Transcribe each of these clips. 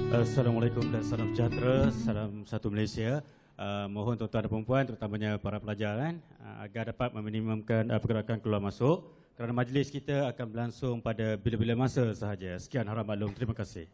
Assalamualaikum dan salam sejahtera, salam satu Malaysia. Mohon tuan-tuan dan perempuan, terutamanya para pelajar agar dapat meminimumkan pergerakan keluar masuk kerana majlis kita akan berlangsung pada bila-bila masa sahaja. Sekian harap maklum. Terima kasih.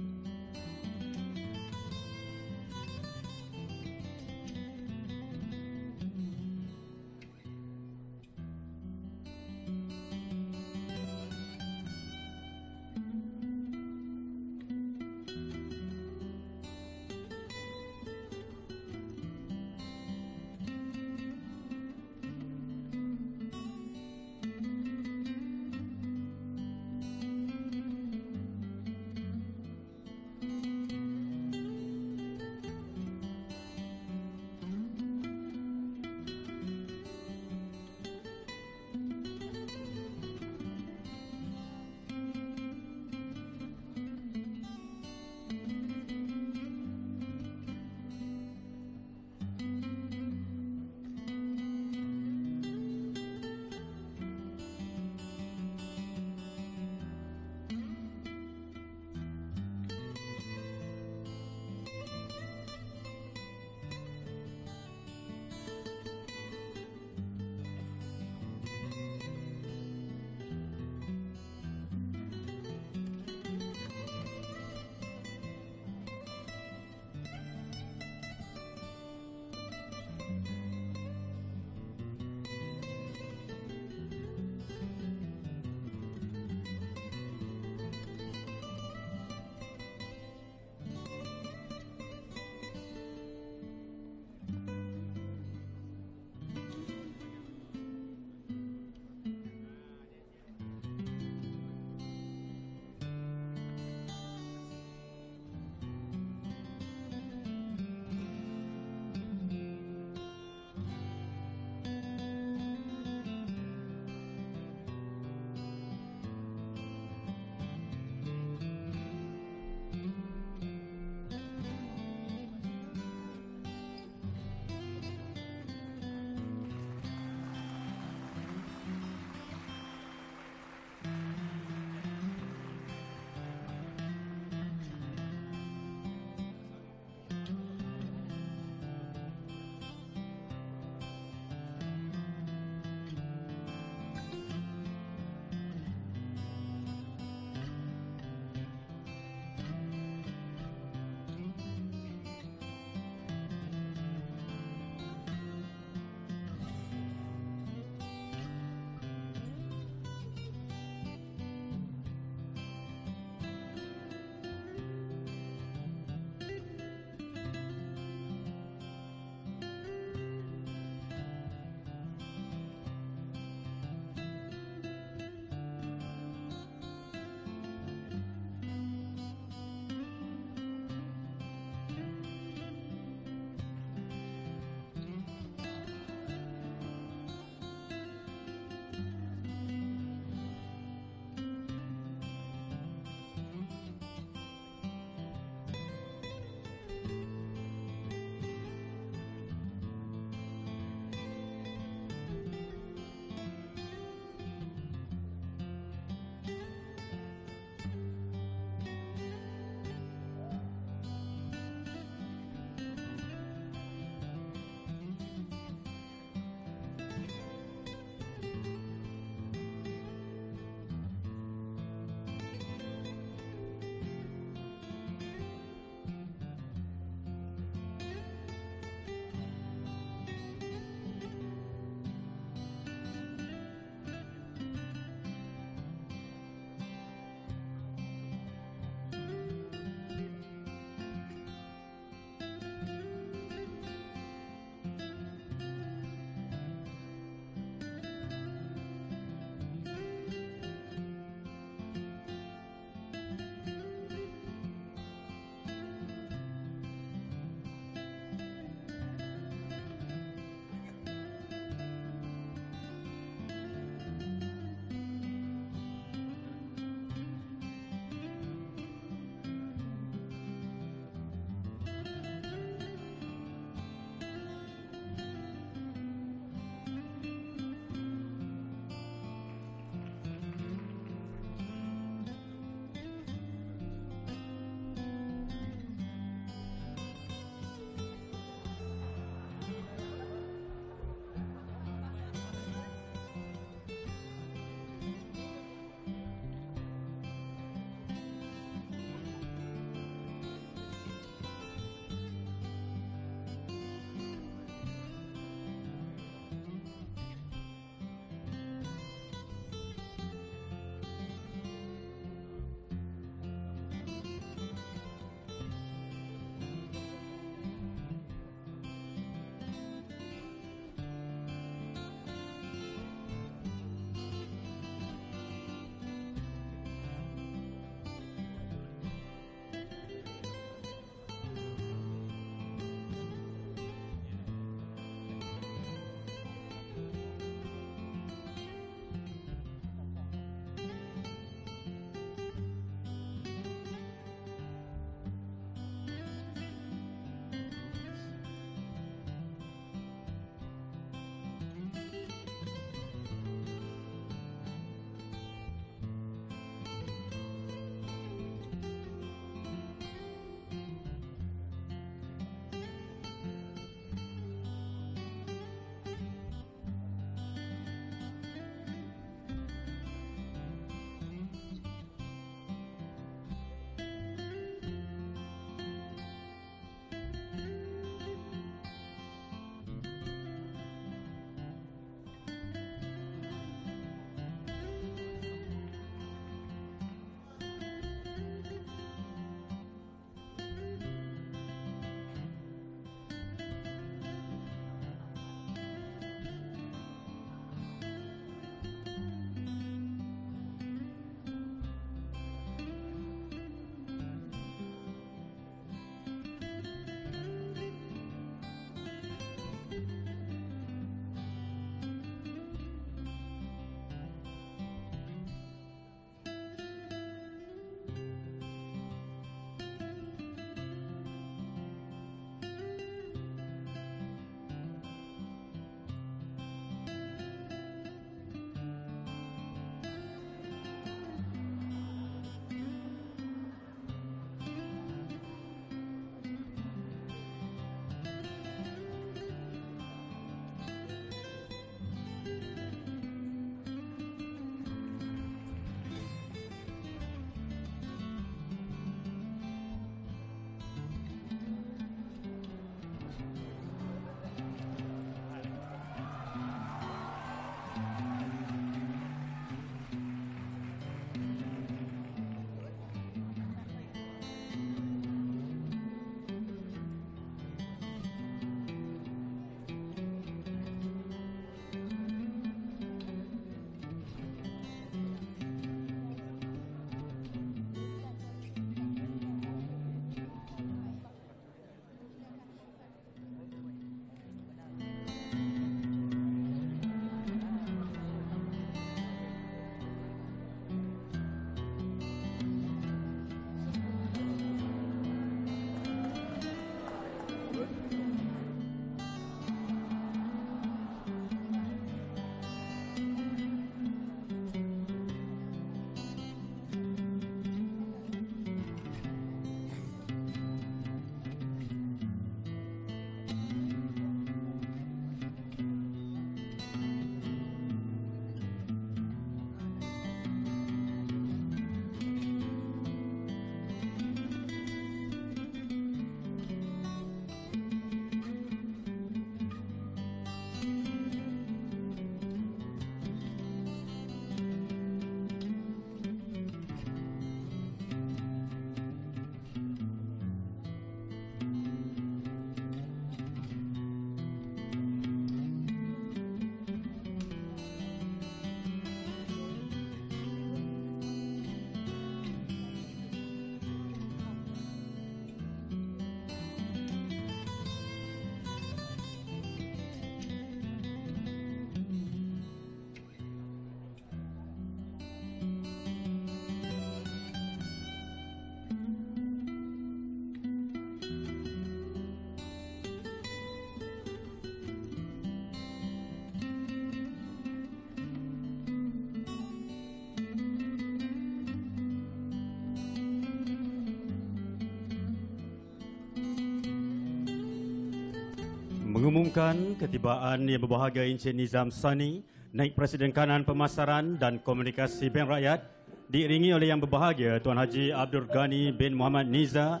mengumumkan ketibaan Yang Berbahagia Encik Nizam Sani, Naib Presiden Kanan Pemasaran dan Komunikasi Bank Rakyat, diiringi oleh Yang Berbahagia Tuan Haji Abdul Ghani bin Muhammad Niza,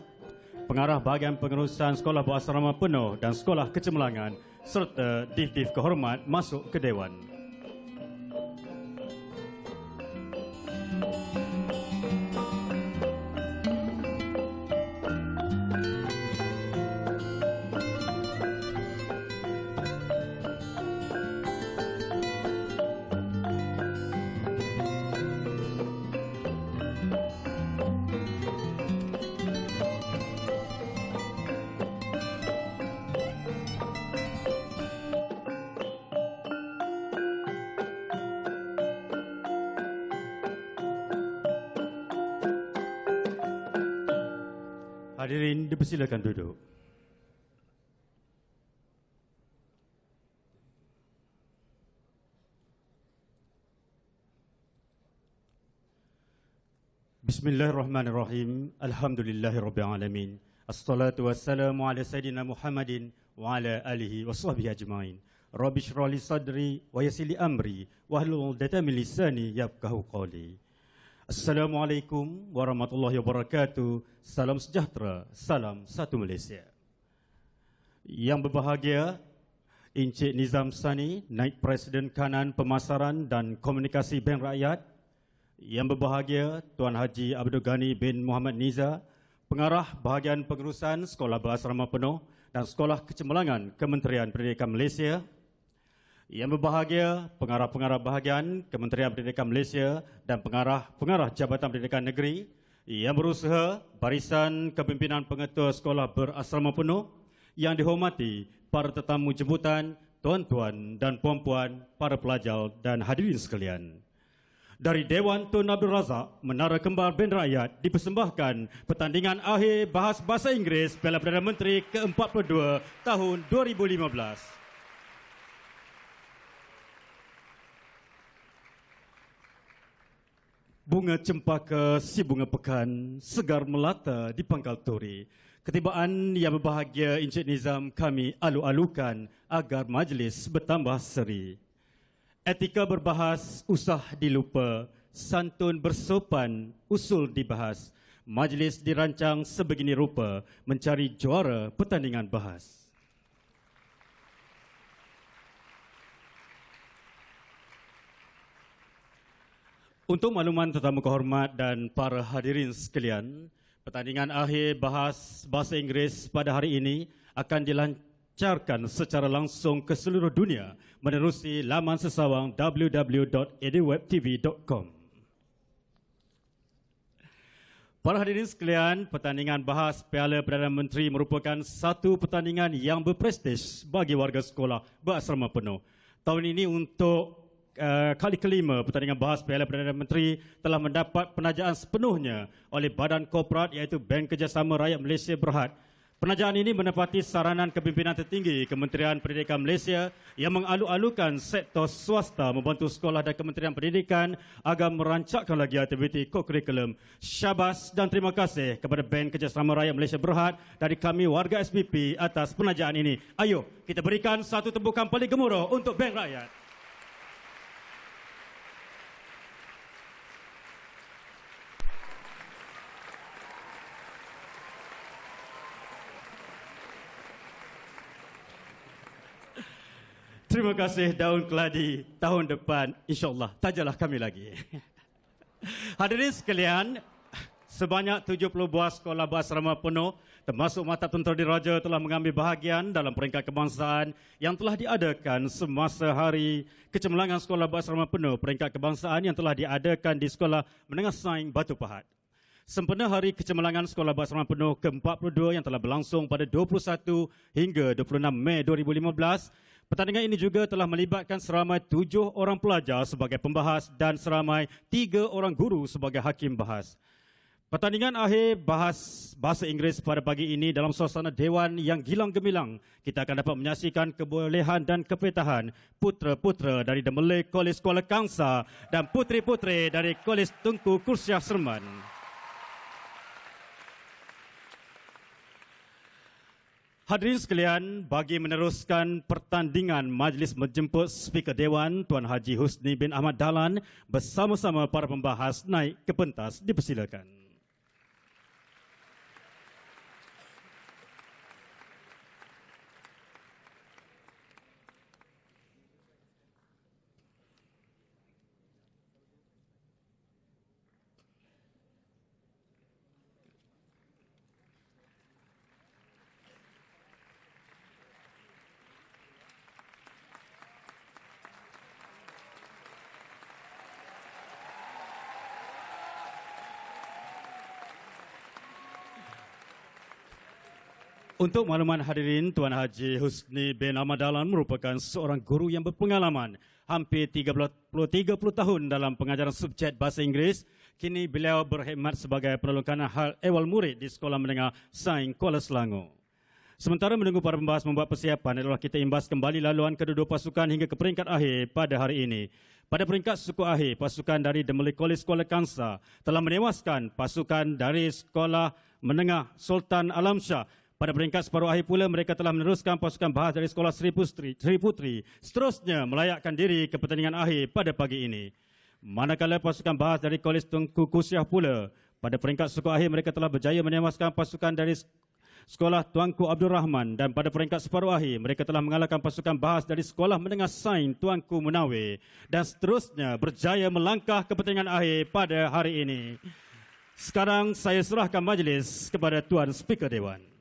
Pengarah Bahagian Pengurusan Sekolah Berasrama Penuh dan Sekolah Kecemerlangan, serta Div-Div Kehormat masuk ke Dewan. Hadirin dipersilakan duduk. Bismillahirrahmanirrahim. Alhamdulillahirrabbilalamin. Assalatu wassalamu ala Sayyidina Muhammadin wa ala alihi wa sahbihi ajma'in. Rabbi shrah li sadri wa yassir li amri wahlul 'uqdatam min lisani yafqahu qawli. Assalamualaikum warahmatullahi wabarakatuh. Salam sejahtera, salam satu Malaysia. Yang berbahagia Encik Nizam Sani, Naib Presiden Kanan Pemasaran dan Komunikasi Bank Rakyat. Yang berbahagia Tuan Haji Abdul Ghani bin Muhammad Niza, Pengarah Bahagian Pengurusan Sekolah Berasrama Penuh dan Sekolah Kecemerlangan Kementerian Pendidikan Malaysia. Yang berbahagia Pengarah-Pengarah Bahagian Kementerian Pendidikan Malaysia dan Pengarah-Pengarah Jabatan Pendidikan Negeri. Yang berusaha Barisan Kepimpinan Pengetua Sekolah Berasrama Penuh. Yang dihormati para tetamu jemputan, tuan-tuan dan puan-puan, para pelajar dan hadirin sekalian. Dari Dewan Tun Abdul Razak, Menara Kembar Band Rakyat, dipersembahkan pertandingan akhir bahas bahasa Inggeris Piala Perdana Menteri ke-42 tahun 2015. Bunga cempaka si bunga pekan, segar melata di pangkal turi. Ketibaan Yang Berbahagia Encik Nizam kami alu-alukan agar majlis bertambah seri. Etika berbahas usah dilupa, santun bersopan usul dibahas. Majlis dirancang sebegini rupa, mencari juara pertandingan bahas. Untuk makluman tetamu kehormat dan para hadirin sekalian, pertandingan akhir bahas bahasa Inggeris pada hari ini akan dilancarkan secara langsung ke seluruh dunia menerusi laman sesawang www.edwebtv.com. Para hadirin sekalian, pertandingan bahas Piala Perdana Menteri merupakan satu pertandingan yang berprestij bagi warga sekolah berasrama penuh. Tahun ini untuk kali kelima pertandingan bahas Piala Perdana Menteri telah mendapat penajaan sepenuhnya oleh badan korporat iaitu Bank Kerjasama Rakyat Malaysia Berhad. Penajaan ini menepati saranan kepimpinan tertinggi Kementerian Pendidikan Malaysia yang mengalu-alukan sektor swasta membantu sekolah dan Kementerian Pendidikan agar merancakkan lagi aktiviti kokurikulum. Syabas dan terima kasih kepada Bank Kerjasama Rakyat Malaysia Berhad dari kami warga SPP atas penajaan ini. Ayo kita berikan satu tembukan paling gemuruh untuk Bank Rakyat. Terima kasih Daun Keladi. Tahun depan insya-Allah tajalah kami lagi. Hadirin sekalian, sebanyak 70 buah sekolah berasrama penuh termasuk Maktab Tentera Diraja telah mengambil bahagian dalam peringkat kebangsaan yang telah diadakan semasa Hari Kecemerlangan Sekolah Berasrama Penuh peringkat kebangsaan yang telah diadakan di Sekolah Menengah Sains Batu Pahat. Sempena Hari Kecemerlangan Sekolah Berasrama Penuh ke-42 yang telah berlangsung pada 21 hingga 26 Mei 2015, pertandingan ini juga telah melibatkan seramai 7 orang pelajar sebagai pembahas dan seramai 3 orang guru sebagai hakim bahas. Pertandingan akhir bahas bahasa Inggeris pada pagi ini dalam suasana dewan yang gilang gemilang. Kita akan dapat menyaksikan kebolehan dan kepetahan putera-putera dari The Malay College Kuala Kangsar dan puteri-puteri dari Kolej Tengku Kursiah Serman. Hadirin sekalian, bagi meneruskan pertandingan majlis menjemput Speaker Dewan Tuan Haji Husni bin Ahmad Dahlan bersama-sama para pembahas naik ke pentas dipersilakan. Untuk makluman hadirin, Tuan Haji Husni bin Ahmad Dahlan merupakan seorang guru yang berpengalaman hampir 30 tahun dalam pengajaran subjek bahasa Inggeris. Kini beliau berkhidmat sebagai penolong kanan hal ehwal murid di Sekolah Menengah Sains Kuala Selangor. Sementara menunggu para pembahas membuat persiapan, adalah kita imbas kembali laluan kedua-dua pasukan hingga ke peringkat akhir pada hari ini. Pada peringkat suku akhir, pasukan dari The Malay College Kuala Kangsar telah menewaskan pasukan dari Sekolah Menengah Sultan Alam Shah. Pada peringkat separuh akhir pula, mereka telah meneruskan pasukan Bahas dari Sekolah Sri Putri. Seterusnya melayakkan diri ke pertandingan akhir pada pagi ini. Manakala pasukan Bahas dari Kolej Tunku Kusiah pula, pada peringkat suku akhir mereka telah berjaya menewaskan pasukan dari Sekolah Tuanku Abdul Rahman, dan pada peringkat separuh akhir mereka telah mengalahkan pasukan Bahas dari Sekolah Menengah Sains Tuanku Munawir, dan seterusnya berjaya melangkah ke pertandingan akhir pada hari ini. Sekarang saya serahkan majlis kepada Tuan Speaker Dewan.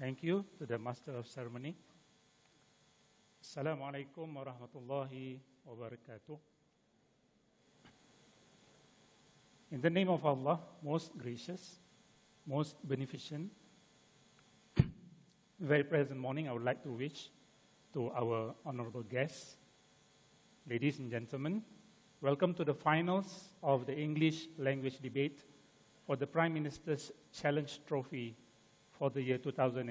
Thank you to the Master of Ceremony. Assalamualaikum warahmatullahi wabarakatuh. In the name of Allah, most gracious, most beneficent, very pleasant morning, I would like to wish to our honorable guests. Ladies and gentlemen, welcome to the finals of the English language debate for the Prime Minister's Challenge Trophy for the year 2015.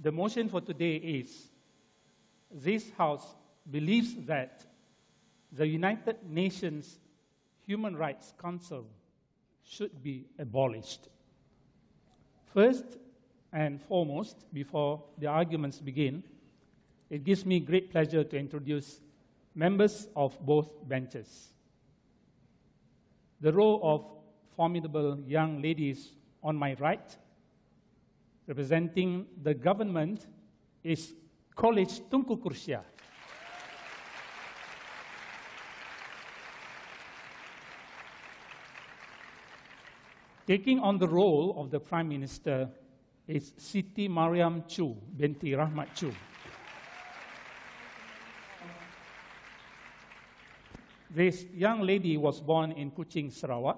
The motion for today is, this House believes that the United Nations Human Rights Council should be abolished. First and foremost, before the arguments begin, it gives me great pleasure to introduce members of both benches. The row of formidable young ladies on my right, representing the government, is College Tunku Kursia. Taking on the role of the Prime Minister is Siti Mariam Chu binti Rahmat Chu. This young lady was born in Kuching, Sarawak,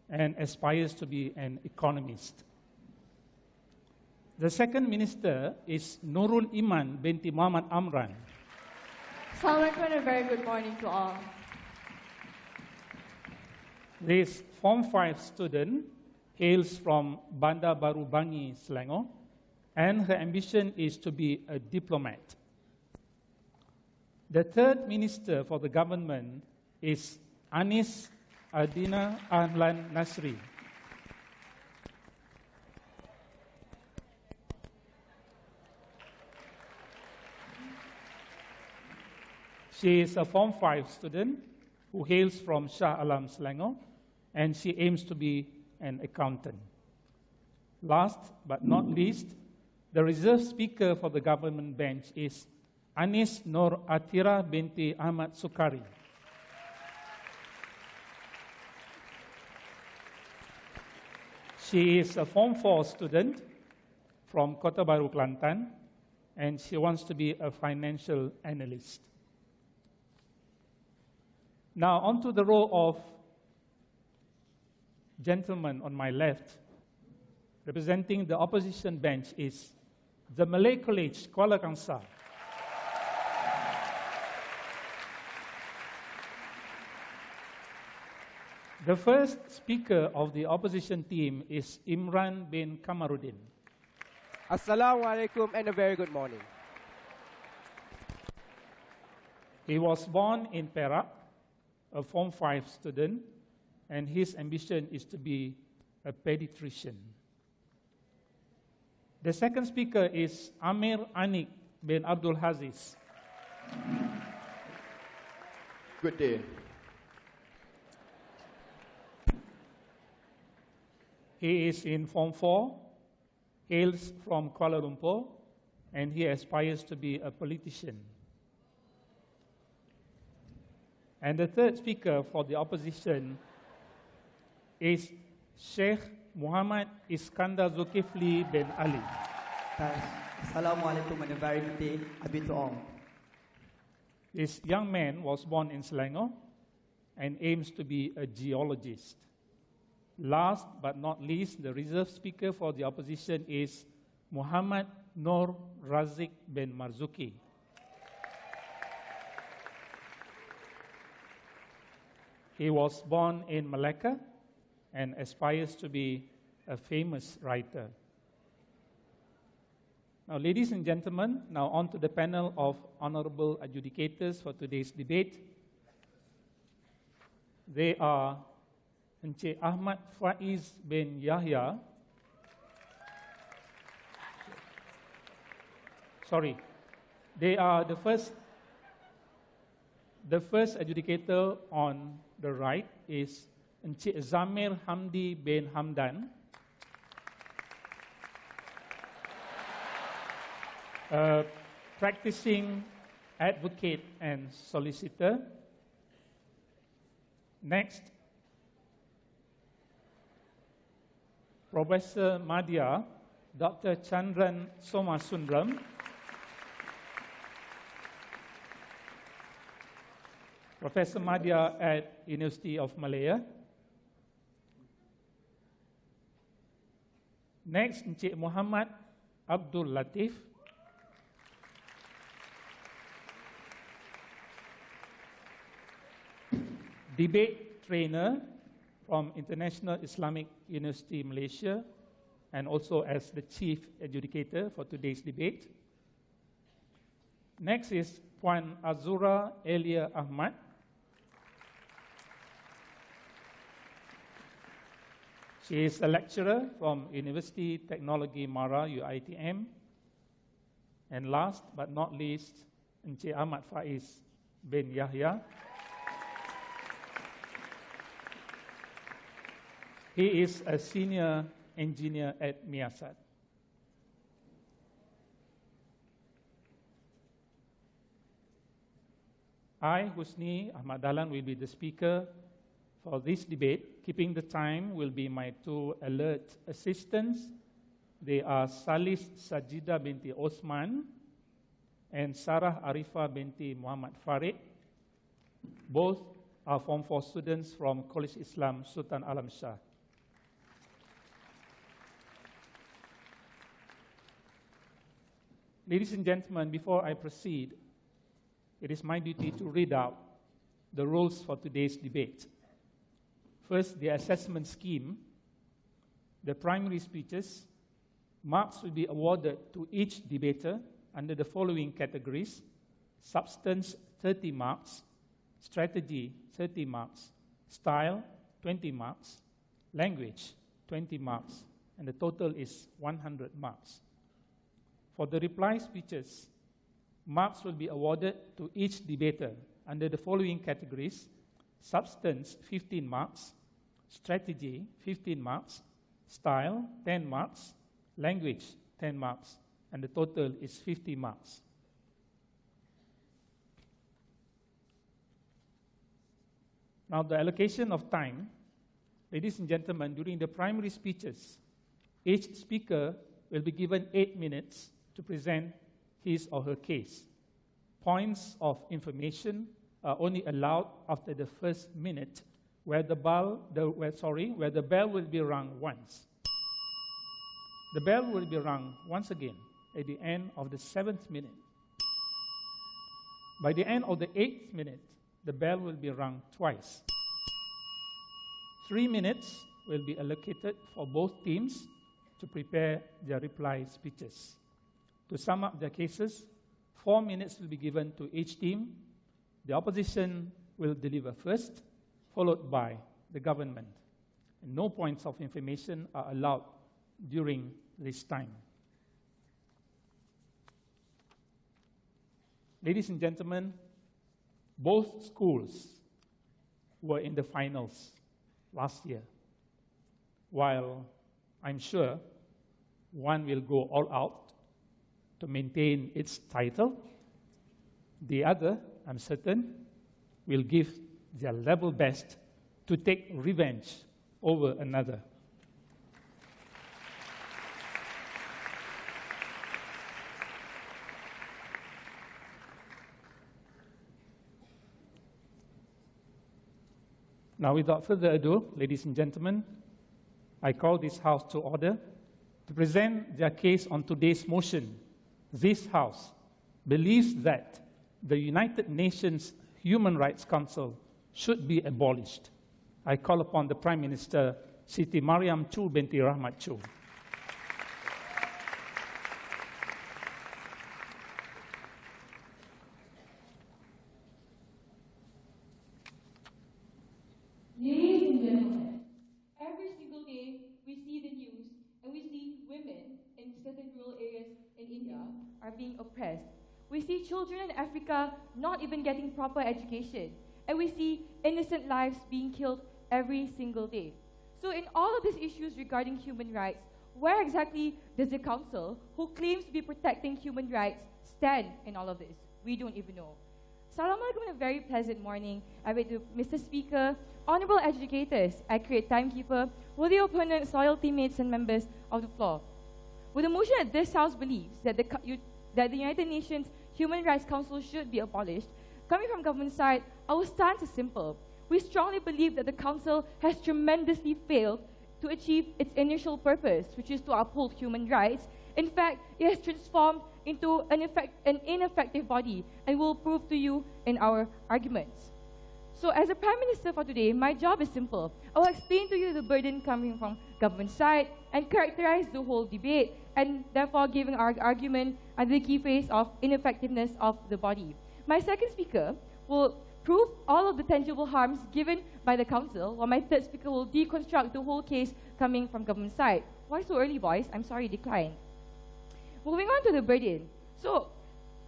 and aspires to be an economist. The second minister is Nurul Iman binti Muhammad Amran. Assalamualaikum and a very good morning to all. This Form 5 student hails from Bandar Baru Bangi, Selangor, and her ambition is to be a diplomat. The third minister for the government is Anis Adina Ahlan Nasri. She is a Form 5 student who hails from Shah Alam, Selangor, and she aims to be an accountant. Last but not least, the reserve speaker for the government bench is Anis Nur Atira binti Ahmad Sukari. She is a Form 4 student from Kota Baru, Kelantan, and she wants to be a financial analyst. Now, onto the row of gentlemen on my left. Representing the opposition bench is the Malay College, Kuala Kangsar. The first speaker of the opposition team is Imran bin Kamaruddin. Assalamualaikum and a very good morning. He was born in Perak, a Form 5 student, and his ambition is to be a pediatrician. The second speaker is Amir Anik bin Abdul Haziz. Good day. He is in Form 4, hails from Kuala Lumpur, and he aspires to be a politician. And the third speaker for the opposition is Sheikh Muhammad Iskandar Zulkifli bin Ali. Assalamualaikum and a very good day. Abi to all. This young man was born in Selangor and aims to be a geologist. Last but not least, the reserve speaker for the opposition is Muhammad Nur Razik bin Marzuki. He was born in Malacca and aspires to be a famous writer. Now, ladies and gentlemen, now on to the panel of honorable adjudicators for today's debate. They are Encik Ahmad Faiz bin Yahya. Sorry, they are the first adjudicator on the right is Encik Zamir Hamdi bin Hamdan. A practicing advocate and solicitor. Next, Professor Madhya, Dr. Chandran Somasundram. Professor Madhya at University of Malaya. Next, Encik Muhammad Abdul Latif. Debate trainer from International Islamic University Malaysia, and also as the chief adjudicator for today's debate. Next is Puan Azura Elia Ahmad. She is a lecturer from University Technology Mara, UITM. And last but not least, Encik Ahmad Faiz bin Yahya. He is a senior engineer at Miasat. I, Husni Ahmad Dahlan, will be the speaker for this debate. Keeping the time will be my two alert assistants. They are Salis Sajida binti Osman and Sarah Arifah binti Muhammad Farid. Both are Form 4 students from College Islam Sultan Alam Shah. Ladies and gentlemen, before I proceed, it is my duty to read out the rules for today's debate. First, the assessment scheme. The primary speeches. Marks will be awarded to each debater under the following categories: substance, 30 marks; strategy, 30 marks; style, 20 marks; language, 20 marks, and the total is 100 marks. For the reply speeches, marks will be awarded to each debater under the following categories: substance, 15 marks; strategy, 15 marks; style, 10 marks; language, 10 marks, and the total is 50 marks. Now, the allocation of time. Ladies and gentlemen, during the primary speeches, each speaker will be given 8 minutes to present his or her case. Points of information are only allowed after the first minute, where the bell will be rung once. The bell will be rung once again at the end of the 7th minute. By the end of the 8th minute, the bell will be rung twice. 3 minutes will be allocated for both teams to prepare their reply speeches. To sum up their cases, 4 minutes will be given to each team. The opposition will deliver first, followed by the government. And no points of information are allowed during this time. Ladies and gentlemen, both schools were in the finals last year. While I'm sure one will go all out to maintain its title, the other, I'm certain, will give their level best to take revenge over another. Now, without further ado, ladies and gentlemen, I call this House to order to present their case on today's motion. This House believes that the United Nations Human Rights Council should be abolished. I call upon the Prime Minister, Siti Mariam Chu binti Rahmat Chu. Ladies and gentlemen, every single day we see the news and we see women in certain rural areas in India are being oppressed. We see children in Africa not even getting proper education. And we see innocent lives being killed every single day. So in all of these issues regarding human rights, where exactly does the Council, who claims to be protecting human rights, stand in all of this? We don't even know. Assalamualaikum and a very pleasant morning. I wait to Mr. Speaker, honorable educators, accurate timekeeper, worthy opponents, loyal teammates and members of the floor. With the motion that this House believes that the United Nations Human Rights Council should be abolished, coming from government side, our stance is simple. We strongly believe that the Council has tremendously failed to achieve its initial purpose, which is to uphold human rights. In fact, it has transformed into an ineffective body, and we'll prove to you in our arguments. So as a Prime Minister for today, my job is simple. I will explain to you the burden coming from government side and characterize the whole debate, and therefore giving our argument under the key phrase of ineffectiveness of the body. My second speaker will prove all of the tangible harms given by the Council, while my third speaker will deconstruct the whole case coming from government side. Why so early, boys? I'm sorry, decline. Moving on to the burden. So,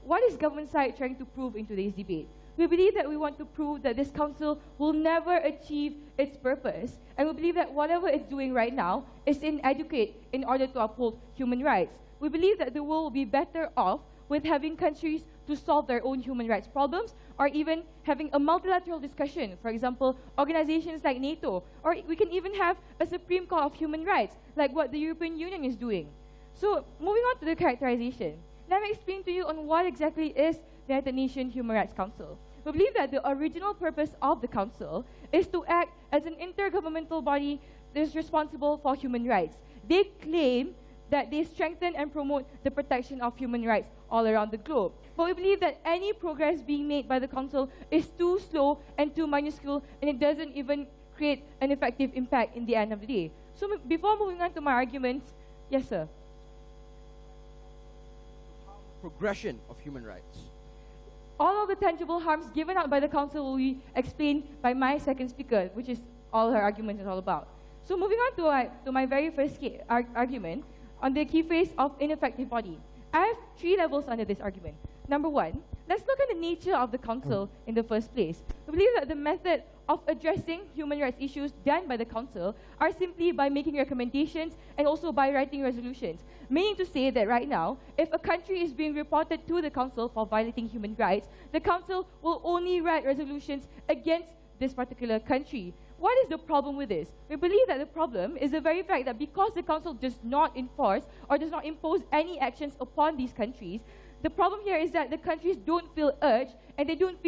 what is government side trying to prove in today's debate? We believe that we want to prove that this Council will never achieve its purpose, and we believe that whatever it's doing right now is inadequate in order to uphold human rights. We believe that the world will be better off with having countries to solve their own human rights problems, or even having a multilateral discussion, for example, organizations like NATO, or we can even have a Supreme Court of Human Rights, like what the European Union is doing. So, moving on to the characterization, let me explain to you on what exactly is the United Nations Human Rights Council. We believe that the original purpose of the Council is to act as an intergovernmental body that is responsible for human rights. They claim that they strengthen and promote the protection of human rights all around the globe. But we believe that any progress being made by the Council is too slow and too minuscule, and it doesn't even create an effective impact in the end of the day. So before moving on to my arguments, yes, sir. Progression of human rights. All of the tangible harms given out by the Council will be explained by my second speaker, which is all her argument is all about. So moving on to my very first argument on the key phrase of ineffective body. I have 3 levels under this argument. Number 1, let's look at the nature of the Council in the first place. We believe that the method of addressing human rights issues done by the Council are simply by making recommendations and also by writing resolutions. Meaning to say that right now, if a country is being reported to the Council for violating human rights, the Council will only write resolutions against this particular country. What is the problem with this? We believe that the problem is the very fact that because the Council does not enforce or does not impose any actions upon these countries, the problem here is that the countries don't feel urged and they don't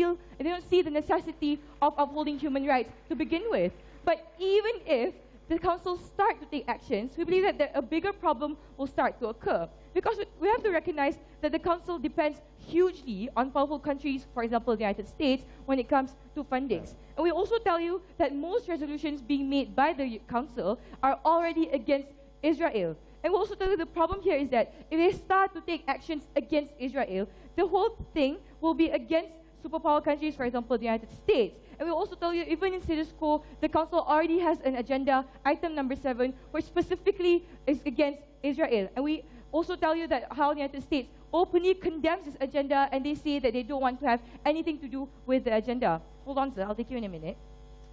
see the necessity of upholding human rights to begin with. But even if the Council start to take actions, we believe that a bigger problem will start to occur. Because we have to recognize that the Council depends hugely on powerful countries, for example, the United States, when it comes to fundings. And we also tell you that most resolutions being made by the Council are already against Israel. And we also tell you the problem here is that if they start to take actions against Israel, the whole thing will be against superpower countries, for example, the United States. And we will also tell you, even in status quo, the Council already has an agenda, item number 7, which specifically is against Israel. And we also tell you that how the United States openly condemns this agenda, and they say that they don't want to have anything to do with the agenda. Hold on, sir, I'll take you in a minute.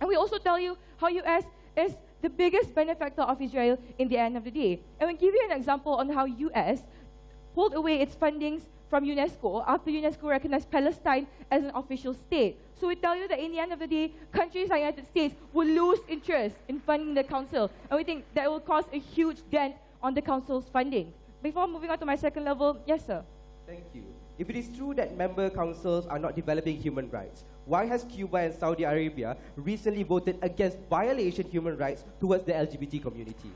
And we also tell you how US is the biggest benefactor of Israel in the end of the day. And we give you an example on how US pulled away its fundings from UNESCO after UNESCO recognized Palestine as an official state. So we tell you that in the end of the day, countries like the United States will lose interest in funding the Council. And we think that will cause a huge dent on the Council's funding. Before moving on to my second level, yes, sir. Thank you. If it is true that member councils are not developing human rights, why has Cuba and Saudi Arabia recently voted against violation of human rights towards the LGBT community?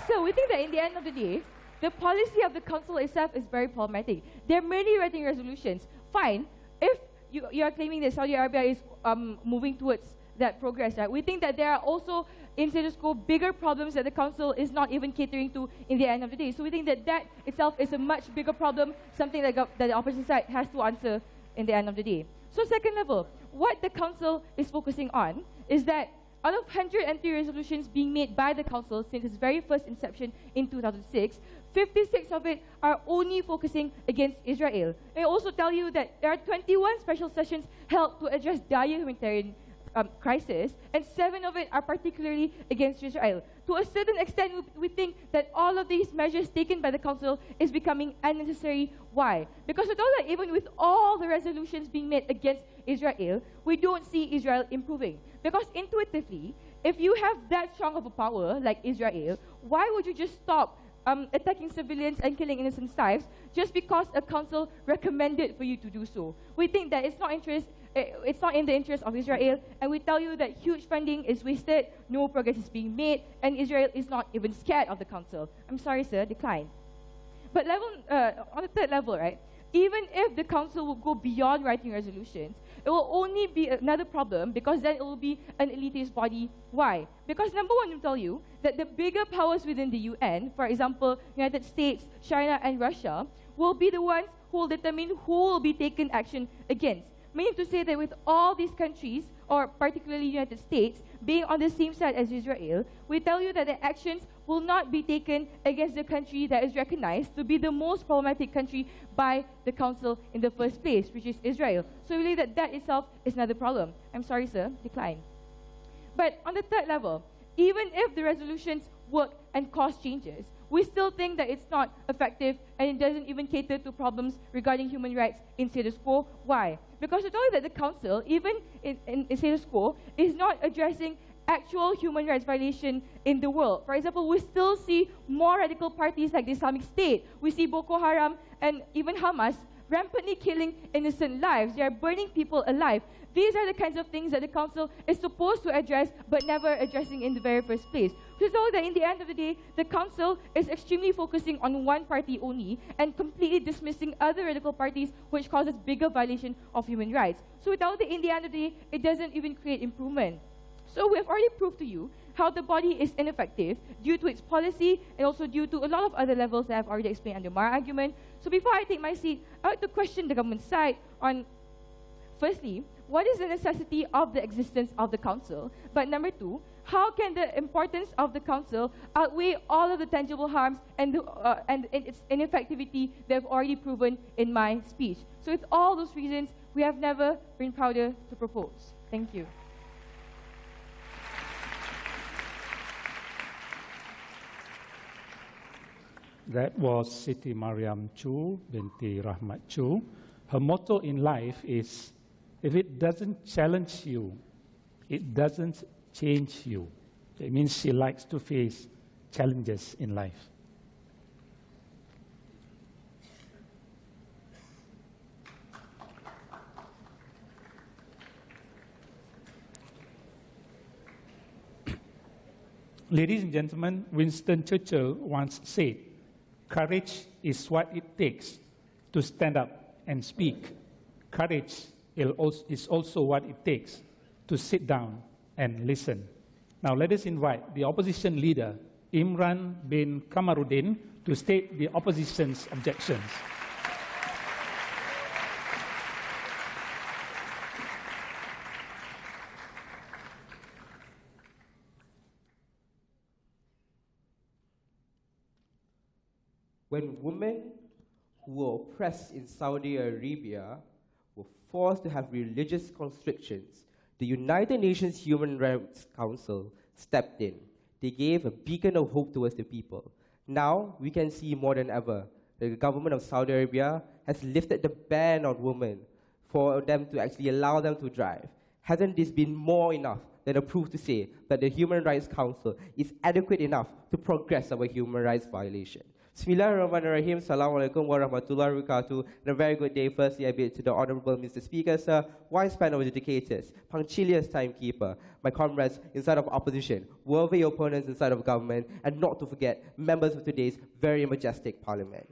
So we think that in the end of the day, the policy of the Council itself is very problematic. They're merely writing resolutions. Fine, if you are claiming that Saudi Arabia is moving towards that progress, right? We think that there are also, in status quo, bigger problems that the Council is not even catering to in the end of the day. So we think that that itself is a much bigger problem, something that the opposition side has to answer in the end of the day. So second level, what the Council is focusing on is that out of 103 resolutions being made by the Council since its very first inception in 2006, 56 of it are only focusing against Israel. I also tell you that there are 21 special sessions held to address dire humanitarian crisis, and 7 of it are particularly against Israel. To a certain extent, we think that all of these measures taken by the Council is becoming unnecessary. Why? Because we know that even with all the resolutions being made against Israel, we don't see Israel improving. Because intuitively, if you have that strong of a power like Israel, why would you just stop attacking civilians and killing innocent lives just because a council recommended for you to do so? We think that it's not in the interest of Israel, and we tell you that huge funding is wasted, no progress is being made, and Israel is not even scared of the council. I'm sorry, sir, decline. But on the third level, right, even if the council will go beyond writing resolutions, it will only be another problem because then it will be an elitist body. Why? Because number one, we'll tell you that the bigger powers within the UN, for example, United States, China, and Russia, will be the ones who will determine who will be taken action against. Meaning to say that with all these countries, or particularly United States, being on the same side as Israel, we tell you that the actions will not be taken against the country that is recognized to be the most problematic country by the Council in the first place, which is Israel. So we believe that that itself is another problem. I'm sorry, sir, decline. But on the third level, even if the resolutions work and cause changes, we still think that it's not effective and it doesn't even cater to problems regarding human rights in status quo. Why? Because we tell you that the Council, even in status quo, is not addressing actual human rights violation in the world. For example, we still see more radical parties like the Islamic State. We see Boko Haram and even Hamas rampantly killing innocent lives. They are burning people alive. These are the kinds of things that the Council is supposed to address but never addressing in the very first place. We know that in the end of the day, the Council is extremely focusing on one party only and completely dismissing other radical parties, which causes bigger violation of human rights. So without that, in the end of the day, it doesn't even create improvement. So we have already proved to you how the body is ineffective due to its policy and also due to a lot of other levels that I've already explained under my argument. So before I take my seat, I would like to question the government side on, firstly, what is the necessity of the existence of the Council? But number two, how can the importance of the Council outweigh all of the tangible harms and its ineffectivity that I've already proven in my speech? So with all those reasons, we have never been prouder to propose. Thank you. That was Siti Mariam Chu binti Rahmat Chu. Her motto in life is, if it doesn't challenge you, it doesn't change you. It means she likes to face challenges in life. Ladies and gentlemen, Winston Churchill once said, "Courage is what it takes to stand up and speak. Courage is also what it takes to sit down and listen." Now let us invite the opposition leader, Imran bin Kamaruddin, to state the opposition's objections. when women who were oppressed in Saudi Arabia were forced to have religious constrictions, the United Nations Human Rights Council stepped in. They gave a beacon of hope towards the people. Now, we can see more than ever that the government of Saudi Arabia has lifted the ban on women for them to actually allow them to drive. Hasn't this been more enough than a proof to say that the Human Rights Council is adequate enough to progress our human rights violation? Bismillahirrahmanirrahim. Assalamualaikum warahmatullahi wabarakatuh. And a very good day. Firstly, I bid to the Honorable Mr. Speaker, sir, wise panel of educators, punctilious timekeeper, my comrades inside of opposition, worthy opponents inside of government, and not to forget, members of today's very majestic parliament.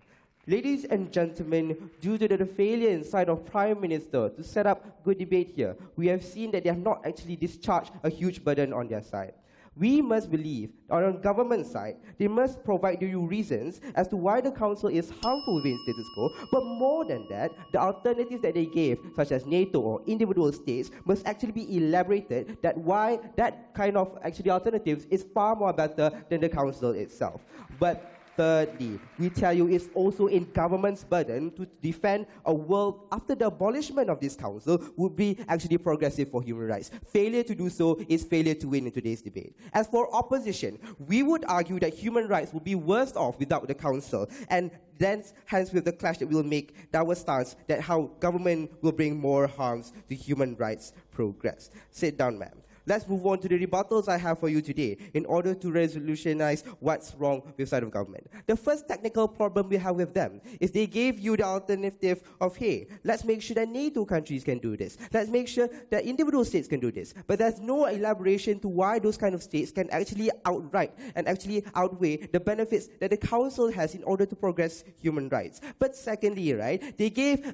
Ladies and gentlemen, due to the failure inside of Prime Minister to set up good debate here, we have seen that they have not actually discharged a huge burden on their side. We must believe that on the government side, they must provide you reasons as to why the council is harmful within status quo, but more than that, the alternatives that they gave, such as NATO or individual states, must actually be elaborated that why that kind of actually alternatives is far more better than the council itself. But thirdly, we tell you it's also in government's burden to defend a world after the abolishment of this council would be actually progressive for human rights. Failure to do so is failure to win in today's debate. As for opposition, we would argue that human rights would be worse off without the council, and then hence with the clash that we'll make our stance that how government will bring more harms to human rights progress. Sit down, ma'am. Let's move on to the rebuttals I have for you today in order to resolutionize what's wrong with side of government. The first technical problem we have with them is they gave you the alternative of, hey, let's make sure that NATO countries can do this. Let's make sure that individual states can do this. But there's no elaboration to why those kind of states can actually outright and actually outweigh the benefits that the council has in order to progress human rights. But secondly, right, they gave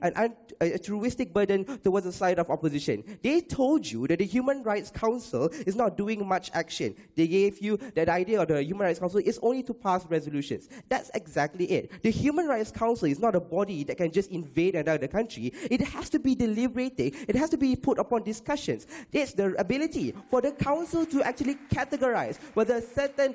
a truistic burden towards the side of opposition. They told you that the Human Rights Council is not doing much action. They gave you that idea of the Human Rights Council is only to pass resolutions. That's exactly it. The Human Rights Council is not a body that can just invade another country. It has to be deliberating. It has to be put upon discussions. It's the ability for the council to actually categorize whether a certain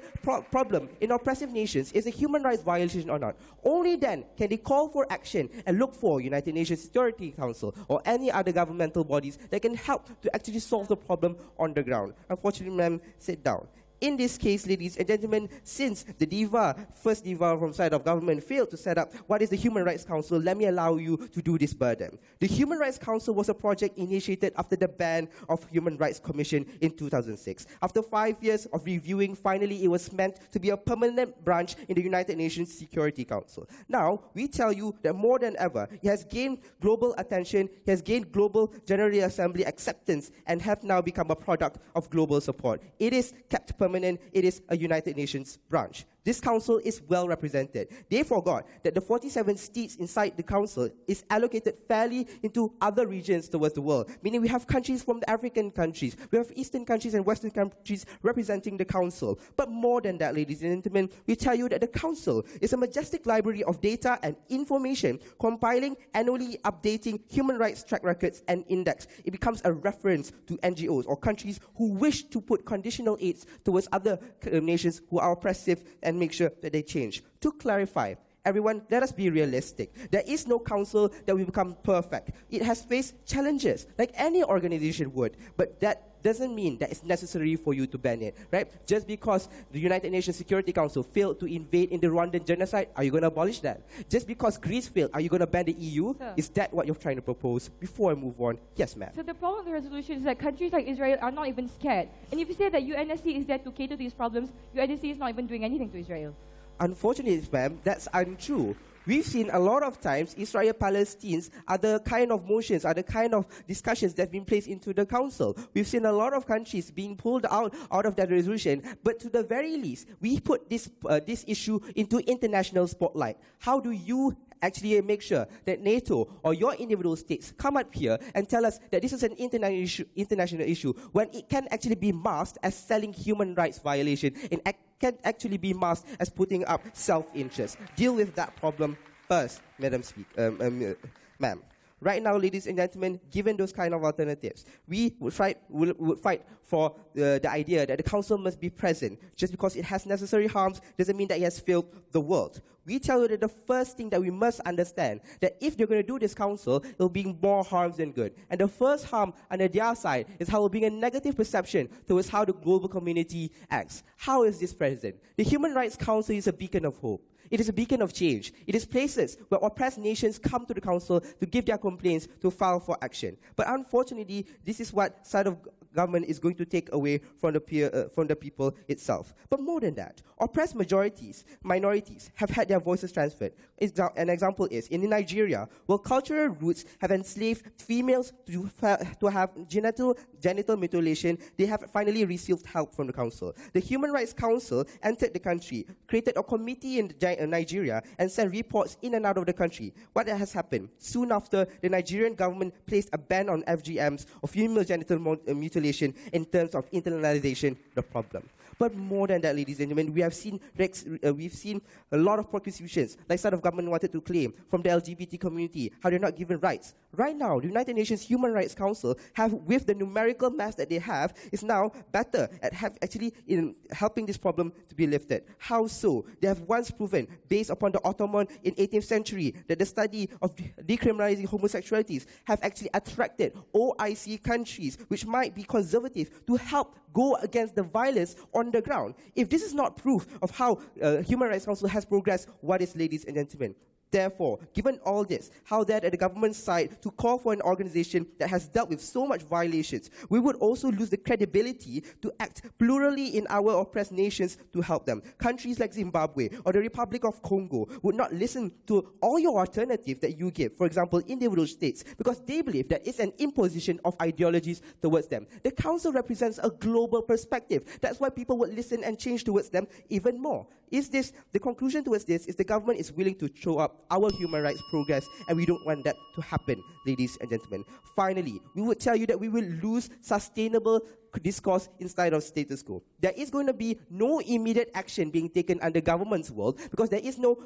problem in oppressive nations is a human rights violation or not. Only then can they call for action and look for United Nations Security Council or any other governmental bodies that can help to actually solve the problem on the ground. Unfortunately, ma'am, sit down. In this case, ladies and gentlemen, since the first diva from side of government failed to set up what is the Human Rights Council, let me allow you to do this burden. The Human Rights Council was a project initiated after the ban of Human Rights Commission in 2006. After 5 years of reviewing, finally it was meant to be a permanent branch in the United Nations Security Council. Now, we tell you that more than ever, it has gained global attention, it has gained global General Assembly acceptance, and have now become a product of global support. It is kept permanent. It is a United Nations branch. This council is well represented. They forgot that the 47 seats inside the council is allocated fairly into other regions towards the world, meaning we have countries from the African countries, we have Eastern countries and Western countries representing the council. But more than that, ladies and gentlemen, we tell you that the council is a majestic library of data and information, compiling, annually updating human rights track records and index. It becomes a reference to NGOs or countries who wish to put conditional aids towards other nations who are oppressive and make sure that they change. To clarify, everyone, let us be realistic. There is no council that will become perfect. It has faced challenges, like any organization would, but that doesn't mean that it's necessary for you to ban it, right? Just because the United Nations Security Council failed to invade in the Rwandan genocide, are you going to abolish that? Just because Greece failed, are you going to ban the EU? Sir. Is that what you're trying to propose? Before I move on, yes, ma'am. So the problem with the resolution is that countries like Israel are not even scared. And if you say that UNSC is there to cater to these problems, UNSC is not even doing anything to Israel. Unfortunately, ma'am, that's untrue. We've seen a lot of times Israel-Palestinians are the kind of motions, are the kind of discussions that have been placed into the council. We've seen a lot of countries being pulled out of that resolution, but to the very least, we put this issue into international spotlight. How do you actually make sure that NATO or your individual states come up here and tell us that this is an international issue when it can actually be masked as selling human rights violation and can actually be masked as putting up self-interest? Deal with that problem first, ma'am. Right now, ladies and gentlemen, given those kind of alternatives, we would fight for the idea that the council must be present. Just because it has necessary harms doesn't mean that it has failed the world. we tell you that the first thing that we must understand, that if they're going to do this council, it'll bring more harms than good. And the first harm on their side is how it will bring a negative perception towards how the global community acts. How is this present? The Human Rights Council is a beacon of hope. It is a beacon of change. It is places where oppressed nations come to the council to give their complaints, to file for action. But unfortunately, this is what side of government is going to take away from the people itself. But more than that, oppressed minorities have had their voices transferred. An example is, in Nigeria, where cultural roots have enslaved females to have genital mutilation, they have finally received help from the council. The Human Rights Council entered the country, created a committee in Nigeria, and sent reports in and out of the country. What has happened? Soon after, the Nigerian government placed a ban on FGMs, or female genital mutilation, in terms of internalization of the problem. But more than that, ladies and gentlemen, we've seen a lot of prosecutions, like side of government wanted to claim from the LGBT community, how they're not given rights. Right now, the United Nations Human Rights Council with the numerical mass that they have, is now better at in helping this problem to be lifted. How so? They have once proven, based upon the Ottoman in 18th century, that the study of decriminalizing homosexualities have actually attracted OIC countries, which might be conservative, to help go against the violence on the ground. If this is not proof of how Human Rights Council has progressed, what is, ladies and gentlemen? Therefore, given all this, how that at the government side to call for an organization that has dealt with so much violations, we would also lose the credibility to act plurally in our oppressed nations to help them. Countries like Zimbabwe or the Republic of Congo would not listen to all your alternatives that you give, for example, individual states, because they believe that it's an imposition of ideologies towards them. The council represents a global perspective. That's why people would listen and change towards them even more. The conclusion towards this is the government is willing to throw up our human rights progress, and we don't want that to happen, ladies and gentlemen. Finally, we would tell you that we will lose sustainable discourse inside of status quo. There is going to be no immediate action being taken under government's world because there is no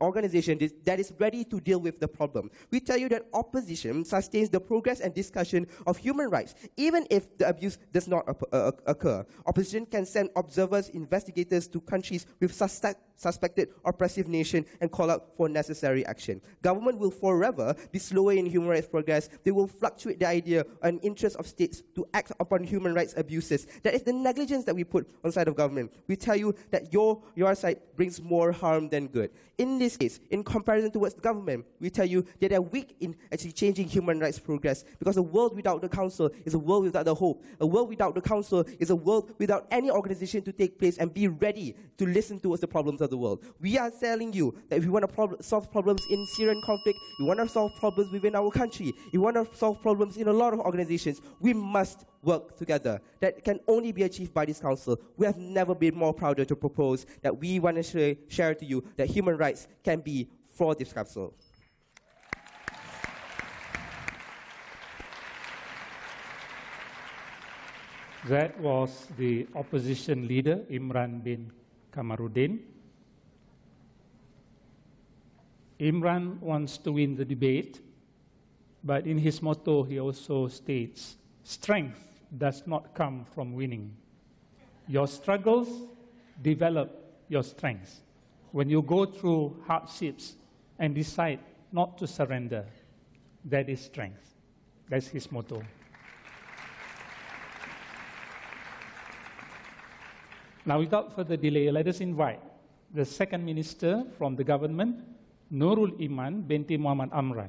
organization that is ready to deal with the problem. We tell you that opposition sustains the progress and discussion of human rights, even if the abuse does not occur. Opposition can send observers, investigators to countries with suspected oppressive nation and call out for necessary action. Government will forever be slower in human rights progress. They will fluctuate the idea and interest of states to act upon human rights abuses. That is the negligence that we put on the side of government. We tell you that your side brings more harm than good. In this case, in comparison towards the government, we tell you that they are weak in actually changing human rights progress, because a world without the council is a world without the hope. A world without the council is a world without any organization to take place and be ready to listen towards the problems of the world. We are telling you that if we want to solve problems in Syrian conflict, we want to solve problems within our country, we want to solve problems in a lot of organizations, we must work together. That can only be achieved by this council. We have never been more prouder to propose that we want to share to you that human rights can be for this council. That was the opposition leader, Imran bin Kamaruddin. Imran wants to win the debate, but in his motto, he also states, strength does not come from winning. Your struggles develop your strengths. When you go through hardships and decide not to surrender, that is strength. That's his motto. Now, without further delay, let us invite the second minister from the government, Nurul Iman binti Muhammad Amran.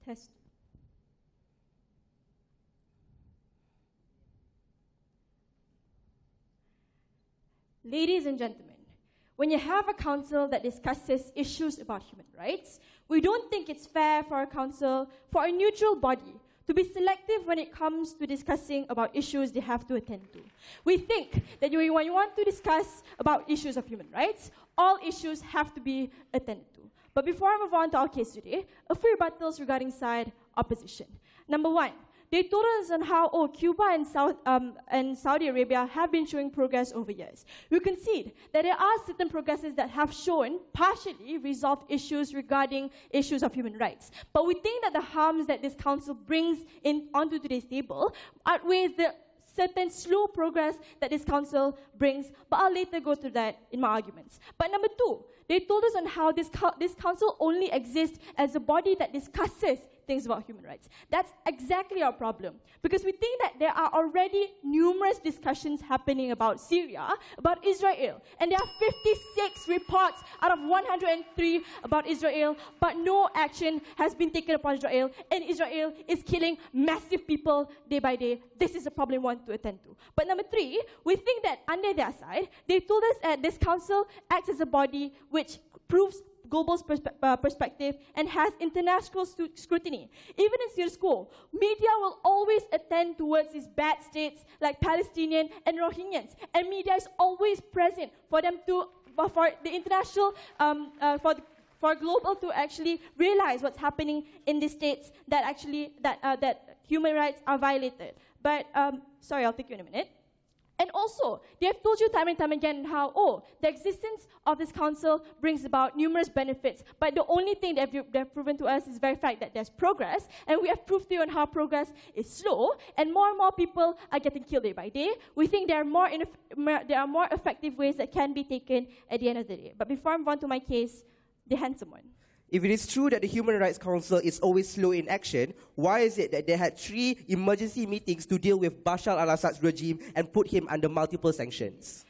Test. Ladies and gentlemen, when you have a council that discusses issues about human rights, we don't think it's fair for a council, for a neutral body, to be selective when it comes to discussing about issues they have to attend to. We think that when you want to discuss about issues of human rights, all issues have to be attended to. But before I move on to our case today, a few rebuttals regarding side opposition. Number one, they told us on how Cuba and Saudi Arabia have been showing progress over years. We concede that there are certain progresses that have shown partially resolved issues regarding issues of human rights. But we think that the harms that this council brings onto today's table outweighs the certain slow progress that this council brings, but I'll later go through that in my arguments. But number two, they told us on how this council only exists as a body that discusses things about human rights. That's exactly our problem, because we think that there are already numerous discussions happening about Syria, about Israel, and there are 56 reports out of 103 about Israel, but no action has been taken upon Israel, and Israel is killing massive people day by day. This is a problem we want to attend to. But number three, we think that under their side, they told us that this council acts as a body which proves global perspective and has international scrutiny. Even in Syria school, media will always attend towards these bad states like Palestinian and Rohingyans, and media is always present for them to, for the international, for global to actually realize what's happening in these states that actually that human rights are violated. But sorry, I'll take you in a minute. And also, they have told you time and time again how, the existence of this council brings about numerous benefits, but the only thing that they've proven to us is the very fact that there's progress, and we have proved to you on how progress is slow, and more people are getting killed day by day. We think there are more effective ways that can be taken at the end of the day. But before I move on to my case, the handsome one. If it is true that the Human Rights Council is always slow in action, why is it that they had 3 emergency meetings to deal with Bashar al-Assad's regime and put him under multiple sanctions?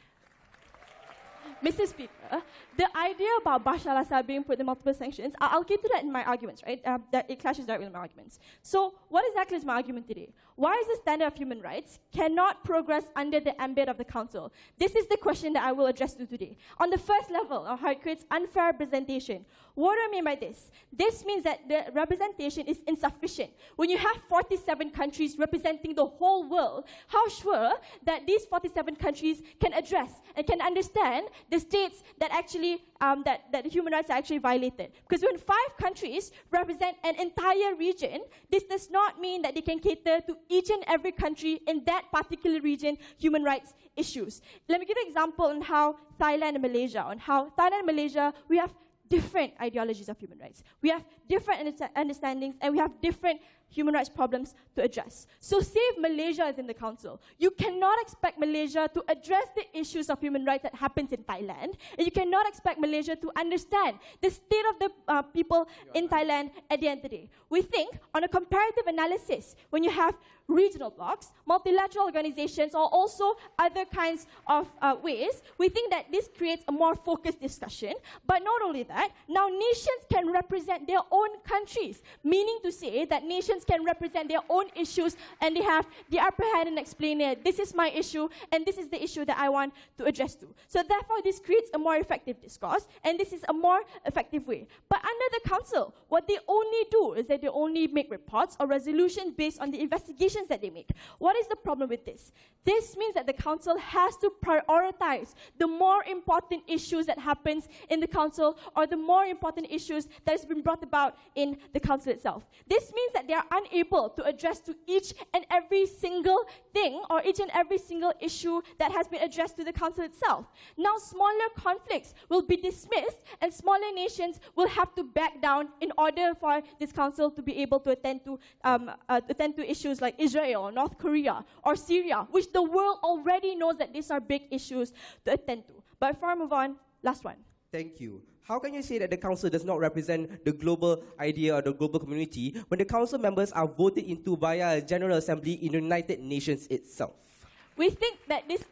Mr. Speaker, the idea about Bashar al-Assad being put in multiple sanctions, I'll get to that in my arguments, right? That it clashes directly with my arguments. So what exactly is my argument today? Why is the standard of human rights cannot progress under the ambit of the Council? This is the question that I will address to today. On the first level, of how it creates unfair representation. What do I mean by this? This means that the representation is insufficient. When you have 47 countries representing the whole world, how sure that these 47 countries can address and can understand the states that actually that human rights are actually violated? Because when 5 countries represent an entire region, this does not mean that they can cater to each and every country in that particular region human rights issues. Let me give you an example on how Thailand and Malaysia, we have different ideologies of human rights. We have different understandings, and we have different human rights problems to address. So say if Malaysia is in the council, you cannot expect Malaysia to address the issues of human rights that happens in Thailand, and you cannot expect Malaysia to understand the state of the people in Thailand at the end of the day. We think, on a comparative analysis, when you have regional blocs, multilateral organizations, or also other kinds of ways, we think that this creates a more focused discussion. But not only that, now nations can represent their own countries, meaning to say that nations can represent their own issues, and they have the upper hand and explain it. This is my issue, and this is the issue that I want to address to. So therefore, this creates a more effective discourse, and this is a more effective way. But under the Council, what they only do is that they only make reports or resolutions based on the investigations that they make. What is the problem with this? This means that the Council has to prioritize the more important issues that happens in the Council, or the more important issues that has been brought about in the Council itself. This means that they are unable to address to each and every single thing, or each and every single issue that has been addressed to the Council itself. Now smaller conflicts will be dismissed, and smaller nations will have to back down in order for this Council to be able to attend to issues like Israel, or North Korea, or Syria, which the world already knows that these are big issues to attend to. But before I move on, last one. Thank you. How can you say that the Council does not represent the global idea or the global community when the Council members are voted into via a General Assembly in the United Nations itself? We think that this,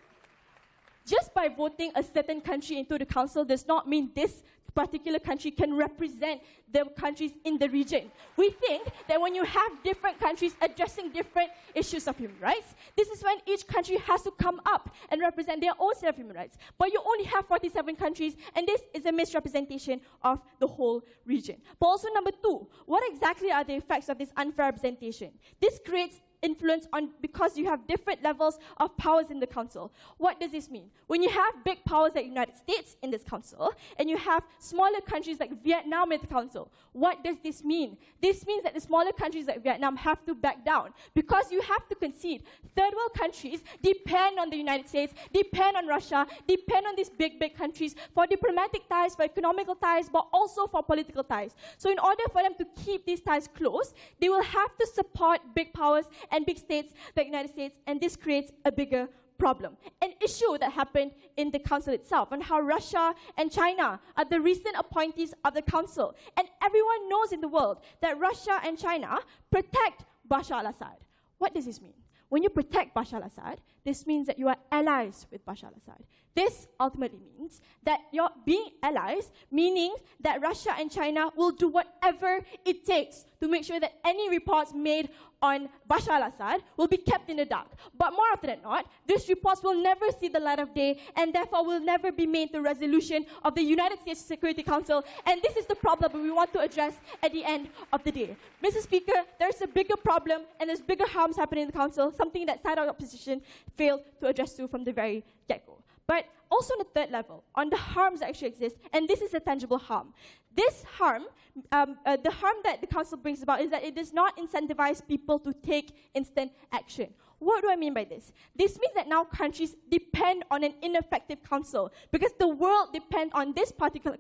just by voting a certain country into the Council, does not mean this particular country can represent the countries in the region. We think that when you have different countries addressing different issues of human rights, this is when each country has to come up and represent their own set of human rights. But you only have 47 countries, and this is a misrepresentation of the whole region. But also number 2, what exactly are the effects of this unfair representation? This creates influence on, because you have different levels of powers in the Council. What does this mean? When you have big powers like the United States in this Council, and you have smaller countries like Vietnam in the Council, what does this mean? This means that the smaller countries like Vietnam have to back down, because you have to concede. Third world countries depend on the United States, depend on Russia, depend on these big countries for diplomatic ties, for economical ties, but also for political ties. So in order for them to keep these ties close, they will have to support big powers, and big states like the United States, and this creates a bigger problem. An issue that happened in the council itself, on how Russia and China are the recent appointees of the council. And everyone knows in the world that Russia and China protect Bashar al-Assad. What does this mean? When you protect Bashar al-Assad, this means that you are allies with Bashar al-Assad. This ultimately means that you're being allies, meaning that Russia and China will do whatever it takes to make sure that any reports made on Bashar al-Assad will be kept in the dark. But more often than not, these reports will never see the light of day and therefore will never be made the resolution of the United States Security Council. And this is the problem we want to address at the end of the day. Mr. Speaker, there's a bigger problem and there's bigger harms happening in the Council, something that side of opposition failed to address to from the very get-go. But also on the third level, on the harms that actually exist, and this is a tangible harm. This harm, the harm that the Council brings about is that it does not incentivize people to take instant action. What do I mean by this? This means that now countries depend on an ineffective council because the world depends on this particular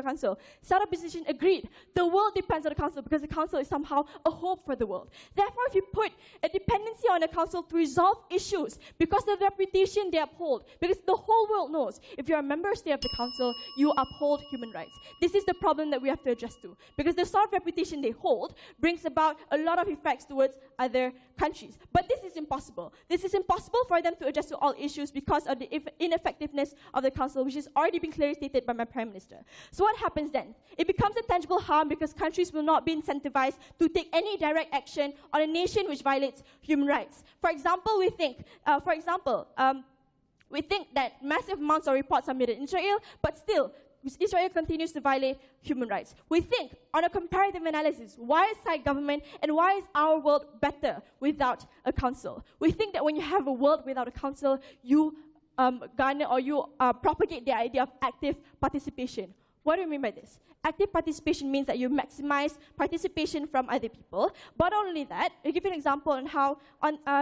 council. Side opposition agreed. The world depends on the council because the council is somehow a hope for the world. Therefore, if you put a dependency on a council to resolve issues because of the reputation they uphold, because the whole world knows if you're a member state of the council, you uphold human rights. This is the problem that we have to address to because the sort of reputation they hold brings about a lot of effects towards other countries. But this is impossible. This is impossible for them to address to all issues because of the ineffectiveness of the council, which has already been clearly stated by my Prime Minister. So what happens then? It becomes a tangible harm because countries will not be incentivized to take any direct action on a nation which violates human rights. For example, we think that massive amounts of reports are made in Israel, but still, Israel continues to violate human rights. We think, on a comparative analysis, why is Thai government and why is our world better without a council? We think that when you have a world without a council, you garner or you propagate the idea of active participation. What do you mean by this? Active participation means that you maximize participation from other people. But not only that, I'll give you an example on how,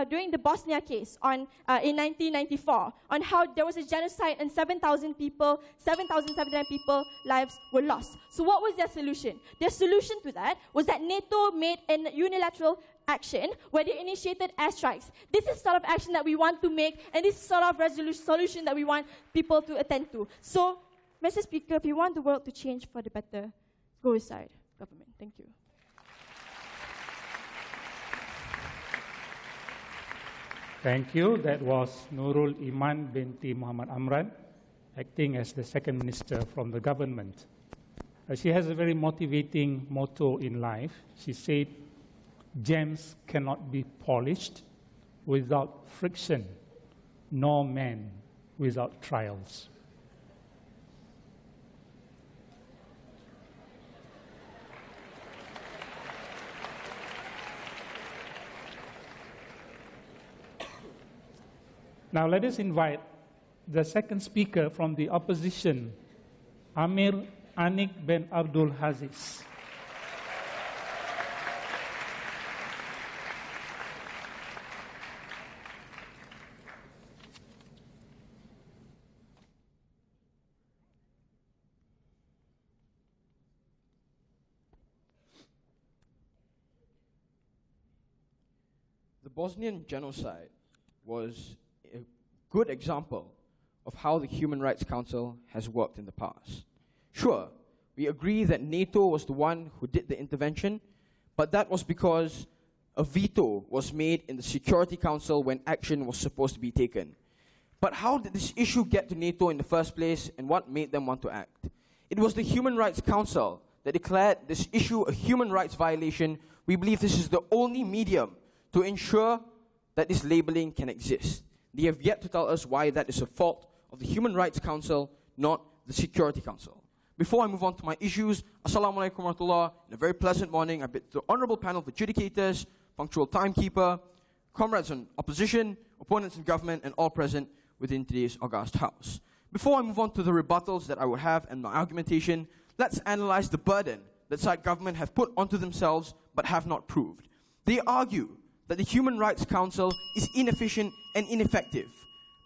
during the Bosnia case in 1994, on how there was a genocide and 7,079 people lives were lost. So what was their solution? Their solution to that was that NATO made a unilateral action where they initiated airstrikes. This is sort of action that we want to make, and this is sort of solution that we want people to attend to. So, Mr. Speaker, if you want the world to change for the better, go aside, government. Thank you. Thank you. That was Nurul Iman binti Muhammad Amran, acting as the second minister from the government. She has a very motivating motto in life. She said, "Gems cannot be polished without friction, nor man without trials." Now let us invite the second speaker from the opposition, Amir Anik bin Abdul Aziz. The Bosnian genocide was a good example of how the Human Rights Council has worked in the past. Sure, we agree that NATO was the one who did the intervention, but that was because a veto was made in the Security Council when action was supposed to be taken. But how did this issue get to NATO in the first place, and what made them want to act? It was the Human Rights Council that declared this issue a human rights violation. We believe this is the only medium to ensure that this labeling can exist. They have yet to tell us why that is a fault of the Human Rights Council, not the Security Council. Before I move on to my issues, Assalamu alaikum wa rahmatullah, and a very pleasant morning. I bid the honorable panel of adjudicators, punctual timekeeper, comrades in opposition, opponents in government, and all present within today's august house. Before I move on to the rebuttals that I will have and my argumentation, let's analyze the burden that side government have put onto themselves but have not proved. They argue that the Human Rights Council is inefficient and ineffective.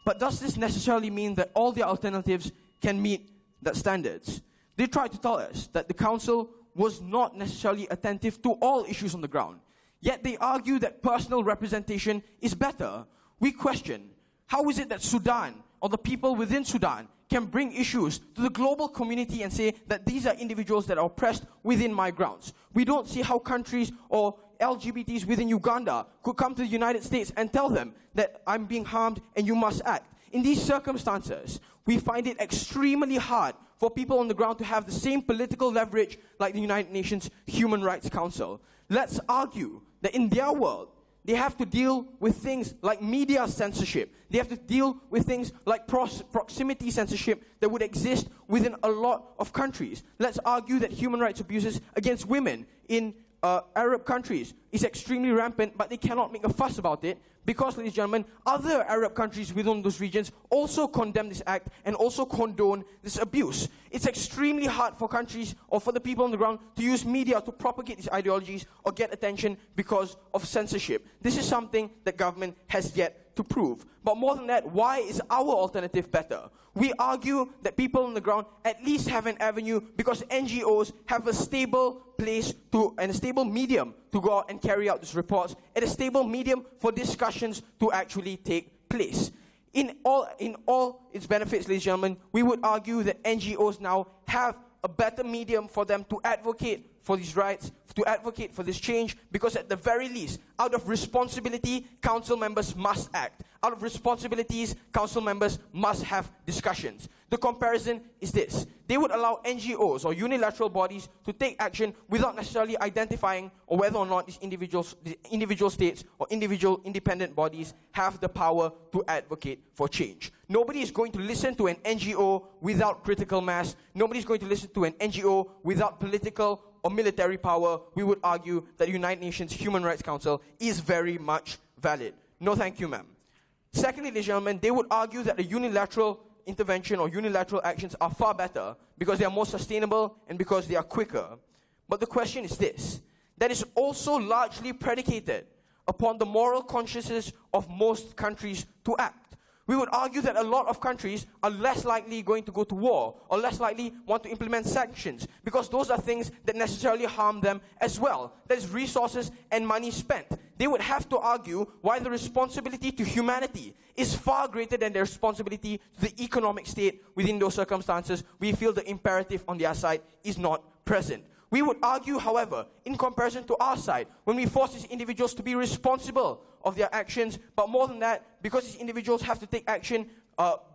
But does this necessarily mean that all the alternatives can meet that standards? They tried to tell us that the Council was not necessarily attentive to all issues on the ground. Yet they argue that personal representation is better. We question, how is it that Sudan, or the people within Sudan, can bring issues to the global community and say that these are individuals that are oppressed within my grounds? We don't see how countries or LGBTs within Uganda could come to the United States and tell them that I'm being harmed and you must act. In these circumstances, we find it extremely hard for people on the ground to have the same political leverage like the United Nations Human Rights Council. Let's argue that in their world, they have to deal with things like media censorship. They have to deal with things like proximity censorship that would exist within a lot of countries. Let's argue that human rights abuses against women in Arab countries is extremely rampant, but they cannot make a fuss about it because, ladies and gentlemen, other Arab countries within those regions also condemn this act and also condone this abuse. It's extremely hard for countries or for the people on the ground to use media to propagate these ideologies or get attention because of censorship. This is something that government has yet to prove. But more than that, why is our alternative better? We argue that people on the ground at least have an avenue because NGOs have a stable place and a stable medium to go out and carry out these reports, and a stable medium for discussions to actually take place. In all its benefits, ladies and gentlemen, we would argue that NGOs now have a better medium for them to advocate for these rights, to advocate for this change, because at the very least, out of responsibility, council members must act. Out of responsibilities, council members must have discussions. The comparison is this. They would allow NGOs or unilateral bodies to take action without necessarily identifying or whether or not these individual states or individual independent bodies have the power to advocate for change. Nobody is going to listen to an NGO without critical mass. Nobody is going to listen to an NGO without political or military power. We would argue that the United Nations Human Rights Council is very much valid. No, thank you, ma'am. Secondly, ladies and gentlemen, they would argue that a unilateral intervention or unilateral actions are far better because they are more sustainable and because they are quicker. But the question is this: that is also largely predicated upon the moral consciences of most countries to act. We would argue that a lot of countries are less likely going to go to war or less likely want to implement sanctions because those are things that necessarily harm them as well. There's resources and money spent. They would have to argue why the responsibility to humanity is far greater than their responsibility to the economic state. Within those circumstances, we feel the imperative on their side is not present. We would argue, however, in comparison to our side, when we force these individuals to be responsible of their actions, but more than that, because these individuals have to take action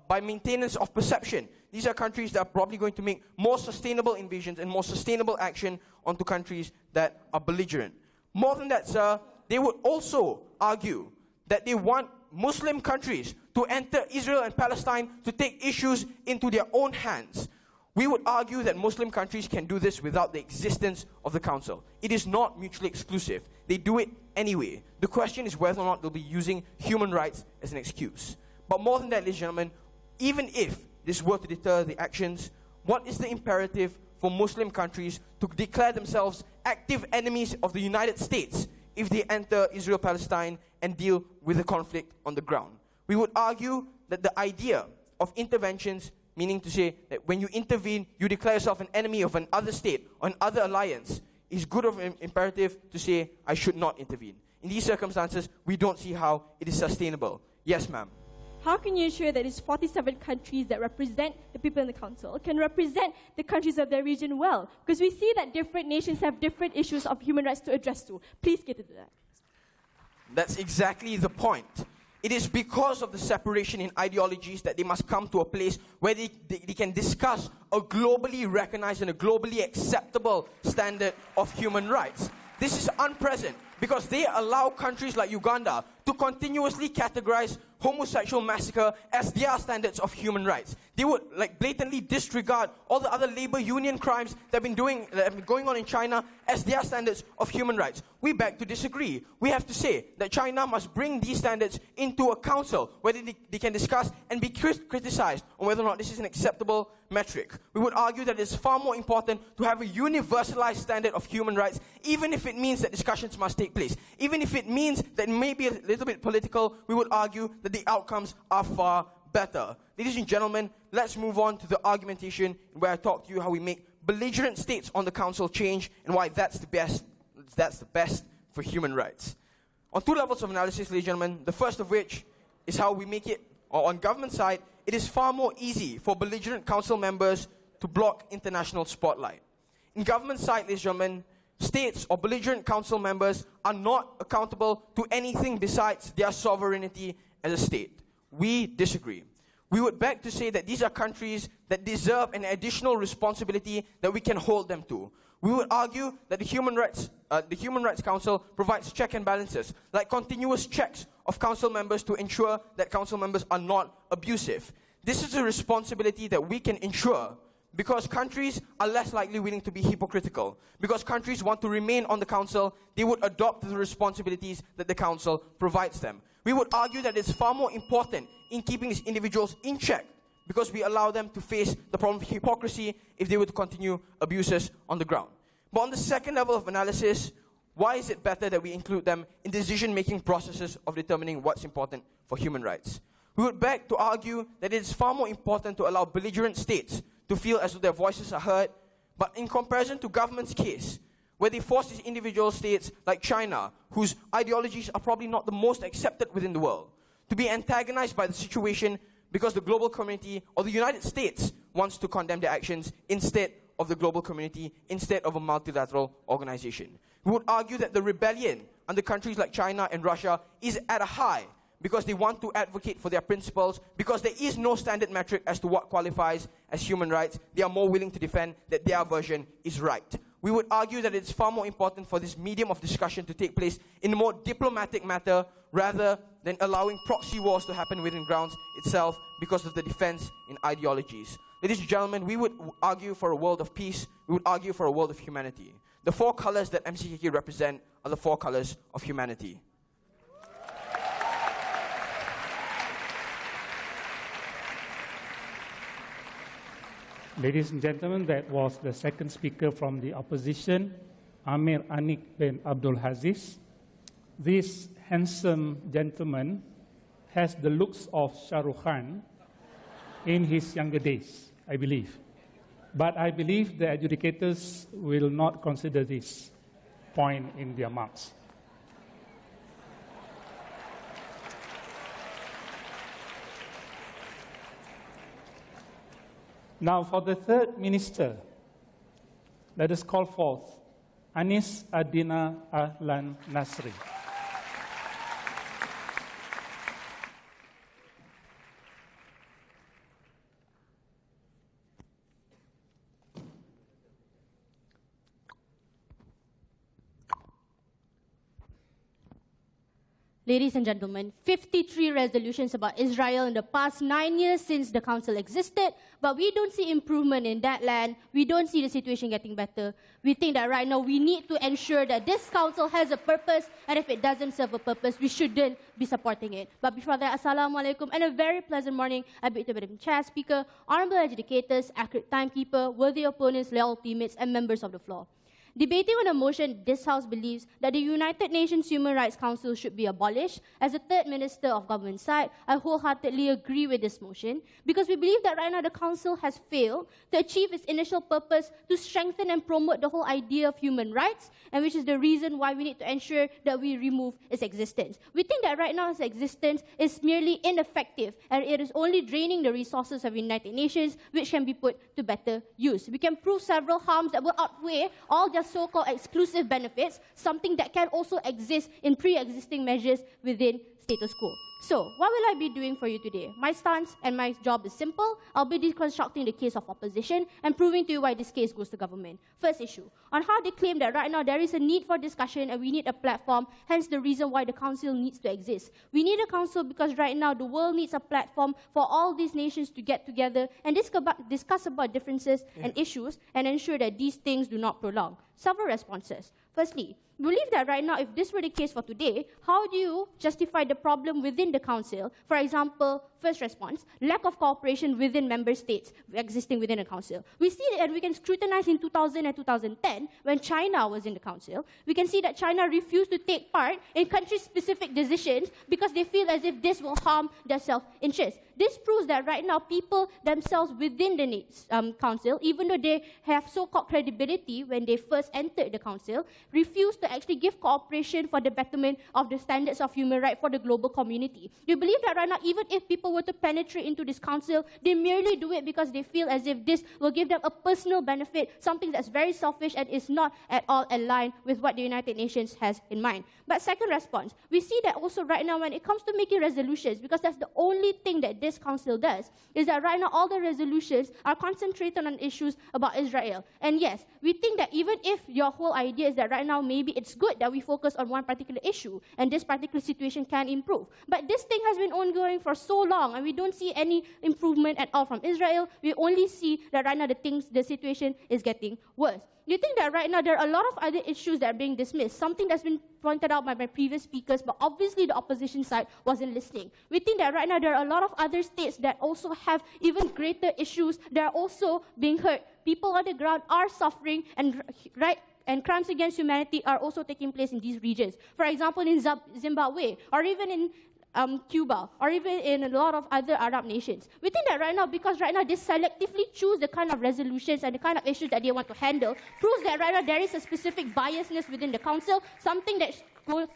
by maintenance of perception. These are countries that are probably going to make more sustainable invasions and more sustainable action onto countries that are belligerent. More than that, sir, they would also argue that they want Muslim countries to enter Israel and Palestine to take issues into their own hands. We would argue that Muslim countries can do this without the existence of the Council. It is not mutually exclusive. They do it anyway. The question is whether or not they'll be using human rights as an excuse. But more than that, ladies and gentlemen, even if this were to deter the actions, what is the imperative for Muslim countries to declare themselves active enemies of the United States if they enter Israel, Palestine, and deal with the conflict on the ground? We would argue that the idea of interventions, meaning to say that when you intervene, you declare yourself an enemy of another state or another alliance, is good of an imperative to say, I should not intervene. In these circumstances, we don't see how it is sustainable. Yes, ma'am. How can you ensure that these 47 countries that represent the people in the Council can represent the countries of their region well? Because we see that different nations have different issues of human rights to address to. Please get into that. That's exactly the point. It is because of the separation in ideologies that they must come to a place where they can discuss a globally recognized and a globally acceptable standard of human rights. This is unprecedented because they allow countries like Uganda to continuously categorize homosexual massacre as their standards of human rights. They would blatantly disregard all the other labor union crimes that have been going on in China as their standards of human rights. We beg to disagree. We have to say that China must bring these standards into a council where they can discuss and be criticized on whether or not this is an acceptable metric. We would argue that it's far more important to have a universalized standard of human rights, even if it means that discussions must take place. Even if it means that it may be a little bit political, we would argue that the outcomes are far better. Ladies and gentlemen, let's move on to the argumentation where I talk to you how we make belligerent states on the council change and why that's the best for human rights. On two levels of analysis, ladies and gentlemen, the first of which is how we make it, or on government side, it is far more easy for belligerent council members to block international spotlight. In government side, ladies and gentlemen, states or belligerent council members are not accountable to anything besides their sovereignty as a state. We disagree. We would beg to say that these are countries that deserve an additional responsibility that we can hold them to. We would argue that the Human Rights Council provides check and balances, like continuous checks of council members to ensure that council members are not abusive. This is a responsibility that we can ensure because countries are less likely willing to be hypocritical. Because countries want to remain on the council, they would adopt the responsibilities that the council provides them. We would argue that it's far more important in keeping these individuals in check because we allow them to face the problem of hypocrisy if they were to continue abuses on the ground. But on the second level of analysis, why is it better that we include them in decision-making processes of determining what's important for human rights? We would beg to argue that it is far more important to allow belligerent states to feel as though their voices are heard, but in comparison to government's case, where they force these individual states like China, whose ideologies are probably not the most accepted within the world, to be antagonized by the situation because the global community or the United States wants to condemn their actions instead of the global community, instead of a multilateral organization. We would argue that the rebellion under countries like China and Russia is at a high because they want to advocate for their principles, because there is no standard metric as to what qualifies as human rights. They are more willing to defend that their version is right. We would argue that it's far more important for this medium of discussion to take place in a more diplomatic matter rather than allowing proxy wars to happen within grounds itself because of the defense in ideologies. Ladies and gentlemen, we would argue for a world of peace. We would argue for a world of humanity. The four colors that MCKK represent are the four colors of humanity. Ladies and gentlemen, that was the second speaker from the opposition, Amir Anik bin Abdul Aziz. This handsome gentleman has the looks of Shah Rukh Khan in his younger days, I believe. But I believe the adjudicators will not consider this point in their marks. Now, for the third minister, let us call forth Anis Adina Ahlan Nasri. Ladies and gentlemen, 53 resolutions about Israel in the past 9 years since the council existed, but we don't see improvement in that land. We don't see the situation getting better. We think that right now we need to ensure that this council has a purpose, and if it doesn't serve a purpose, we shouldn't be supporting it. But before that, Assalamu alaikum, and a very pleasant morning. I bid to Madam Chair, Speaker, honorable adjudicators, accurate timekeeper, worthy opponents, loyal teammates, and members of the floor. Debating on a motion, this House believes that the United Nations Human Rights Council should be abolished. As the third minister of government side, I wholeheartedly agree with this motion because we believe that right now the Council has failed to achieve its initial purpose to strengthen and promote the whole idea of human rights, and which is the reason why we need to ensure that we remove its existence. We think that right now its existence is merely ineffective, and it is only draining the resources of the United Nations, which can be put to better use. We can prove several harms that will outweigh all the so-called exclusive benefits, something that can also exist in pre-existing measures within status quo. So, what will I be doing for you today? My stance and my job is simple. I'll be deconstructing the case of opposition and proving to you why this case goes to government. First issue, on how they claim that right now there is a need for discussion and we need a platform, hence the reason why the council needs to exist. We need a council because right now the world needs a platform for all these nations to get together and discuss about differences and issues and ensure that these things do not prolong. Several responses. Firstly, we believe that right now, if this were the case for today, how do you justify the problem within the council? For example, first response, lack of cooperation within member states existing within the council. We see that, and we can scrutinize in 2000 and 2010, when China was in the council, we can see that China refused to take part in country-specific decisions because they feel as if this will harm their self-interest. This proves that right now people themselves within the council, even though they have so-called credibility when they first entered the council, refuse to actually give cooperation for the betterment of the standards of human rights for the global community. You believe that right now, even if people were to penetrate into this council, they merely do it because they feel as if this will give them a personal benefit, something that's very selfish and is not at all aligned with what the United Nations has in mind. But second response, we see that also right now when it comes to making resolutions, because that's the only thing that this council does, is that right now all the resolutions are concentrated on issues about Israel. And yes, we think that even if your whole idea is that right now maybe it's good that we focus on one particular issue and this particular situation can improve. But this thing has been ongoing for so long and we don't see any improvement at all from Israel. We only see that right now the situation is getting worse. You think that right now there are a lot of other issues that are being dismissed, something that's been pointed out by my previous speakers, but obviously the opposition side wasn't listening. We think that right now there are a lot of other states that also have even greater issues that are also being hurt. People on the ground are suffering and crimes against humanity are also taking place in these regions. For example, in Zimbabwe, or even in Cuba, or even in a lot of other Arab nations. We think that right now, because right now they selectively choose the kind of resolutions and the kind of issues that they want to handle, proves that right now there is a specific biasness within the council, something that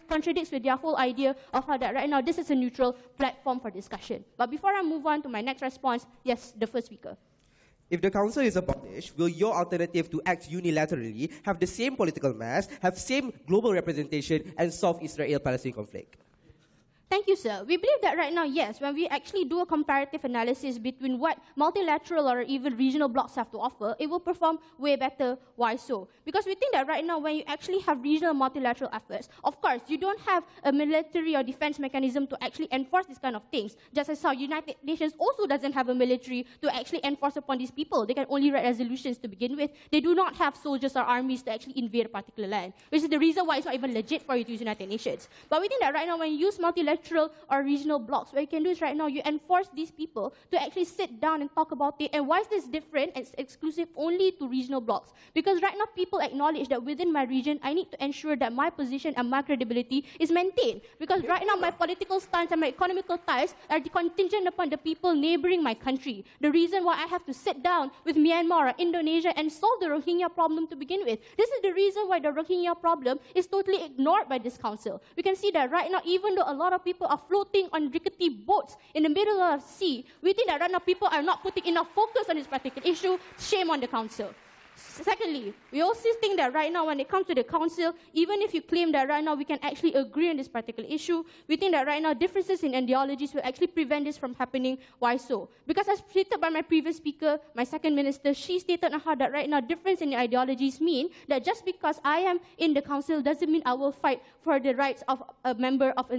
contradicts with their whole idea of how that right now this is a neutral platform for discussion. But before I move on to my next response, yes, the first speaker. If the council is abolished, will your alternative to act unilaterally have the same political mass, have same global representation, and solve Israel-Palestine conflict? Thank you, sir. We believe that right now, yes, when we actually do a comparative analysis between what multilateral or even regional blocs have to offer, it will perform way better. Why so? Because we think that right now, when you actually have regional multilateral efforts, of course, you don't have a military or defense mechanism to actually enforce these kind of things, just as how United Nations also doesn't have a military to actually enforce upon these people. They can only write resolutions to begin with. They do not have soldiers or armies to actually invade a particular land, which is the reason why it's not even legit for you to use United Nations. But we think that right now, when you use multilateral or regional blocks, what you can do is right now you enforce these people to actually sit down and talk about it. And why is this different? It's exclusive only to regional blocks. Because right now people acknowledge that within my region, I need to ensure that my position and my credibility is maintained. Because right now my political stance and my economical ties are contingent upon the people neighboring my country. The reason why I have to sit down with Myanmar or Indonesia and solve the Rohingya problem to begin with. This is the reason why the Rohingya problem is totally ignored by this council. We can see that right now, even though a lot of people are floating on rickety boats in the middle of the sea, we think that right now people are not putting enough focus on this particular issue. Shame on the council. Secondly, we also think that right now when it comes to the council, even if you claim that right now we can actually agree on this particular issue, we think that right now differences in ideologies will actually prevent this from happening. Why so? Because as stated by my previous speaker, my second minister, she stated on how that right now difference in ideologies mean that just because I am in the council doesn't mean I will fight for the rights of a member of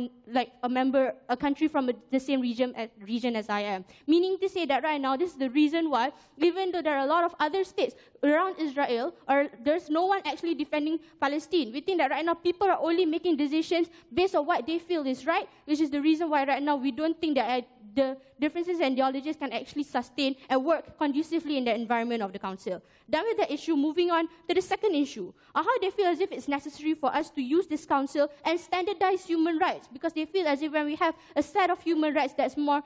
a country from the same region as I am. Meaning to say that right now this is the reason why, even though there are a lot of other states around Israel, or there's no one actually defending Palestine. We think that right now people are only making decisions based on what they feel is right, which is the reason why right now we don't think that the differences in ideologies can actually sustain and work conducively in the environment of the council. Done with that issue, moving on to the second issue, how they feel as if it's necessary for us to use this council and standardize human rights, because they feel as if when we have a set of human rights that's more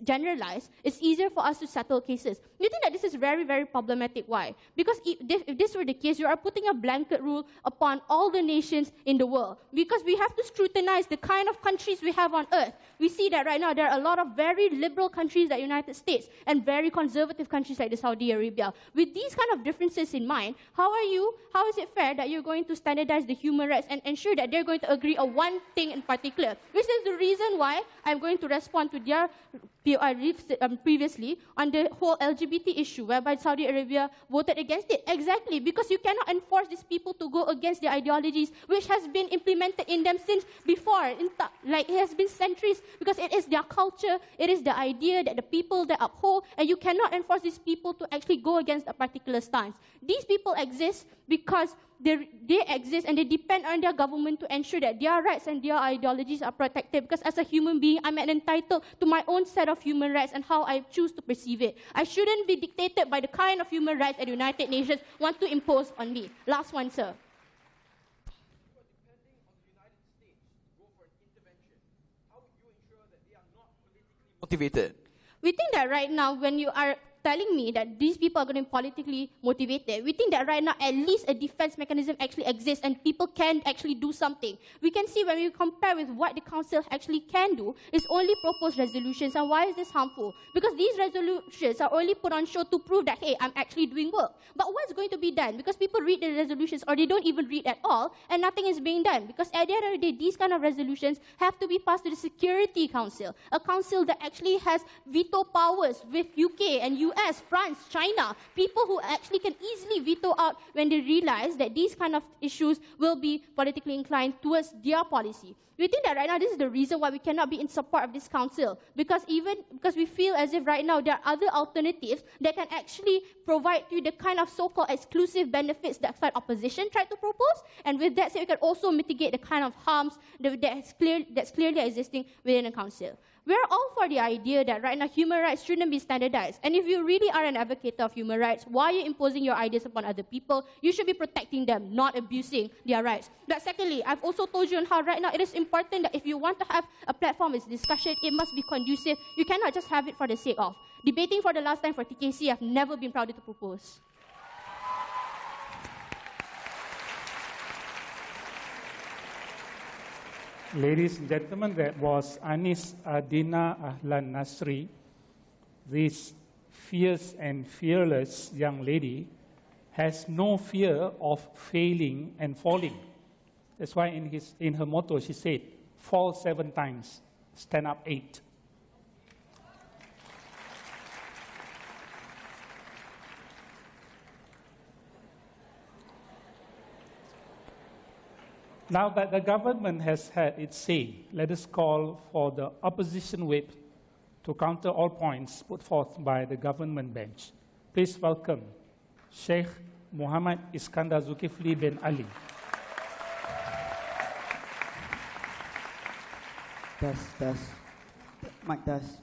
generalized, it's easier for us to settle cases. We think that this is very, very problematic. Why? Because if this were the case, you are putting a blanket rule upon all the nations in the world. Because we have to scrutinize the kind of countries we have on earth. We see that right now there are a lot of very liberal countries like the United States and very conservative countries like the Saudi Arabia. With these kind of differences in mind, how is it fair that you're going to standardize the human rights and ensure that they're going to agree on one thing in particular? Which is the reason why I'm going to respond to their previously on the whole LGBT issue, whereby Saudi Arabia voted against it. Exactly, because you cannot enforce these people to go against their ideologies, which has been implemented in them since before. Like it has been centuries, because it is their culture, it is the idea that the people that uphold, and you cannot enforce these people to actually go against a particular stance. These people exist because they exist and they depend on their government to ensure that their rights and their ideologies are protected, because as a human being, I'm entitled to my own set of human rights and how I choose to perceive it. I shouldn't be dictated by the kind of human rights that the United Nations want to impose on me. Last one, sir. Motivated. We think that right now, when you are telling me that these people are going to be politically motivated, we think that right now at least a defense mechanism actually exists and people can actually do something. We can see when we compare with what the council actually can do, it's only proposed resolutions. And why is this harmful? Because these resolutions are only put on show to prove that, hey, I'm actually doing work. But what's going to be done? Because people read the resolutions or they don't even read at all and nothing is being done. Because at the end of the day, these kind of resolutions have to be passed to the Security Council, a council that actually has veto powers with UK and US, France, China, people who actually can easily veto out when they realize that these kind of issues will be politically inclined towards their policy. We think that right now this is the reason why we cannot be in support of this council, because we feel as if right now there are other alternatives that can actually provide you the kind of so-called exclusive benefits that side opposition tried to propose, and with that said, we can also mitigate the kind of harms that's clearly existing within the council. We're all for the idea that right now human rights shouldn't be standardized. And if you really are an advocate of human rights, why are you imposing your ideas upon other people? You should be protecting them, not abusing their rights. But secondly, I've also told you on how right now it is important that if you want to have a platform with discussion, it must be conducive. You cannot just have it for the sake of. Debating for the last time for TKC, I've never been prouder to propose. Ladies and gentlemen, that was Anis Adina Ahlan Nasri. This fierce and fearless young lady has no fear of failing and falling. That's why in her motto she said, fall 7 times, stand up 8. Now that the government has had its say, let us call for the opposition whip to counter all points put forth by the government bench. Please welcome Sheikh Muhammad Iskandar Zulkifli bin Ali. Test. Mic test.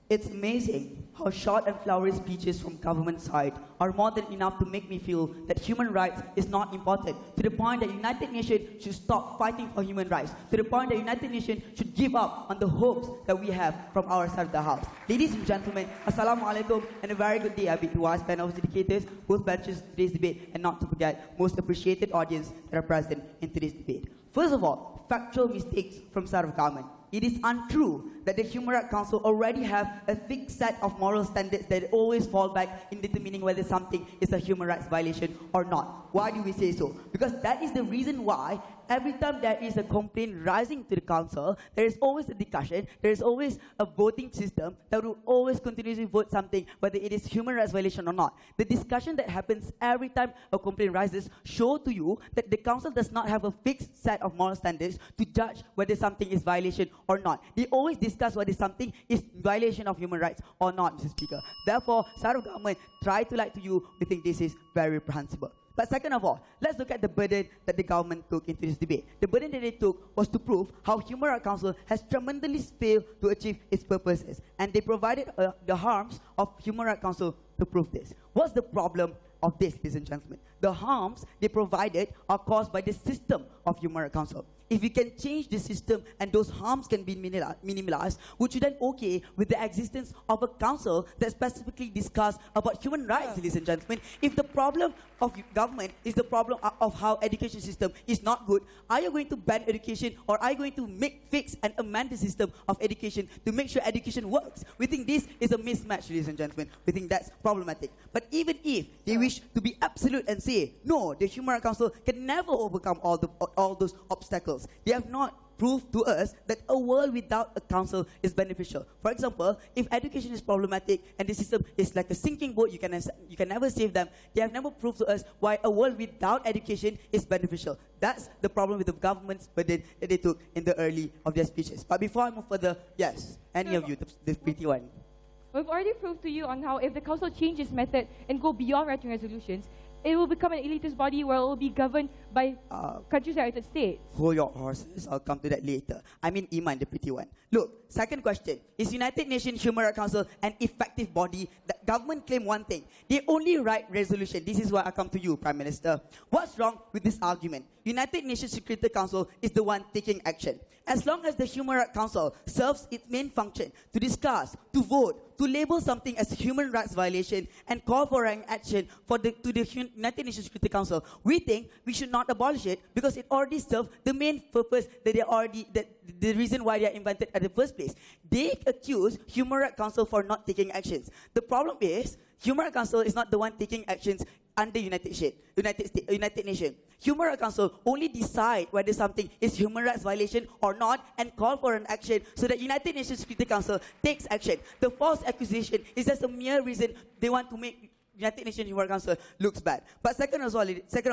It's amazing how short and flowery speeches from government side are more than enough to make me feel that human rights is not important, to the point that United Nations should stop fighting for human rights, to the point that United Nations should give up on the hopes that we have from our side of the house. Ladies and gentlemen, Assalamu alaikum and a very good day I bid to our panel of educators, both benches in today's debate, and not to forget, most appreciated audience that are present in today's debate. First of all, factual mistakes from side of government. It is untrue that the Human Rights Council already have a fixed set of moral standards that always fall back in determining whether something is a human rights violation or not. Why do we say so? Because that is the reason why every time there is a complaint rising to the council, there is always a discussion, there is always a voting system that will always continuously vote something, whether it is human rights violation or not. The discussion that happens every time a complaint rises show to you that the council does not have a fixed set of moral standards to judge whether something is violation or not. They always discuss whether something is violation of human rights or not, Mr. Speaker. Therefore, side of government try to lie to you. We think this is very reprehensible. But second of all, let's look at the burden that the government took into this debate. The burden that they took was to prove how Human Rights Council has tremendously failed to achieve its purposes. And they provided the harms of Human Rights Council to prove this. What's the problem of this, ladies and gentlemen? The harms they provided are caused by the system of Human Rights Council. If we can change the system and those harms can be minimalized, would you then okay with the existence of a council that specifically discuss about human rights, ladies and gentlemen? If the problem of government is the problem of how education system is not good, are you going to ban education, or are you going to fix and amend the system of education to make sure education works? We think this is a mismatch, ladies and gentlemen. We think that's problematic. But even if they wish to be absolute and say, no, the Human Rights Council can never overcome all those obstacles, they have not proved to us that a world without a council is beneficial. For example, if education is problematic and the system is like a sinking boat, you can never save them, they have never proved to us why a world without education is beneficial. That's the problem with the government's burden that they took in the early of their speeches. But before I move further, yes, any of you, the pretty one. We've already proved to you on how if the council changes method and go beyond writing resolutions, it will become an elitist body where it will be governed by countries and United States. Hold your horses. I'll come to that later. I mean Iman, the pretty one. Look, second question, is United Nations Human Rights Council an effective body? The government claim one thing. They only write resolution. This is why I come to you, Prime Minister. What's wrong with this argument? United Nations Security Council is the one taking action. As long as the Human Rights Council serves its main function to discuss, to vote, to label something as a human rights violation and call for an action to the United Nations Security Council, we think we should not abolish it because it already serves the main purpose the reason why they are invented at the first place. They accuse Human Rights Council for not taking actions. The problem is, Human Rights Council is not the one taking actions under United Nations. Human Rights Council only decide whether something is human rights violation or not and call for an action so that United Nations Security Council takes action. The false accusation is just a mere reason they want to make United Nations Human Rights Council looks bad. But second of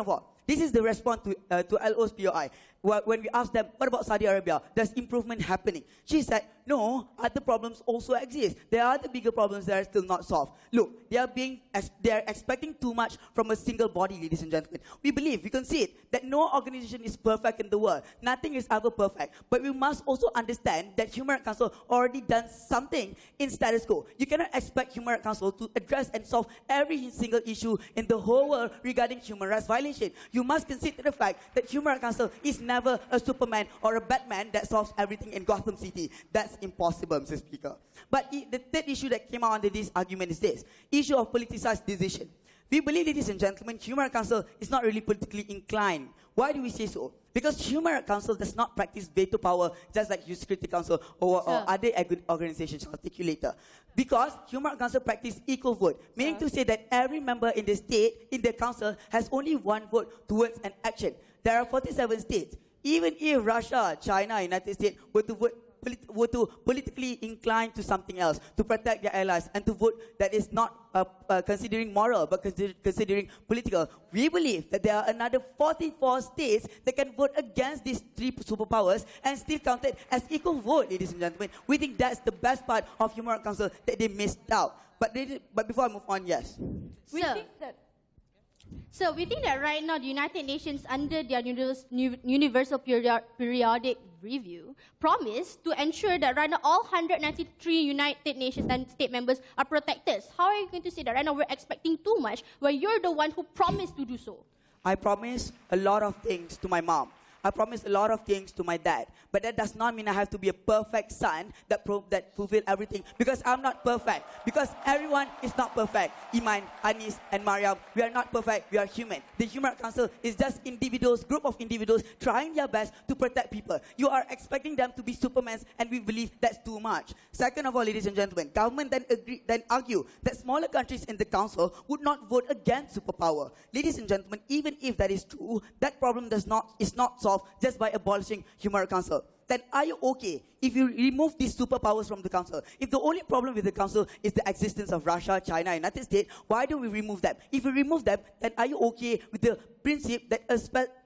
all, this is the response to LO's POI. When we asked them, what about Saudi Arabia? There's improvement happening. She said, no, other problems also exist. There are other bigger problems that are still not solved. Look, they are expecting too much from a single body, ladies and gentlemen. We concede that no organization is perfect in the world. Nothing is ever perfect. But we must also understand that Human Rights Council already done something in status quo. You cannot expect Human Rights Council to address and solve every single issue in the whole world regarding human rights violation. You must consider the fact that Human Rights Council is never a Superman or a Batman that solves everything in Gotham City. That's impossible, Mr. Speaker. But the third issue that came out under this argument is this issue of politicized decision. We believe, ladies and gentlemen, Human Rights Council is not really politically inclined. Why do we say so? Because Human Rights Council does not practice veto power just like Security Council or other organizations articulate. Because Human Rights Council practice equal vote, meaning to say that every member in the state, in the council, has only one vote towards an action. There are 47 states. Even if Russia, China, United States were to politically incline to something else, to protect their allies, and to vote that is not considering moral, but considering political, we believe that there are another 44 states that can vote against these three superpowers and still counted as equal vote, ladies and gentlemen. We think that's the best part of Human Rights Council that they missed out. But before I move on, yes. So we think that right now the United Nations, under their Universal Periodic Review, promised to ensure that right now all 193 United Nations and state members are protected. How are you going to say that right now we're expecting too much when you're the one who promised to do so? I promised a lot of things to my mom. I promised a lot of things to my dad. But that does not mean I have to be a perfect son that fulfill everything. Because I'm not perfect. Because everyone is not perfect. Iman, Anis, and Mariam, we are not perfect. We are human. The Human Rights Council is just individuals, group of individuals trying their best to protect people. You are expecting them to be Supermans, and we believe that's too much. Second of all, ladies and gentlemen, government then argue that smaller countries in the council would not vote against superpower. Ladies and gentlemen, even if that is true, that problem is not solved just by abolishing Human Rights Council. Then are you okay if you remove these superpowers from the council? If the only problem with the council is the existence of Russia, China, United States, why don't we remove them? If we remove them, then are you okay with the principle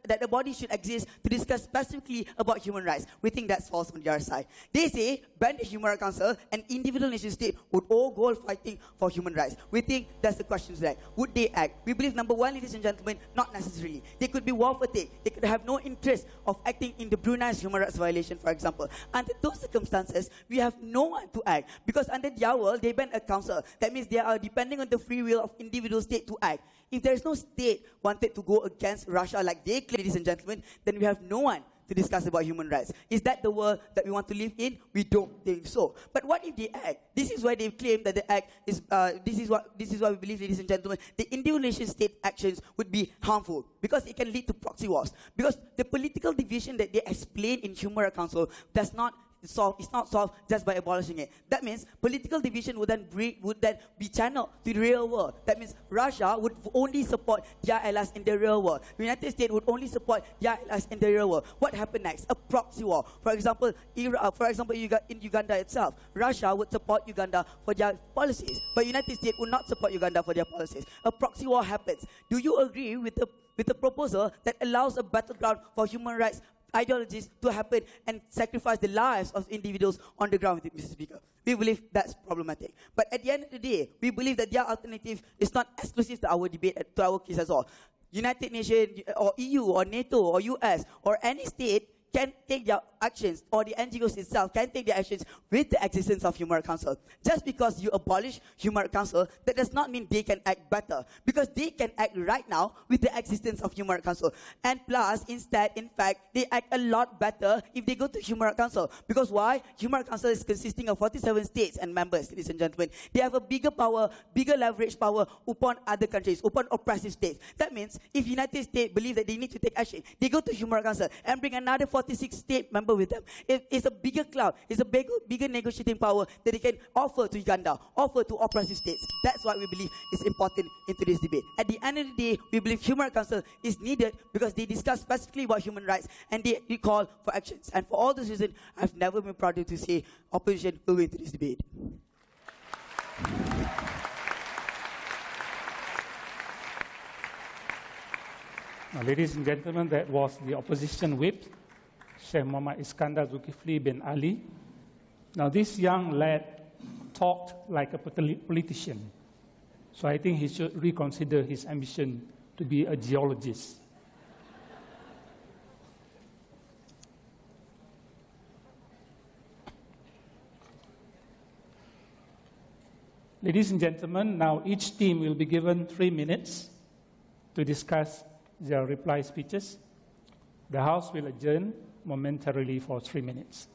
that a body should exist to discuss specifically about human rights? We think that's false on the other side. They say ban the Human Rights Council and individual nation states would all go fighting for human rights. We think that's the question today. Would they act? We believe, number one, ladies and gentlemen, not necessarily. They could be war fatigue. They could have no interest of acting in the Brunei's human rights violation, for example. Under those circumstances, we have no one to act. Because under their world, they ban a council. That means they are depending on the free will of individual state to act. If there is no state wanted to go against Russia like they claim, ladies and gentlemen, then we have no one to discuss about human rights. Is that the world that we want to live in? We don't think so. But what if they act? This is why they claim that the act is, this is why we believe, ladies and gentlemen, the individual state actions would be harmful because it can lead to proxy wars. Because the political division that they explain in Human Rights Council does not it's not solved just by abolishing it. That means political division would then be channeled to the real world. That means Russia would only support their allies in the real world. The United States would only support their allies in the real world. What happened next? A proxy war. For example, in Uganda itself, Russia would support Uganda for their policies, but United States would not support Uganda for their policies. A proxy war happens. Do you agree with the proposal that allows a battleground for human rights ideologies to happen and sacrifice the lives of individuals on the ground, Mr. Speaker? We believe that's problematic. But at the end of the day, we believe that their alternative is not exclusive to our debate, to our case at all. United Nations or EU or NATO or US or any state can take their actions, or the NGOs itself can take their actions with the existence of Human Rights Council. Just because you abolish Human Rights Council, that does not mean they can act better, because they can act right now with the existence of Human Rights Council. And plus, instead, in fact, they act a lot better if they go to Human Rights Council. Because why? Human Rights Council is consisting of 47 states and members, ladies and gentlemen. They have a bigger power, bigger leverage power upon other countries, upon oppressive states. That means if United States believe that they need to take action, they go to Human Rights Council and bring another 46 state member with them. It's a bigger cloud. It's a bigger negotiating power that they can offer to Uganda, offer to oppressive states. That's what we believe is important in today's debate. At the end of the day, we believe Human Rights Council is needed because they discuss specifically about human rights and they call for actions. And for all those reasons, I've never been prouder to say opposition will win today's debate. Now, ladies and gentlemen, that was the opposition whip, Sheikh Muhammad Iskandar Zulkifli bin Ali. Now, this young lad talked like a politician, so I think he should reconsider his ambition to be a geologist. Ladies and gentlemen, now each team will be given 3 minutes to discuss their reply speeches. The House will adjourn momentarily for 3 minutes.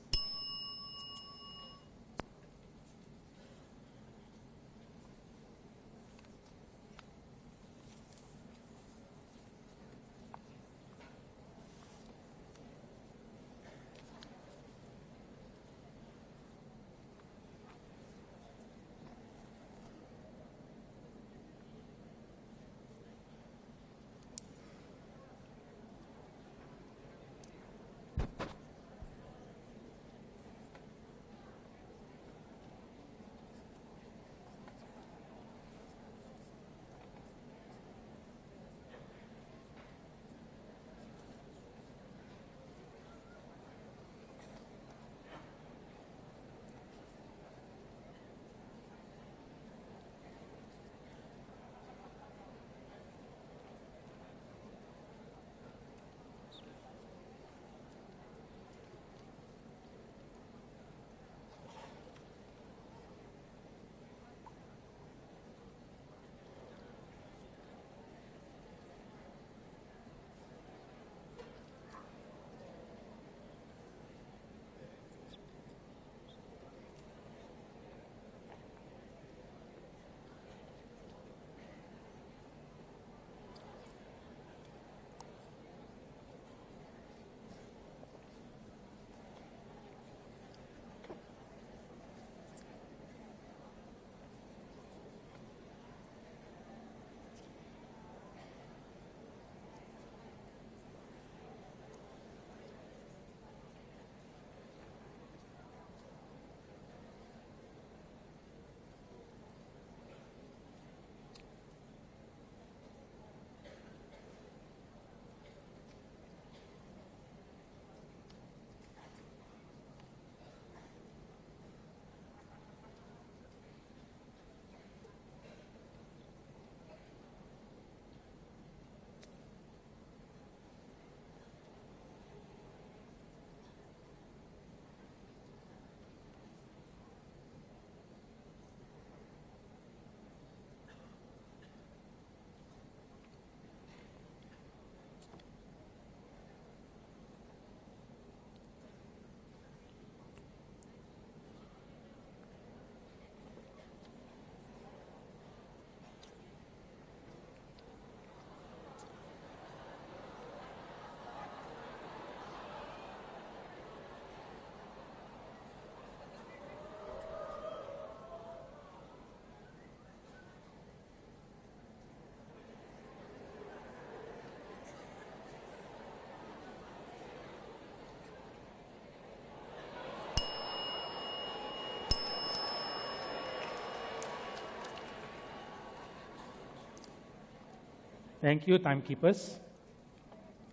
Thank you, timekeepers.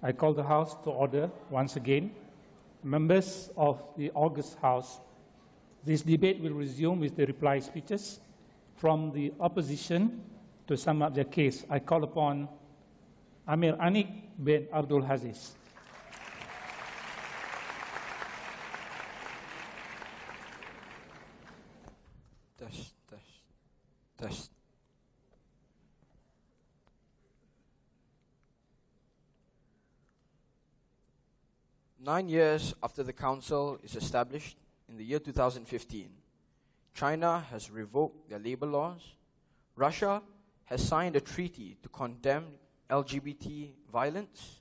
I call the House to order once again. Members of the August House, this debate will resume with the reply speeches from the opposition to sum up their case. I call upon Amir Anik bin Abdul Aziz. 9 years after the Council is established in the year 2015, China has revoked their labor laws, Russia has signed a treaty to condemn LGBT violence,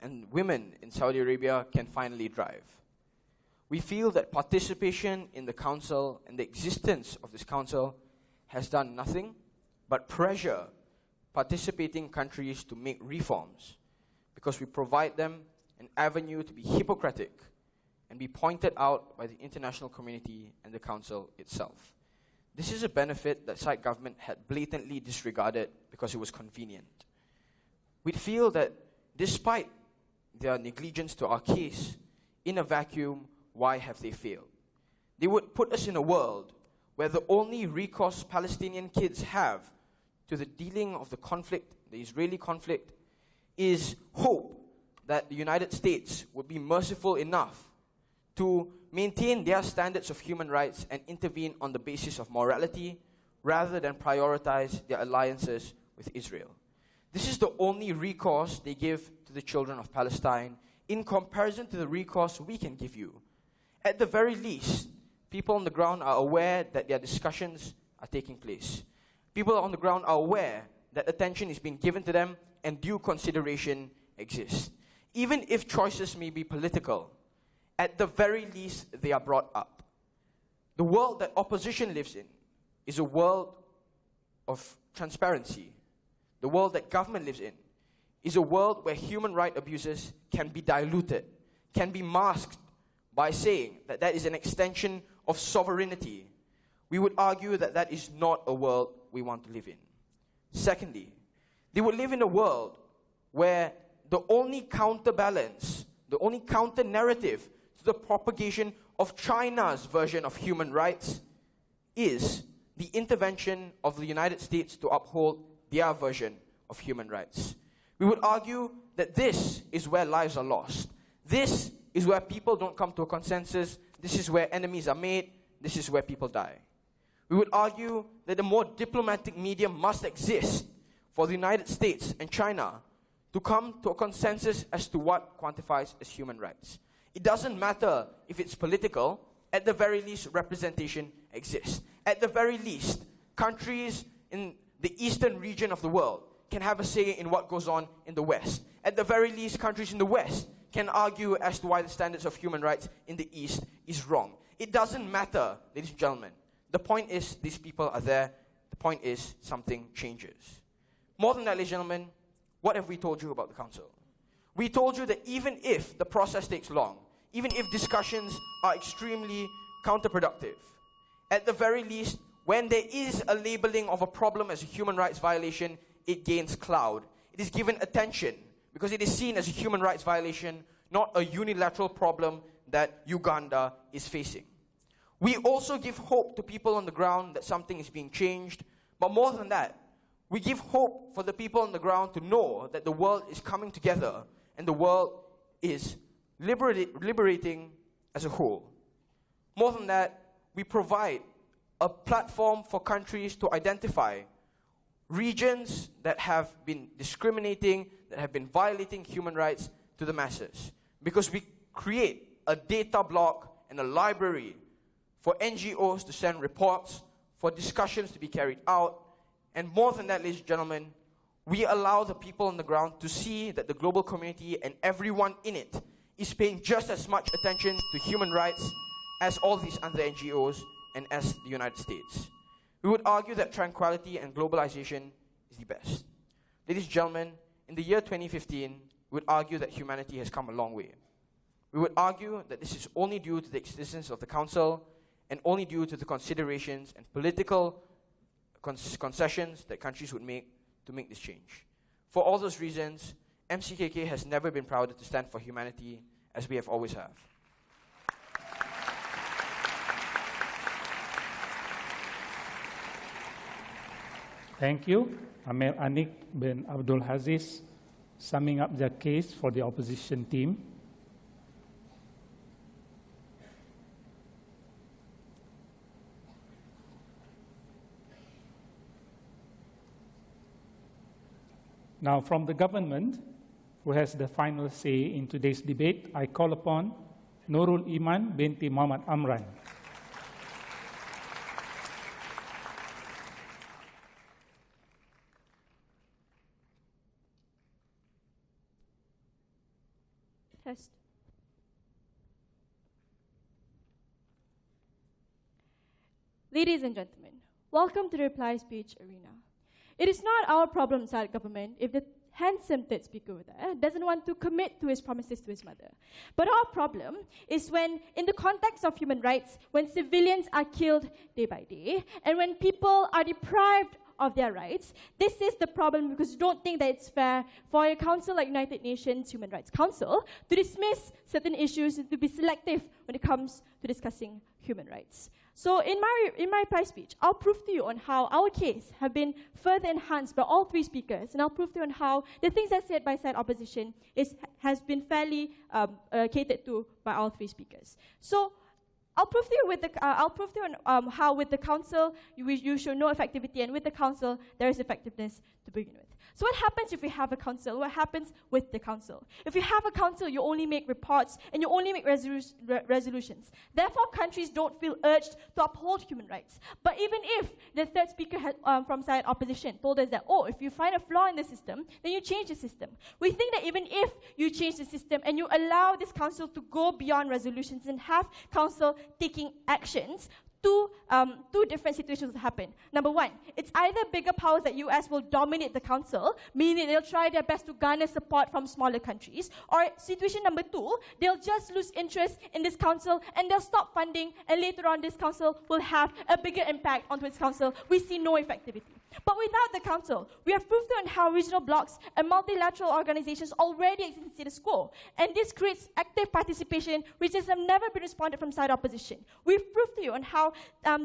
and women in Saudi Arabia can finally drive. We feel that participation in the Council and the existence of this Council has done nothing but pressure participating countries to make reforms, because we provide them an avenue to be hypocritic and be pointed out by the international community and the Council itself. This is a benefit that Syed government had blatantly disregarded because it was convenient. We feel that despite their negligence to our case, in a vacuum, why have they failed? They would put us in a world where the only recourse Palestinian kids have to the dealing of the conflict, the Israeli conflict, is hope that the United States would be merciful enough to maintain their standards of human rights and intervene on the basis of morality rather than prioritize their alliances with Israel. This is the only recourse they give to the children of Palestine in comparison to the recourse we can give you. At the very least, people on the ground are aware that their discussions are taking place. People on the ground are aware that attention is being given to them and due consideration exists. Even if choices may be political, at the very least, they are brought up. The world that opposition lives in is a world of transparency. The world that government lives in is a world where human rights abuses can be diluted, can be masked by saying that that is an extension of sovereignty. We would argue that that is not a world we want to live in. Secondly, they would live in a world where the only counterbalance, the only counter-narrative to the propagation of China's version of human rights is the intervention of the United States to uphold their version of human rights. We would argue that this is where lives are lost. This is where people don't come to a consensus. This is where enemies are made. This is where people die. We would argue that a more diplomatic medium must exist for the United States and China to come to a consensus as to what quantifies as human rights. It doesn't matter if it's political. At the very least, representation exists. At the very least, countries in the eastern region of the world can have a say in what goes on in the West. At the very least, countries in the West can argue as to why the standards of human rights in the East is wrong. It doesn't matter, ladies and gentlemen. The point is, these people are there. The point is, something changes. More than that, ladies and gentlemen, what have we told you about the Council? We told you that even if the process takes long, even if discussions are extremely counterproductive, at the very least, when there is a labeling of a problem as a human rights violation, it gains clout. It is given attention because it is seen as a human rights violation, not a unilateral problem that Uganda is facing. We also give hope to people on the ground that something is being changed, but more than that, we give hope for the people on the ground to know that the world is coming together and the world is liberating as a whole. More than that, we provide a platform for countries to identify regions that have been discriminating, that have been violating human rights to the masses. Because we create a data block and a library for NGOs to send reports, for discussions to be carried out. And more than that, ladies and gentlemen, we allow the people on the ground to see that the global community and everyone in it is paying just as much attention to human rights as all these other NGOs and as the United States. We would argue that tranquility and globalization is the best. Ladies and gentlemen, in the year 2015, we would argue that humanity has come a long way. We would argue that this is only due to the existence of the Council and only due to the considerations and political concessions that countries would make to make this change. For all those reasons, MCKK has never been prouder to stand for humanity as we have always have. Thank you, Amir Anik bin Abdul Aziz, summing up the case for the opposition team. Now, from the government, who has the final say in today's debate, I call upon Nurul Iman binti Muhammad Amran. Test. Ladies and gentlemen, welcome to the reply speech arena. It is not our problem inside government if the handsome third speaker over there doesn't want to commit to his promises to his mother. But our problem is when, in the context of human rights, when civilians are killed day by day, and when people are deprived of their rights, this is the problem because you don't think that it's fair for a council like United Nations Human Rights Council to dismiss certain issues and to be selective when it comes to discussing human rights. So in my reply speech, I'll prove to you on how our case have been further enhanced by all three speakers, and I'll prove to you on how the things that said by side opposition has been fairly catered to by all three speakers. So I'll prove to you on how with the council you show no effectivity, and with the council there is effectiveness to begin with. So what happens if we have a council? What happens with the council? If you have a council, you only make reports and you only make resolutions. Therefore, countries don't feel urged to uphold human rights. But even if the third speaker from side opposition told us that, oh, if you find a flaw in the system, then you change the system. We think that even if you change the system and you allow this council to go beyond resolutions and have council taking actions, two different situations will happen. Number one, it's either bigger powers that US will dominate the council, meaning they'll try their best to garner support from smaller countries, or situation number two, they'll just lose interest in this council and they'll stop funding, and later on this council will have a bigger impact onto its council. We see no effectivity. But without the council, we have proved on how regional blocs and multilateral organizations already exist in status quo. And this creates active participation, which has never been responded from side opposition. We've proved to you on how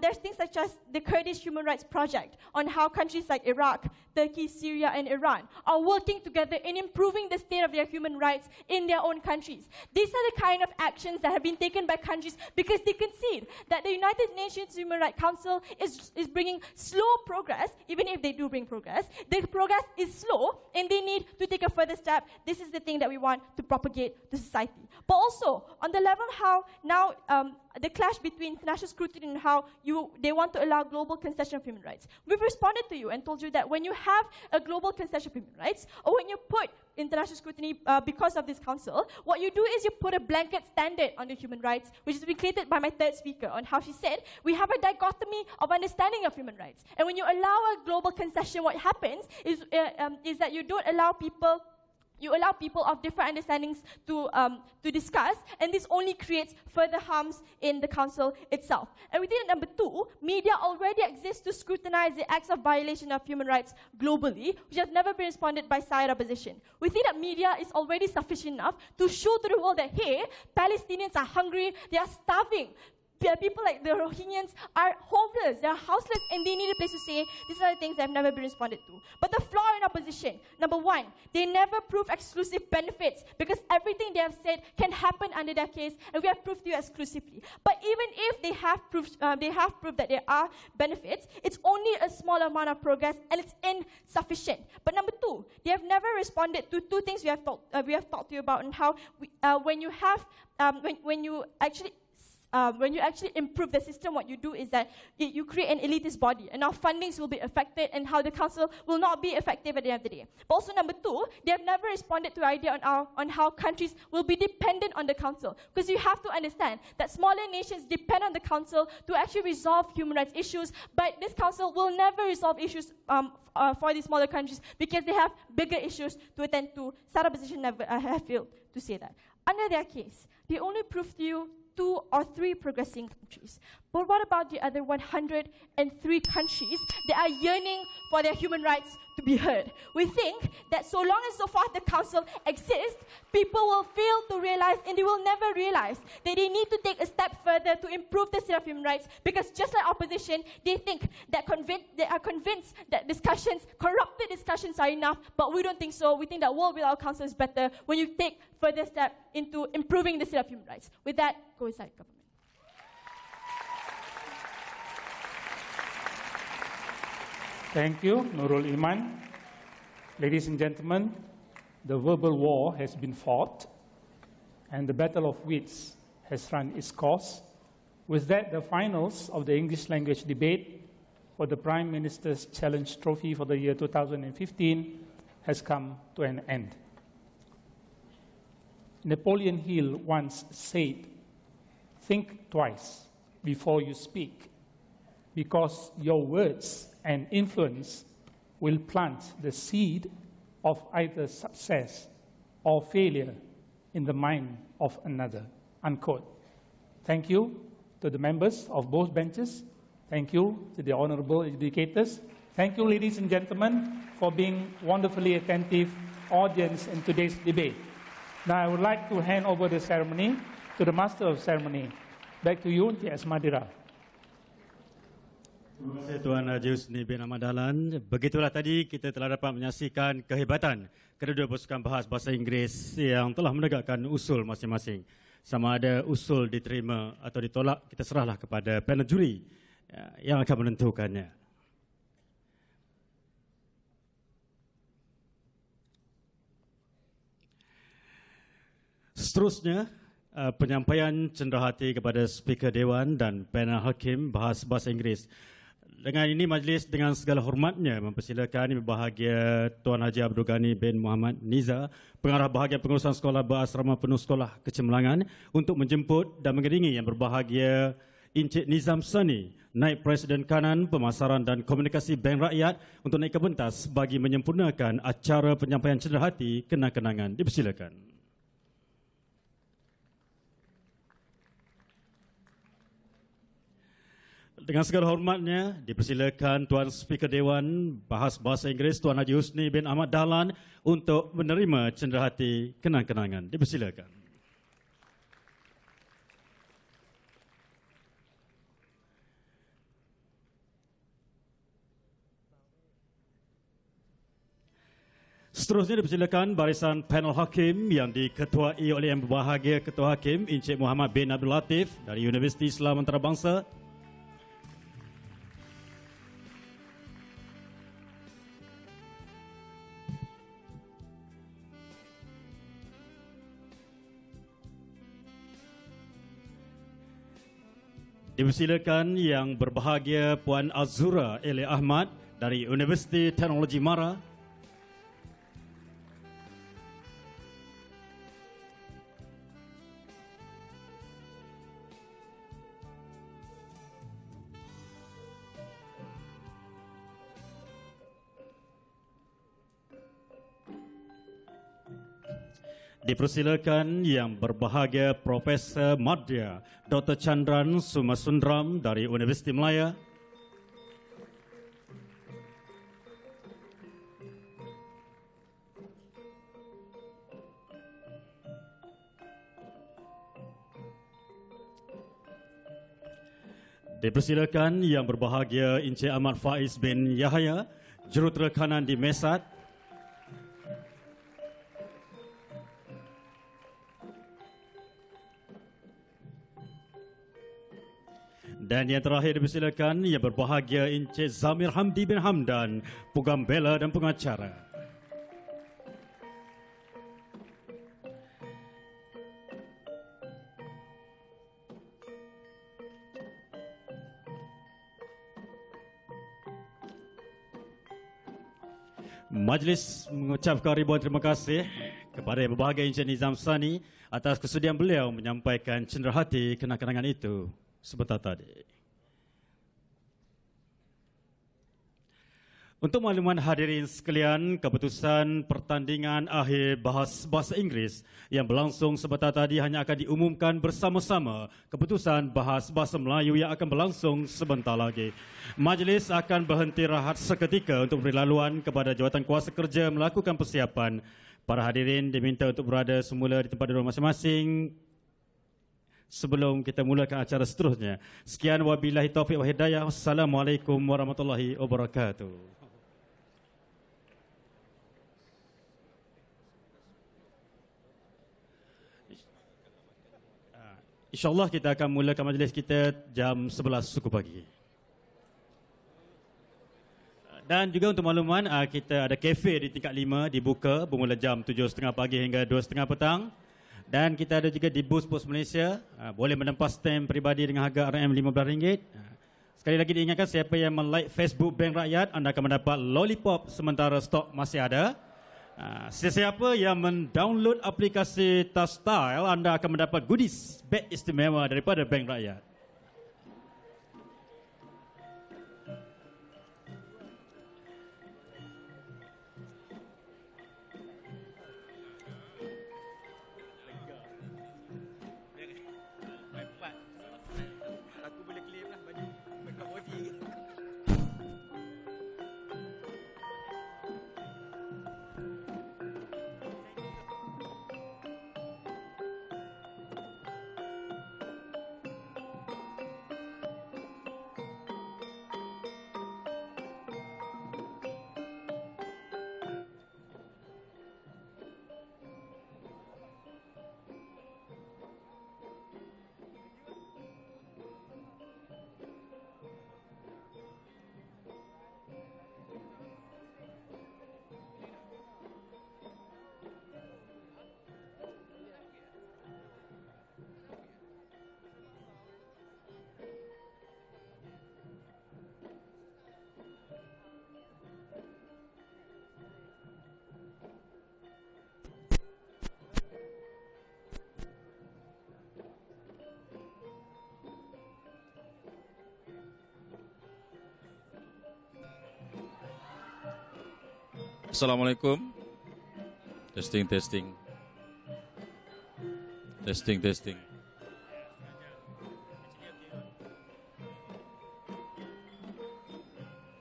there's things such as the Kurdish Human Rights Project, on how countries like Iraq, Turkey, Syria, and Iran are working together in improving the state of their human rights in their own countries. These are the kind of actions that have been taken by countries because they concede that the United Nations Human Rights Council is bringing slow progress. Even if they do bring progress, the progress is slow and they need to take a further step. This is the thing that we want to propagate to society. But also, on the level how now the clash between international scrutiny and how they want to allow global concession of human rights. We've responded to you and told you that when you have a global concession of human rights, or when you put international scrutiny because of this council, what you do is you put a blanket standard on the human rights, which has been created by my third speaker, on how she said, we have a dichotomy of understanding of human rights. And when you allow a global concession, what happens is that you don't allow people of different understandings to discuss, and this only creates further harms in the council itself. And within number two, media already exists to scrutinize the acts of violation of human rights globally, which have never been responded by side opposition. We think that media is already sufficient enough to show to the world that, hey, Palestinians are hungry, they are starving. People like the Rohingyans are homeless, they are houseless, and they need a place to stay. These are the things that have never been responded to. But the flaw in opposition, number one, they never prove exclusive benefits because everything they have said can happen under their case, and we have proved to you exclusively. But even if they have proved that there are benefits, it's only a small amount of progress, and it's insufficient. But number two, they have never responded to two things we have talked to you about, and how when you actually improve the system, what you do is that you create an elitist body, and our fundings will be affected, and how the council will not be effective at the end of the day. But also number two, they have never responded to the idea on how countries will be dependent on the council. Because you have to understand that smaller nations depend on the council to actually resolve human rights issues, but this council will never resolve issues for these smaller countries because they have bigger issues to attend to. Side opposition have failed to say that. Under their case, they only prove to you 2 or 3 progressing countries. But what about the other 103 countries that are yearning for their human rights to be heard? We think that so long as so far the council exists, people will fail to realize, and they will never realize, that they need to take a step further to improve the state of human rights, because just like opposition, they think that they are convinced that corrupted discussions are enough, but we don't think so. We think that world without council is better when you take further step into improving the state of human rights. With that, go inside government. Thank you, Nurul Iman. Ladies and gentlemen, the verbal war has been fought and the battle of wits has run its course. With that, the finals of the English language debate for the Prime Minister's Challenge Trophy for the year 2015 has come to an end. Napoleon Hill once said, "Think twice before you speak, because your words and influence will plant the seed of either success or failure in the mind of another." Unquote. Thank you to the members of both benches. Thank you to the honorable educators. Thank you, ladies and gentlemen, for being wonderfully attentive audience in today's debate. Now, I would like to hand over the ceremony to the Master of Ceremony. Back to you, Encik Asmadira. Terima kasih Tuan Haji Husni bin Ahmad Dahlan. Begitulah tadi kita telah dapat menyaksikan kehebatan kedua pasukan bahas bahasa Inggeris yang telah menegakkan usul masing-masing. Sama ada usul diterima atau ditolak, kita serahlah kepada panel juri yang akan menentukannya. Seterusnya, penyampaian cenderahati kepada Speaker Dewan dan panel hakim bahas bahasa Inggeris. Dengan ini majlis dengan segala hormatnya mempersilakan Yang Berbahagia Tuan Haji Abdul Ghani bin Muhammad Niza, Pengarah Bahagian Pengurusan Sekolah Berasrama Penuh Sekolah Kecemerlangan, untuk menjemput dan mengiringi Yang Berbahagia Encik Nizam Sani, Naib Presiden Kanan Pemasaran dan Komunikasi Bank Rakyat, untuk naik ke pentas bagi menyempurnakan acara penyampaian cenderahati kenang-kenangan. Dipersilakan. Dengan segala hormatnya, dipersilakan Tuan Speaker Dewan Bahas Bahasa Inggeris Tuan Haji Husni bin Ahmad Dahlan untuk menerima cenderahati kenang-kenangan. Dipersilakan. Seterusnya dipersilakan barisan panel hakim yang diketuai oleh Yang Berbahagia Ketua Hakim Encik Muhammad bin Abdul Latif dari Universiti Islam Antarabangsa. Dipersilakan Yang Berbahagia Puan Azura Eli Ahmad dari Universiti Teknologi Mara. Dipersilakan Yang Berbahagia Profesor Madya Dr. Chandran Sumasundram dari Universiti Melaya. Dipersilakan Yang Berbahagia Encik Ahmad Faiz bin Yahya, Jurutera Kanan di Mesat. Dan yang terakhir dipersilakan Yang Berbahagia Encik Zamir Hamdi bin Hamdan, Pegam Bela dan Pengacara. Majlis mengucapkan ribuan terima kasih kepada Yang Berbahagia Encik Nizam Sani atas kesudian beliau menyampaikan cenderahati kenang-kenangan itu sebentar tadi. Untuk makluman hadirin sekalian, keputusan pertandingan akhir bahas bahasa Inggeris yang berlangsung sebentar tadi hanya akan diumumkan bersama-sama keputusan bahas bahasa Melayu yang akan berlangsung sebentar lagi. Majlis akan berhenti rahat seketika untuk beri laluan kepada jawatan kuasa kerja melakukan persiapan. Para hadirin diminta untuk berada semula di tempat duduk masing-masing sebelum kita mulakan acara seterusnya. Sekian, wabillahi taufiq wa hidayah. Wassalamualaikum warahmatullahi wabarakatuh. InsyaAllah kita akan mulakan majlis kita jam 11 suku pagi. Dan juga untuk makluman, kita ada kafe di tingkat 5 dibuka bermula jam 7.30 pagi hingga 2.30 petang. Dan kita ada juga di bus Pos Malaysia, boleh menempah stem peribadi dengan harga RM15. Sekali lagi diingatkan, siapa yang like Facebook Bank Rakyat, anda akan mendapat lollipop sementara stok masih ada. Sesiapa yang mendownload aplikasi Touch Style, anda akan mendapat goodies beg istimewa daripada Bank Rakyat. Assalamualaikum. Testing, testing. Testing, testing.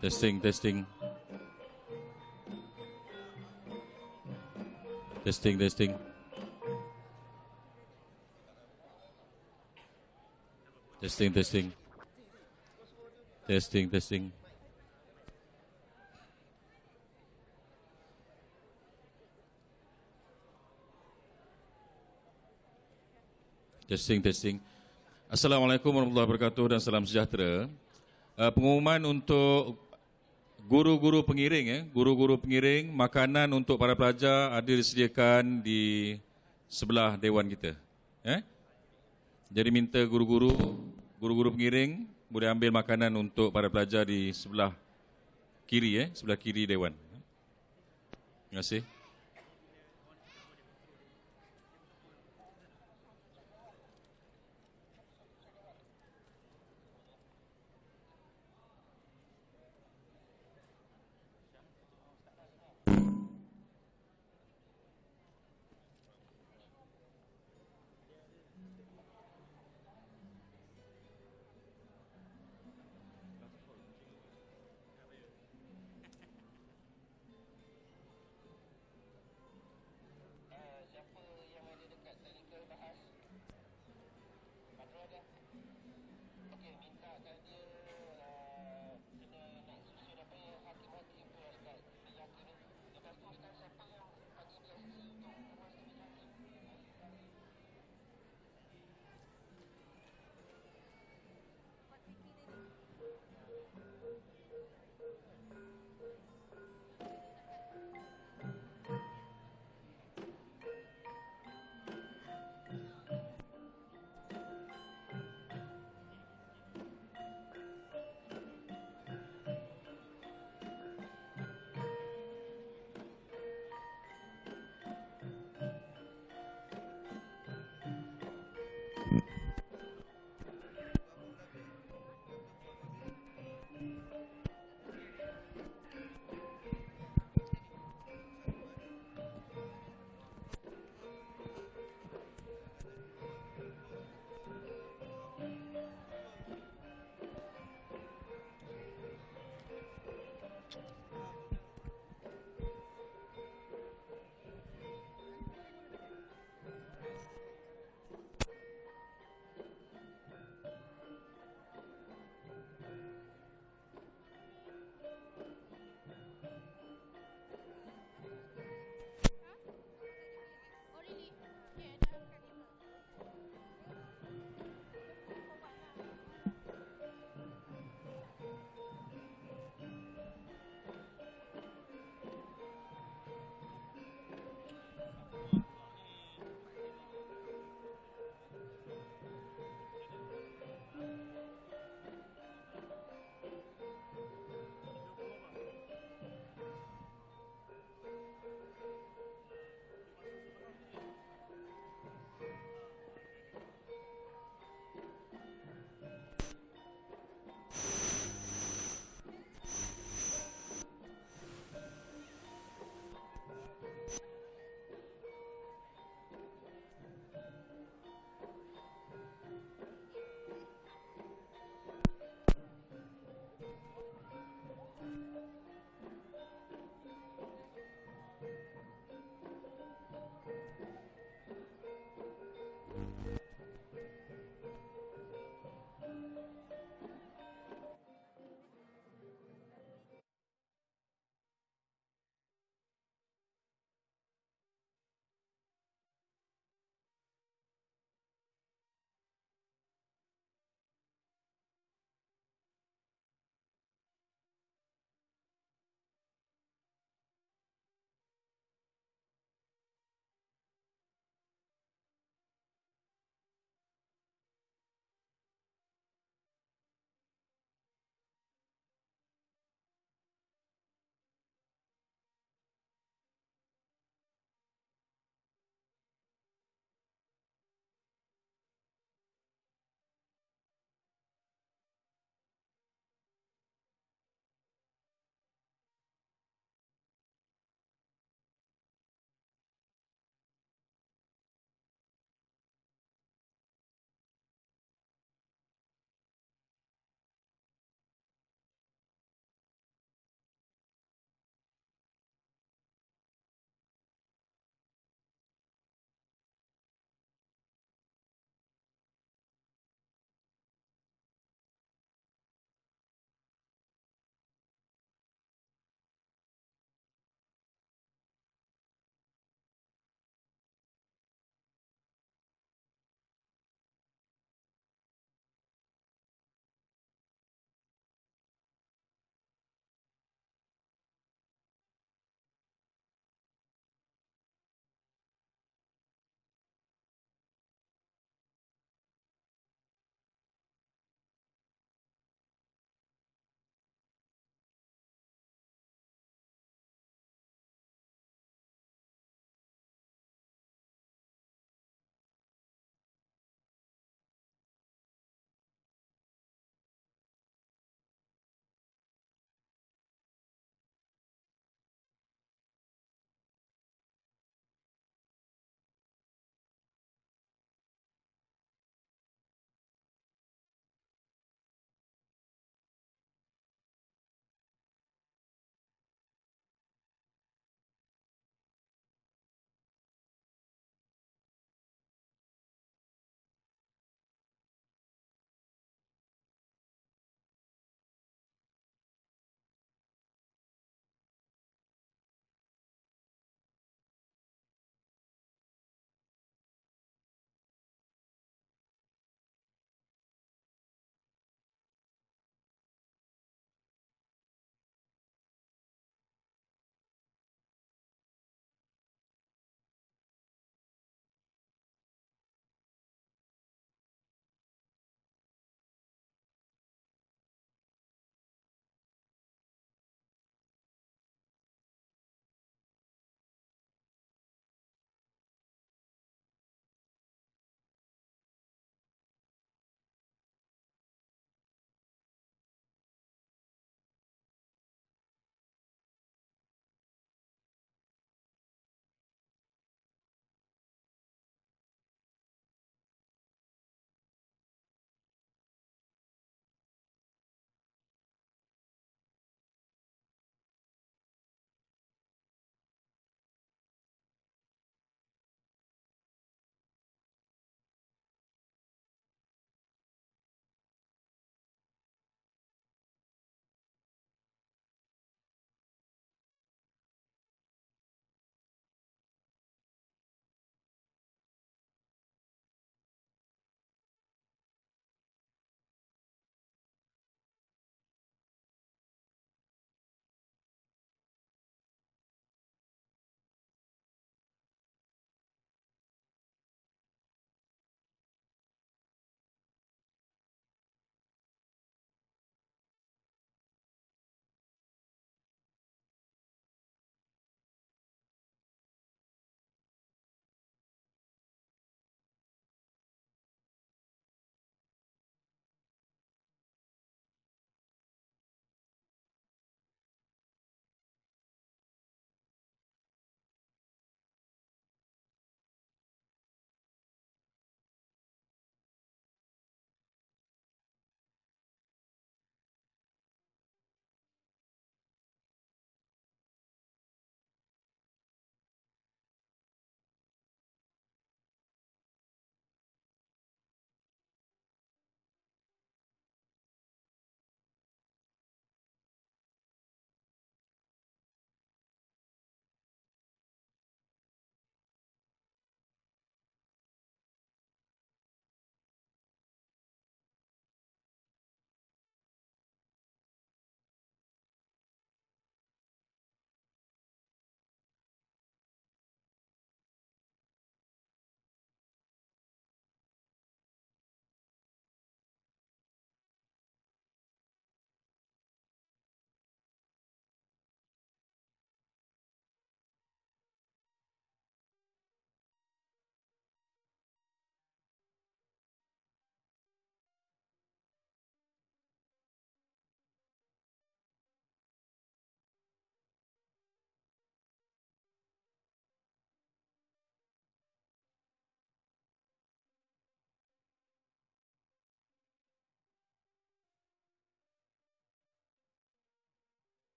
Testing, testing. Testing, testing. Testing, testing. Testing, testing. Testing, testing. Assalamualaikum warahmatullahi wabarakatuh dan salam sejahtera. Pengumuman untuk guru-guru pengiring, guru-guru pengiring, makanan untuk para pelajar ada disediakan di sebelah dewan kita. Jadi minta guru-guru pengiring boleh ambil makanan untuk para pelajar di sebelah kiri dewan. Terima kasih.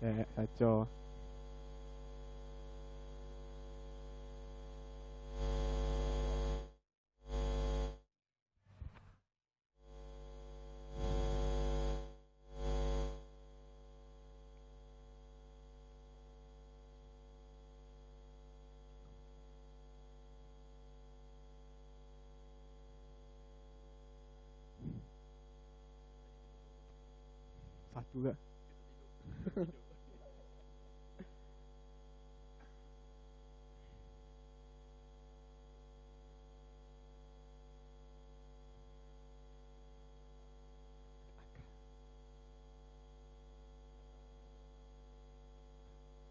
Kacau. Satu ke?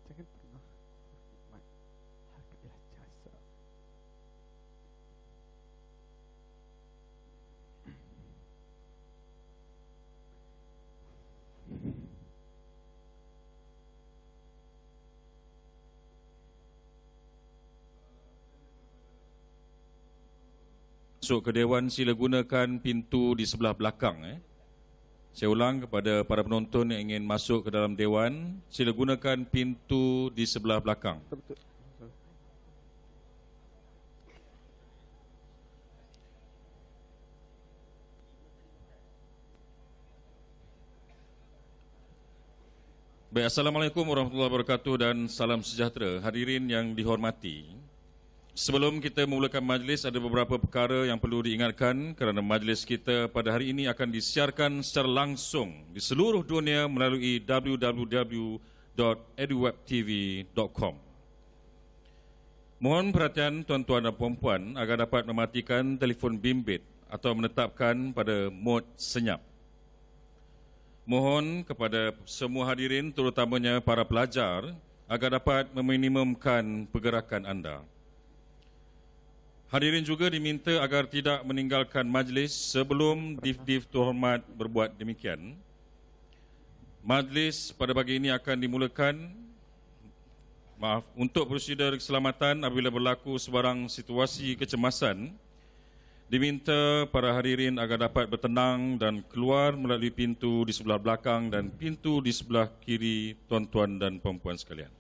Jangan pernah nikmat harga ialah jasa. Masuk ke Dewan, sila gunakan pintu di sebelah belakang. Saya ulang kepada para penonton yang ingin masuk ke dalam Dewan, sila gunakan pintu di sebelah belakang. Betul. Baik, Assalamualaikum warahmatullahi wabarakatuh dan salam sejahtera. Hadirin yang dihormati, sebelum kita memulakan majlis, ada beberapa perkara yang perlu diingatkan kerana majlis kita pada hari ini akan disiarkan secara langsung di seluruh dunia melalui www.eduwebtv.com. Mohon perhatian tuan-tuan dan puan-puan agar dapat mematikan telefon bimbit atau menetapkan pada mod senyap. Mohon kepada semua hadirin, terutamanya para pelajar, agar dapat meminimumkan pergerakan anda. Hadirin juga diminta agar tidak meninggalkan majlis sebelum div-div terhormat berbuat demikian. Majlis pada pagi ini akan dimulakan untuk prosedur keselamatan apabila berlaku sebarang situasi kecemasan. Diminta para hadirin agar dapat bertenang dan keluar melalui pintu di sebelah belakang dan pintu di sebelah kiri tuan-tuan dan puan-puan sekalian.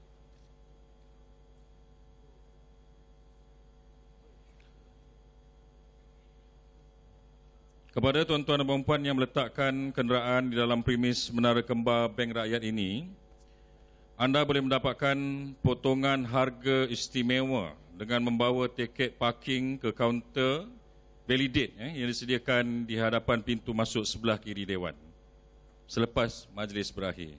Kepada tuan-tuan dan puan-puan yang meletakkan kenderaan di dalam premis Menara Kembar Bank Rakyat ini, anda boleh mendapatkan potongan harga istimewa dengan membawa tiket parking ke kaunter validate yang disediakan di hadapan pintu masuk sebelah kiri Dewan selepas majlis berakhir.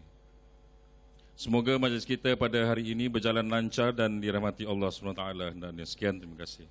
Semoga majlis kita pada hari ini berjalan lancar dan dirahmati Allah SWT. Dan sekian, terima kasih.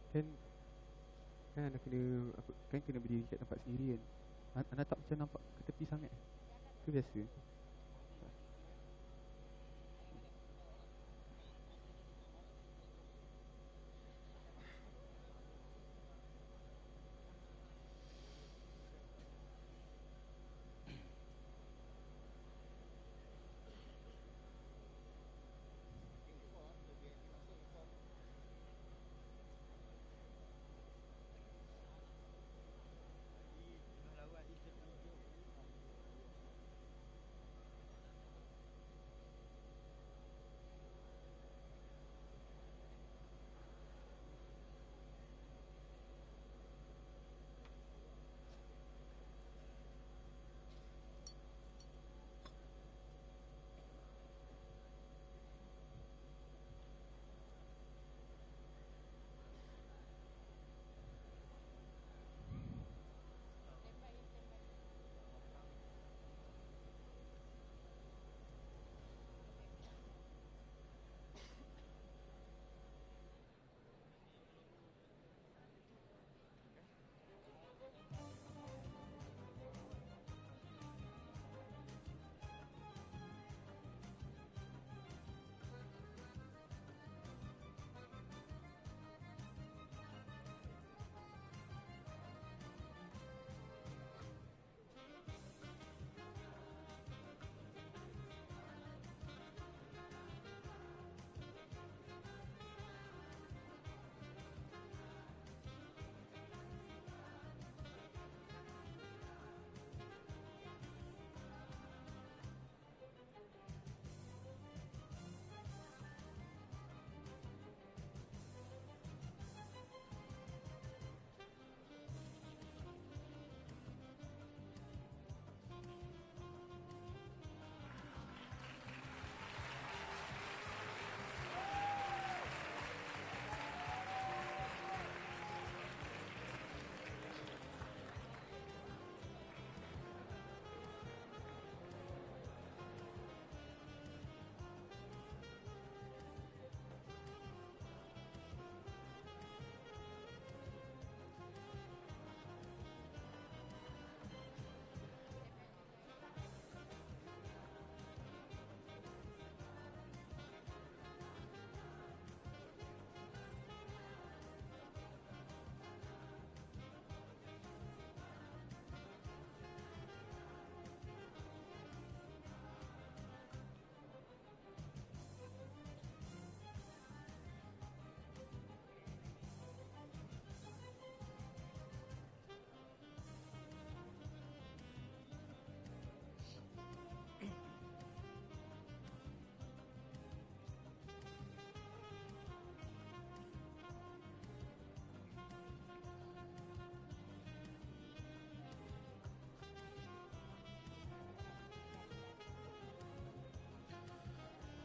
Kan kan anda kena apa, kan kena berdiri kat tempat sendiri kan. Anda tak macam nampak ke tepi sangat. Itu biasa.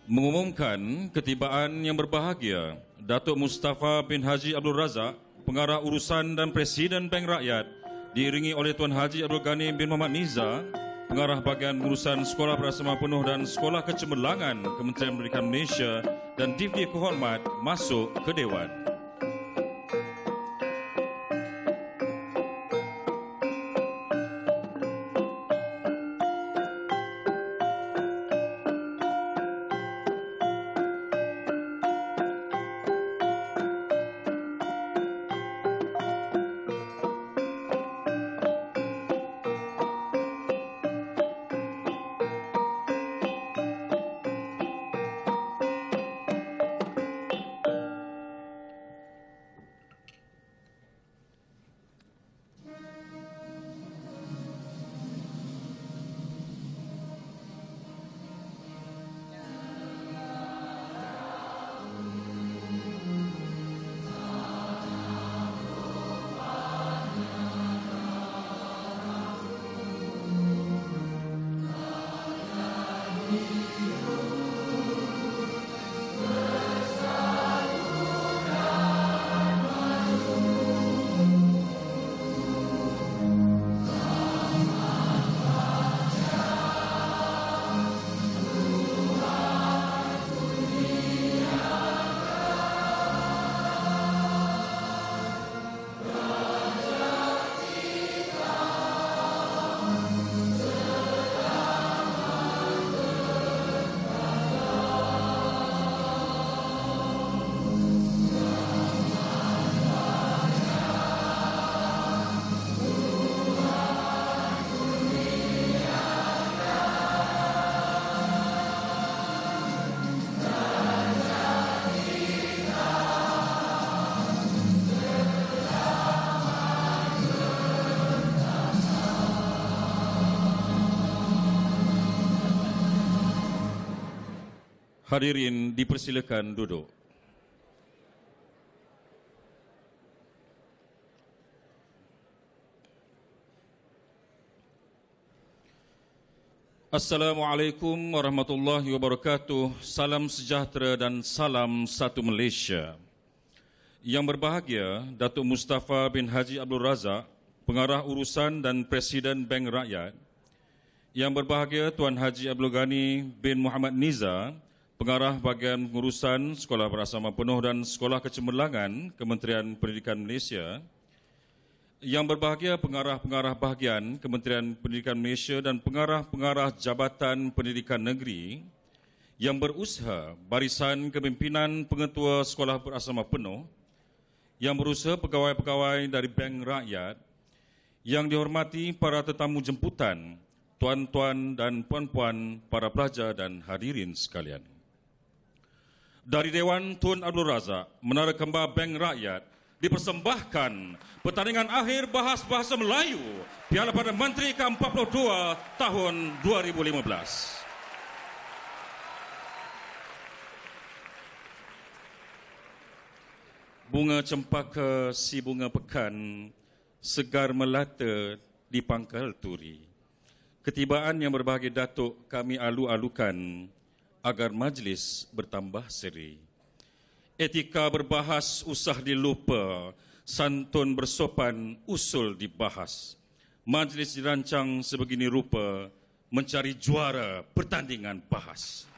Mengumumkan ketibaan yang berbahagia Datuk Mustafa bin Haji Abdul Razak, Pengarah Urusan dan Presiden Bank Rakyat, diiringi oleh Tuan Haji Abdul Ghani bin Muhammad Niza, Pengarah Bahagian Urusan Sekolah Berasrama Penuh dan Sekolah Kecemerlangan Kementerian Pendidikan Malaysia dan Difdi Kehormat masuk ke Dewan. Hadirin dipersilakan duduk. Assalamualaikum warahmatullahi wabarakatuh. Salam sejahtera dan salam satu Malaysia. Yang berbahagia, Datuk Mustafa bin Haji Abdul Razak, Pengarah Urusan dan Presiden Bank Rakyat. Yang berbahagia, Tuan Haji Abdul Ghani bin Muhammad Niza, Pengarah Bahagian Pengurusan Sekolah Berasrama Penuh dan Sekolah Kecemerlangan, Kementerian Pendidikan Malaysia. Yang berbahagia, pengarah-pengarah bahagian Kementerian Pendidikan Malaysia dan pengarah-pengarah Jabatan Pendidikan Negeri yang berusaha barisan kepimpinan pengetua Sekolah Berasrama Penuh, yang berusaha pegawai-pegawai dari Bank Rakyat, yang dihormati para tetamu jemputan, tuan-tuan dan puan-puan, para pelajar dan hadirin sekalian. Dari Dewan Tun Abdul Razak, Menara Kembar Bank Rakyat, dipersembahkan pertandingan akhir Bahas Bahasa Melayu Piala Perdana Menteri ke-42 tahun 2015. Bunga cempaka si bunga pekan segar melata di pangkal turi. Ketibaan yang berbahagia Datuk kami alu-alukan agar majlis bertambah seri. Etika berbahas usah dilupa, santun bersopan usul dibahas. Majlis dirancang sebegini rupa, mencari juara pertandingan bahas.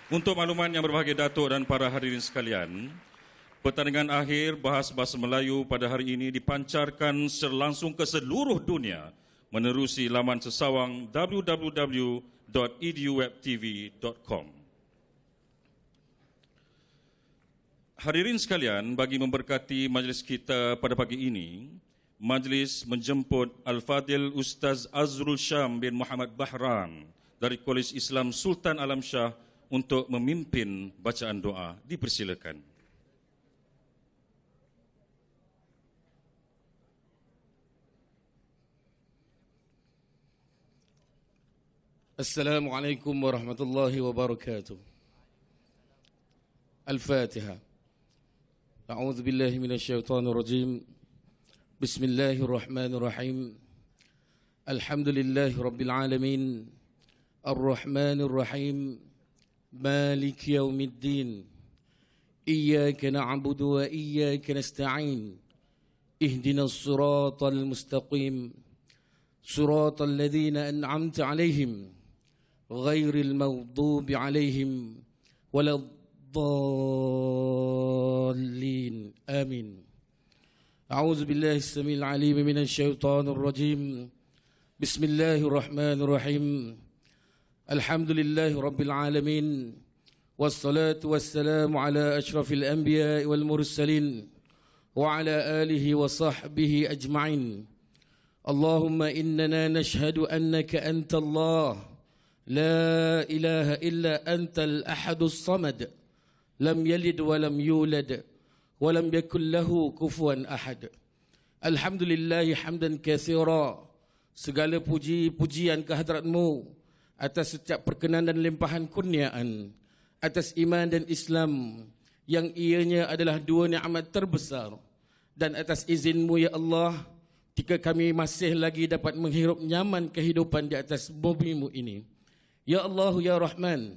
Untuk makluman yang berbahagia Datuk dan para hadirin sekalian, pertandingan akhir Bahas Bahasa Melayu pada hari ini dipancarkan secara langsung ke seluruh dunia menerusi laman sesawang www.eduwebtv.com. Hadirin sekalian, bagi memberkati majlis kita pada pagi ini, majlis menjemput Al-Fadil Ustaz Azrul Syam bin Muhammad Bahran dari Kolej Islam Sultan Alam Shah untuk memimpin bacaan doa. Dipersilakan. Assalamualaikum warahmatullahi wabarakatuh. Al-Fatihah. أعوذ بالله من الشيطان الرجيم بسم الله الرحمن الرحيم الحمد لله رب العالمين الرحمن الرحيم مالك يوم الدين إياك نعبد وإياك نستعين اهدنا الصراط المستقيم صراط الذين أنعمت عليهم غير المغضوب عليهم ولا الضالين آمين. أعوذ بالله السميع العليم من الشيطان الرجيم بسم الله الرحمن الرحيم الحمد لله رب العالمين والصلاة والسلام على أشرف الأنبياء والمرسلين وعلى آله وصحبه أجمعين. اللهم إننا نشهد أنك أنت الله لا إله إلا أنت الأحد الصمد لم يلد ولم يولد ولم يكن له كفوا أحد. Alhamdulillah hamdan katsira. Segala puji-pujian kehadratmu atas setiap perkenan dan limpahan kurniaan, atas iman dan Islam yang ianya adalah dua nikmat terbesar, dan atas izinmu ya Allah jika kami masih lagi dapat menghirup nyaman kehidupan di atas bumi-Mu ini. Ya Allah ya Rahman,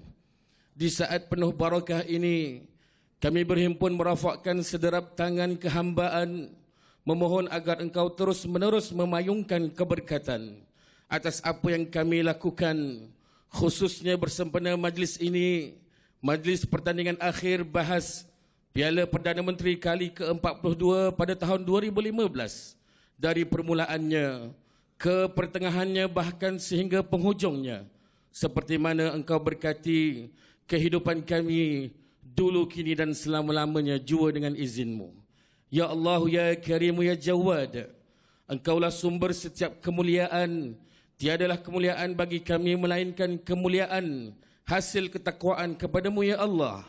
di saat penuh barakah ini, kami berhimpun merafakkan sederap tangan kehambaan, memohon agar Engkau terus-menerus memayungkan keberkatan atas apa yang kami lakukan, khususnya bersempena majlis ini, majlis pertandingan akhir Bahas Piala Perdana Menteri kali ke-42 pada tahun 2015. Dari permulaannya ke pertengahannya bahkan sehingga penghujungnya, seperti mana Engkau berkati kehidupan kami dulu, kini dan selama-lamanya jua dengan izin-Mu. Ya Allah, ya Karim, ya Jawad, Engkaulah sumber setiap kemuliaan. Tiadalah kemuliaan bagi kami melainkan kemuliaan hasil ketakwaan kepada-Mu ya Allah.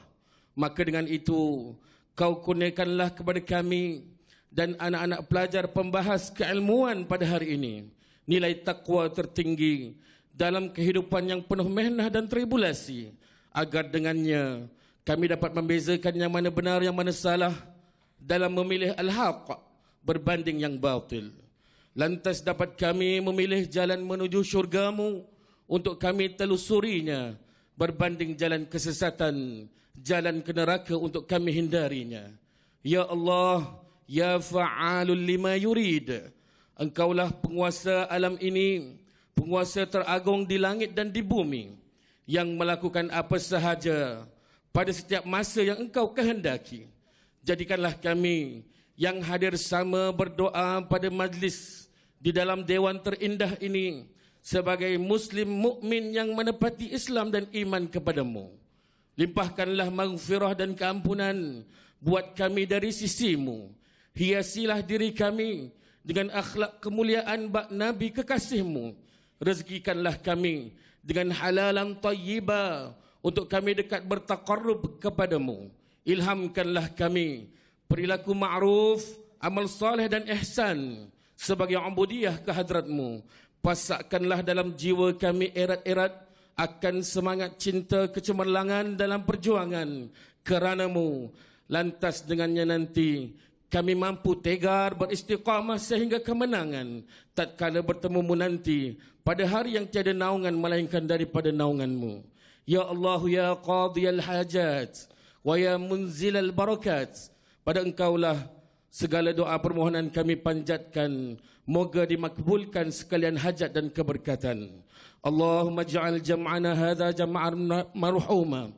Maka dengan itu Kau kurniakanlah kepada kami dan anak-anak pelajar pembahas keilmuan pada hari ini nilai takwa tertinggi dalam kehidupan yang penuh mehnah dan tribulasi, agar dengannya kami dapat membezakan yang mana benar, yang mana salah dalam memilih al-haq berbanding yang batil. Lantas dapat kami memilih jalan menuju syurgamu untuk kami telusurinya berbanding jalan kesesatan, jalan ke neraka untuk kami hindarinya. Ya Allah, ya fa'alul lima yurid. Engkaulah penguasa alam ini, penguasa teragung di langit dan di bumi, yang melakukan apa sahaja pada setiap masa yang engkau kehendaki. Jadikanlah kami yang hadir sama berdoa pada majlis di dalam dewan terindah ini sebagai muslim mukmin yang menepati Islam dan iman kepadamu. Limpahkanlah maghfirah dan keampunan buat kami dari sisimu. Hiasilah diri kami dengan akhlak kemuliaan bak Nabi kekasihmu. Rezekikanlah kami dengan halalan tayyibah untuk kami dekat bertaqarrub kepadamu. Ilhamkanlah kami perilaku ma'ruf, amal saleh dan ihsan sebagai ubudiyah ke hadratmu. Pasakkanlah dalam jiwa kami erat-erat akan semangat cinta kecemerlangan dalam perjuangan kerana-Mu. Lantas dengannya nanti kami mampu tegar beristiqamah sehingga kemenangan tatkala bertemu-Mu nanti pada hari yang tiada naungan melainkan daripada naungan-Mu. Ya Allah, ya qadiyal hajat wa ya munzilal barakat. Pada Engkaulah segala doa permohonan kami panjatkan, moga dimakbulkan sekalian hajat dan keberkatan. Allahumma ja'al jam'ana hadha jam'an marhuma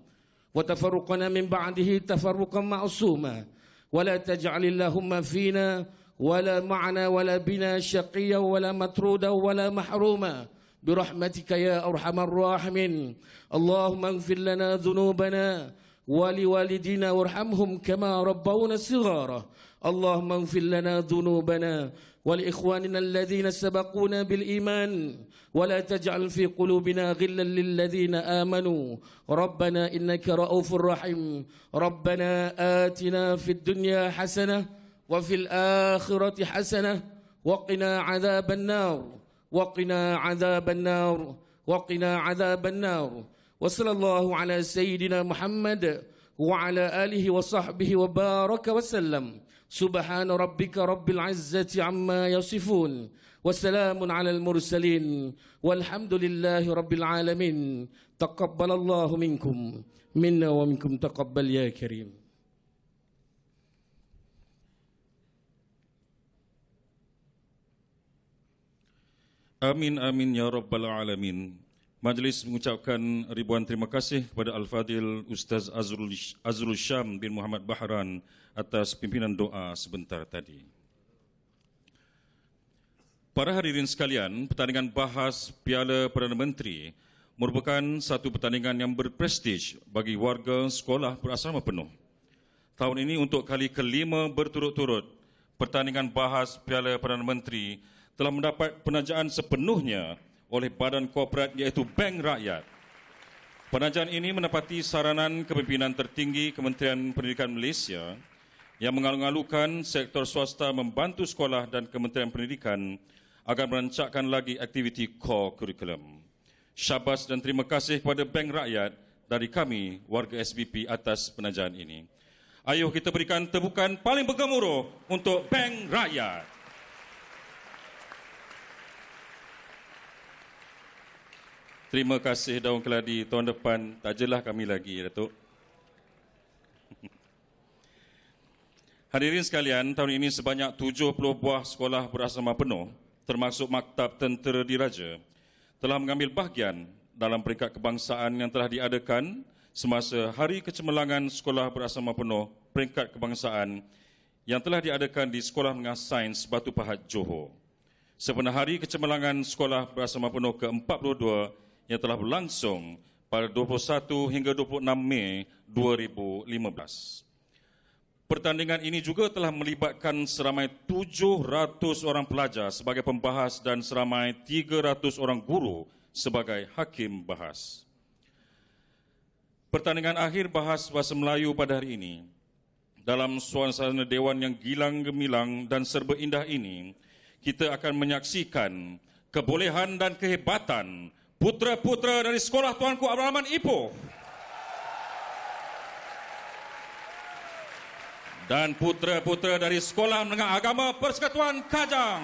wa tafarruqana min ba'dihi tafarruqan ma'suma wa la taj'al Allahumma fina wala ma'ana wala bina syaqiyya wala matruda wala mahruma birahmatika ya arhamar rahimin. Allahumma ighfir lana dhunubana ولوالدينا وارحمهم كما ربونا صغارا. اللهم اغفر لنا ذنوبنا ولإخواننا الذين سبقونا بالإيمان ولا تجعل في قلوبنا غلا للذين آمنوا ربنا إنك رؤوف رحيم. ربنا آتنا في الدنيا حسنة وفي الآخرة حسنة وقنا عذاب النار وقنا عذاب النار وقنا عذاب النار. وصلى الله على سيدنا محمد وعلى آله وصحبه وبارك وسلم. سبحان ربك رب العزة عما يصفون وسلام على المرسلين والحمد لله رب العالمين. تقبل الله منكم منا ومنكم تقبل يا كريم. Amin amin ya rabbal alamin. Majlis mengucapkan ribuan terima kasih kepada Al-Fadhil Ustaz Azrul Syam bin Muhammad Bahran atas pimpinan doa sebentar tadi. Para hadirin sekalian, pertandingan Bahas Piala Perdana Menteri merupakan satu pertandingan yang berprestij bagi warga sekolah berasrama penuh. Tahun ini untuk kali kelima berturut-turut, pertandingan Bahas Piala Perdana Menteri telah mendapat penajaan sepenuhnya oleh badan korporat iaitu Bank Rakyat. Penajaan ini menepati saranan kepimpinan tertinggi Kementerian Pendidikan Malaysia yang mengalu-alukan sektor swasta membantu sekolah dan Kementerian Pendidikan agar merancangkan lagi aktiviti core curriculum. Syabas dan terima kasih kepada Bank Rakyat dari kami, warga SBP atas penajaan ini. Ayuh kita berikan tepukan paling bergemuruh untuk Bank Rakyat. Terima kasih Daun Keladi. Tahun depan tajalah kami lagi, Datuk. Hadirin sekalian, tahun ini sebanyak 70 buah sekolah berasrama penuh, termasuk Maktab Tentera Diraja, telah mengambil bahagian dalam peringkat kebangsaan yang telah diadakan semasa Hari Kecemerlangan Sekolah Berasrama Penuh Peringkat Kebangsaan yang telah diadakan di Sekolah Menengah Sains Batu Pahat, Johor. Sebenar Hari Kecemerlangan Sekolah Berasrama Penuh ke-42 yang telah berlangsung pada 21 hingga 26 Mei 2015. Pertandingan ini juga telah melibatkan seramai 700 orang pelajar sebagai pembahas dan seramai 300 orang guru sebagai hakim bahas. Pertandingan akhir bahas bahasa Melayu pada hari ini, dalam suasana dewan yang gilang gemilang dan serba indah ini, kita akan menyaksikan kebolehan dan kehebatan putera-putera dari Sekolah Tuanku Abdul Rahman Ipoh dan putera-putera dari Sekolah Menengah Agama Persekutuan Kajang.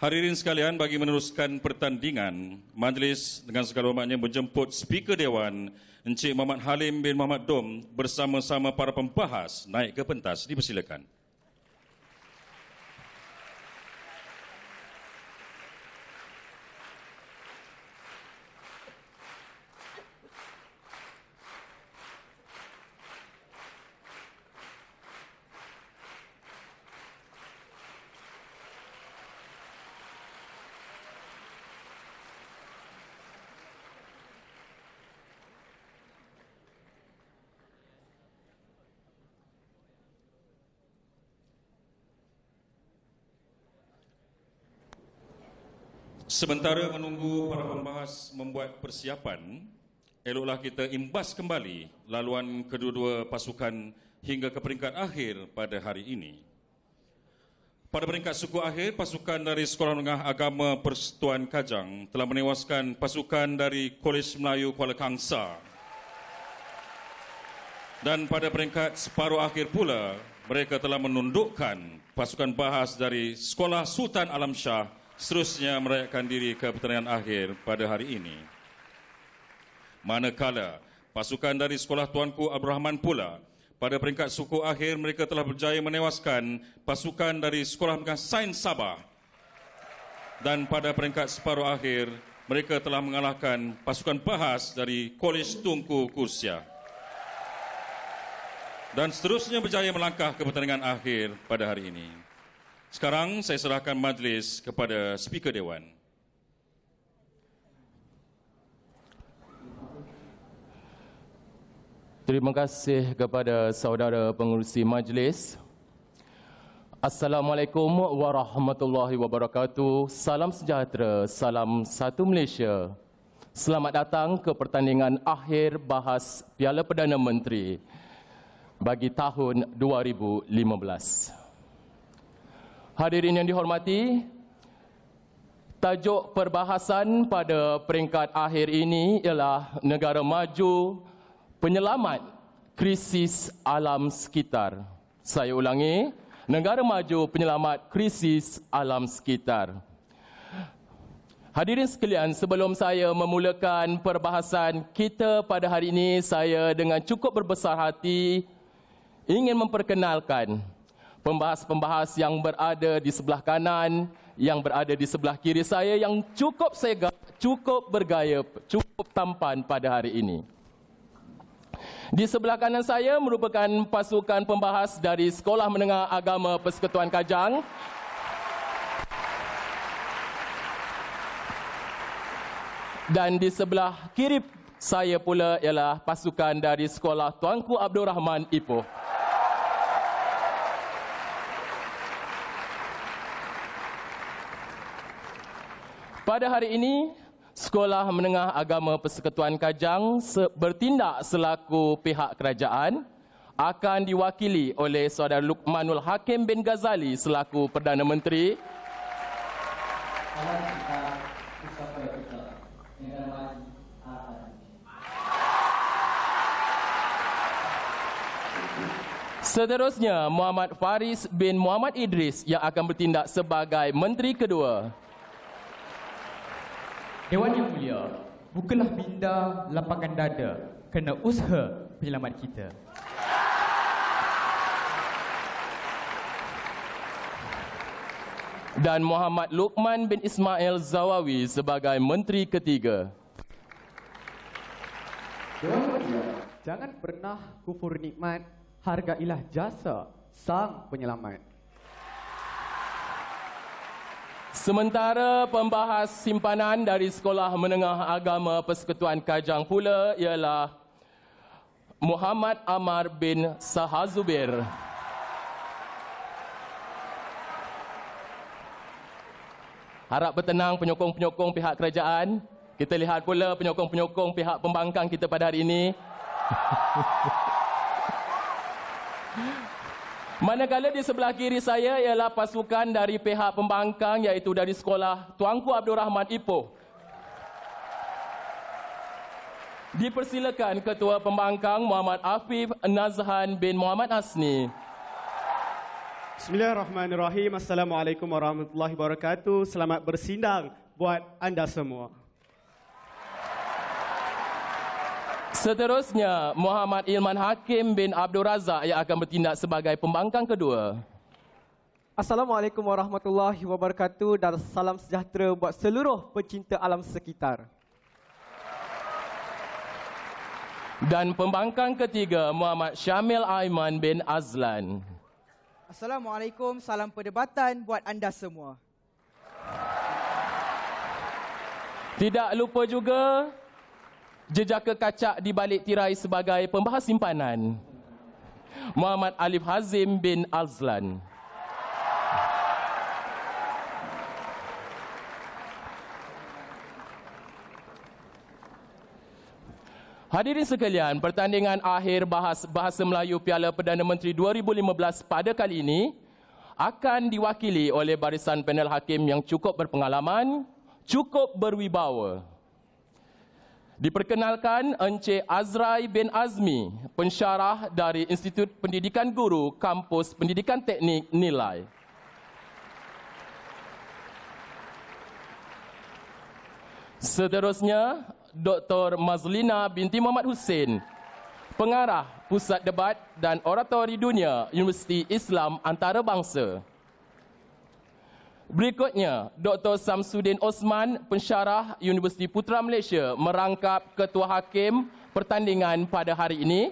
Hadirin sekalian, bagi meneruskan pertandingan, majlis dengan segala hormatnya menjemput Speaker Dewan Encik Muhammad Halim bin Muhammad Dom bersama-sama para pembahas naik ke pentas. Dipersilakan. Sementara menunggu para pembahas membuat persiapan, eloklah kita imbas kembali laluan kedua-dua pasukan hingga ke peringkat akhir pada hari ini. Pada peringkat suku akhir, pasukan dari Sekolah Menengah Agama Persekutuan Kajang telah menewaskan pasukan dari Kolej Melayu Kuala Kangsar. Dan pada peringkat separuh akhir pula, mereka telah menundukkan pasukan Bahas dari Sekolah Sultan Alam Shah, seterusnya meraihkan diri ke pertandingan akhir pada hari ini. Manakala pasukan dari Sekolah Tuanku Abdul Rahman pula, pada peringkat suku akhir mereka telah berjaya menewaskan pasukan dari Sekolah Menengah Sains Sabah. Dan pada peringkat separuh akhir, mereka telah mengalahkan pasukan Bahas dari Kolej Tunku Kursia. Dan seterusnya berjaya melangkah ke pertandingan akhir pada hari ini. Sekarang saya serahkan majlis kepada Speaker Dewan. Terima kasih kepada saudara pengerusi majlis. Assalamualaikum warahmatullahi wabarakatuh. Salam sejahtera, salam satu Malaysia. Selamat datang ke pertandingan akhir Bahas Piala Perdana Menteri bagi tahun 2015. Hadirin yang dihormati, tajuk perbahasan pada peringkat akhir ini ialah negara maju penyelamat krisis alam sekitar. Saya ulangi, negara maju penyelamat krisis alam sekitar. Hadirin sekalian, sebelum saya memulakan perbahasan kita pada hari ini, saya dengan cukup berbesar hati ingin memperkenalkan pembahas-pembahas yang berada di sebelah kanan, yang berada di sebelah kiri saya, yang cukup segak, cukup bergaya, cukup tampan pada hari ini. Di sebelah kanan saya merupakan pasukan pembahas dari Sekolah Menengah Agama Persekutuan Kajang. Dan di sebelah kiri saya pula ialah pasukan dari Sekolah Tuanku Abdul Rahman Ipoh. Pada hari ini, Sekolah Menengah Agama Persekutuan Kajang bertindak selaku pihak kerajaan, akan diwakili oleh Saudara Luqmanul Hakim bin Ghazali selaku Perdana Menteri. Seterusnya, Muhammad Faris bin Muhammad Idris yang akan bertindak sebagai Menteri Kedua. Dewan yang mulia, bukalah minda lapangkan dada kerana usaha penyelamat kita. Dan Muhammad Luqman bin Ismail Zawawi sebagai Menteri Ketiga. Dewan mulia, jangan pernah kufur nikmat, hargailah jasa sang penyelamat. Sementara pembahas simpanan dari Sekolah Menengah Agama Persekutuan Kajang pula ialah Muhammad Amar bin Sahazubir. Harap bertenang penyokong-penyokong pihak kerajaan. Kita lihat pula penyokong-penyokong pihak pembangkang kita pada hari ini. Manakala di sebelah kiri saya ialah pasukan dari pihak pembangkang iaitu dari Sekolah Tuanku Abdul Rahman Ipoh. Dipersilakan Ketua Pembangkang Muhammad Afif Nazhan bin Muhammad Asni. Bismillahirrahmanirrahim. Assalamualaikum warahmatullahi wabarakatuh. Selamat bersindang buat anda semua. Seterusnya, Muhammad Ilman Hakim bin Abdul Razak yang akan bertindak sebagai pembangkang kedua. Assalamualaikum warahmatullahi wabarakatuh dan salam sejahtera buat seluruh pencinta alam sekitar. Dan pembangkang ketiga, Muhammad Syamil Aiman bin Azlan. Assalamualaikum, salam perdebatan buat anda semua. Tidak lupa juga jejaka kacak di balik tirai sebagai pembahas simpanan, Muhammad Alif Hazim bin Azlan. Hadirin sekalian, pertandingan akhir Bahasa Melayu Piala Perdana Menteri 2015 pada kali ini akan diwakili oleh barisan panel hakim yang cukup berpengalaman, cukup berwibawa. Diperkenalkan Encik Azrai bin Azmi, pensyarah dari Institut Pendidikan Guru Kampus Pendidikan Teknik Nilai. Seterusnya, Dr. Mazlina binti Muhammad Hussein, pengarah Pusat Debat dan Oratori Dunia Universiti Islam Antarabangsa. Berikutnya, Dr. Samsudin Osman, pensyarah Universiti Putra Malaysia, merangkap Ketua Hakim pertandingan pada hari ini.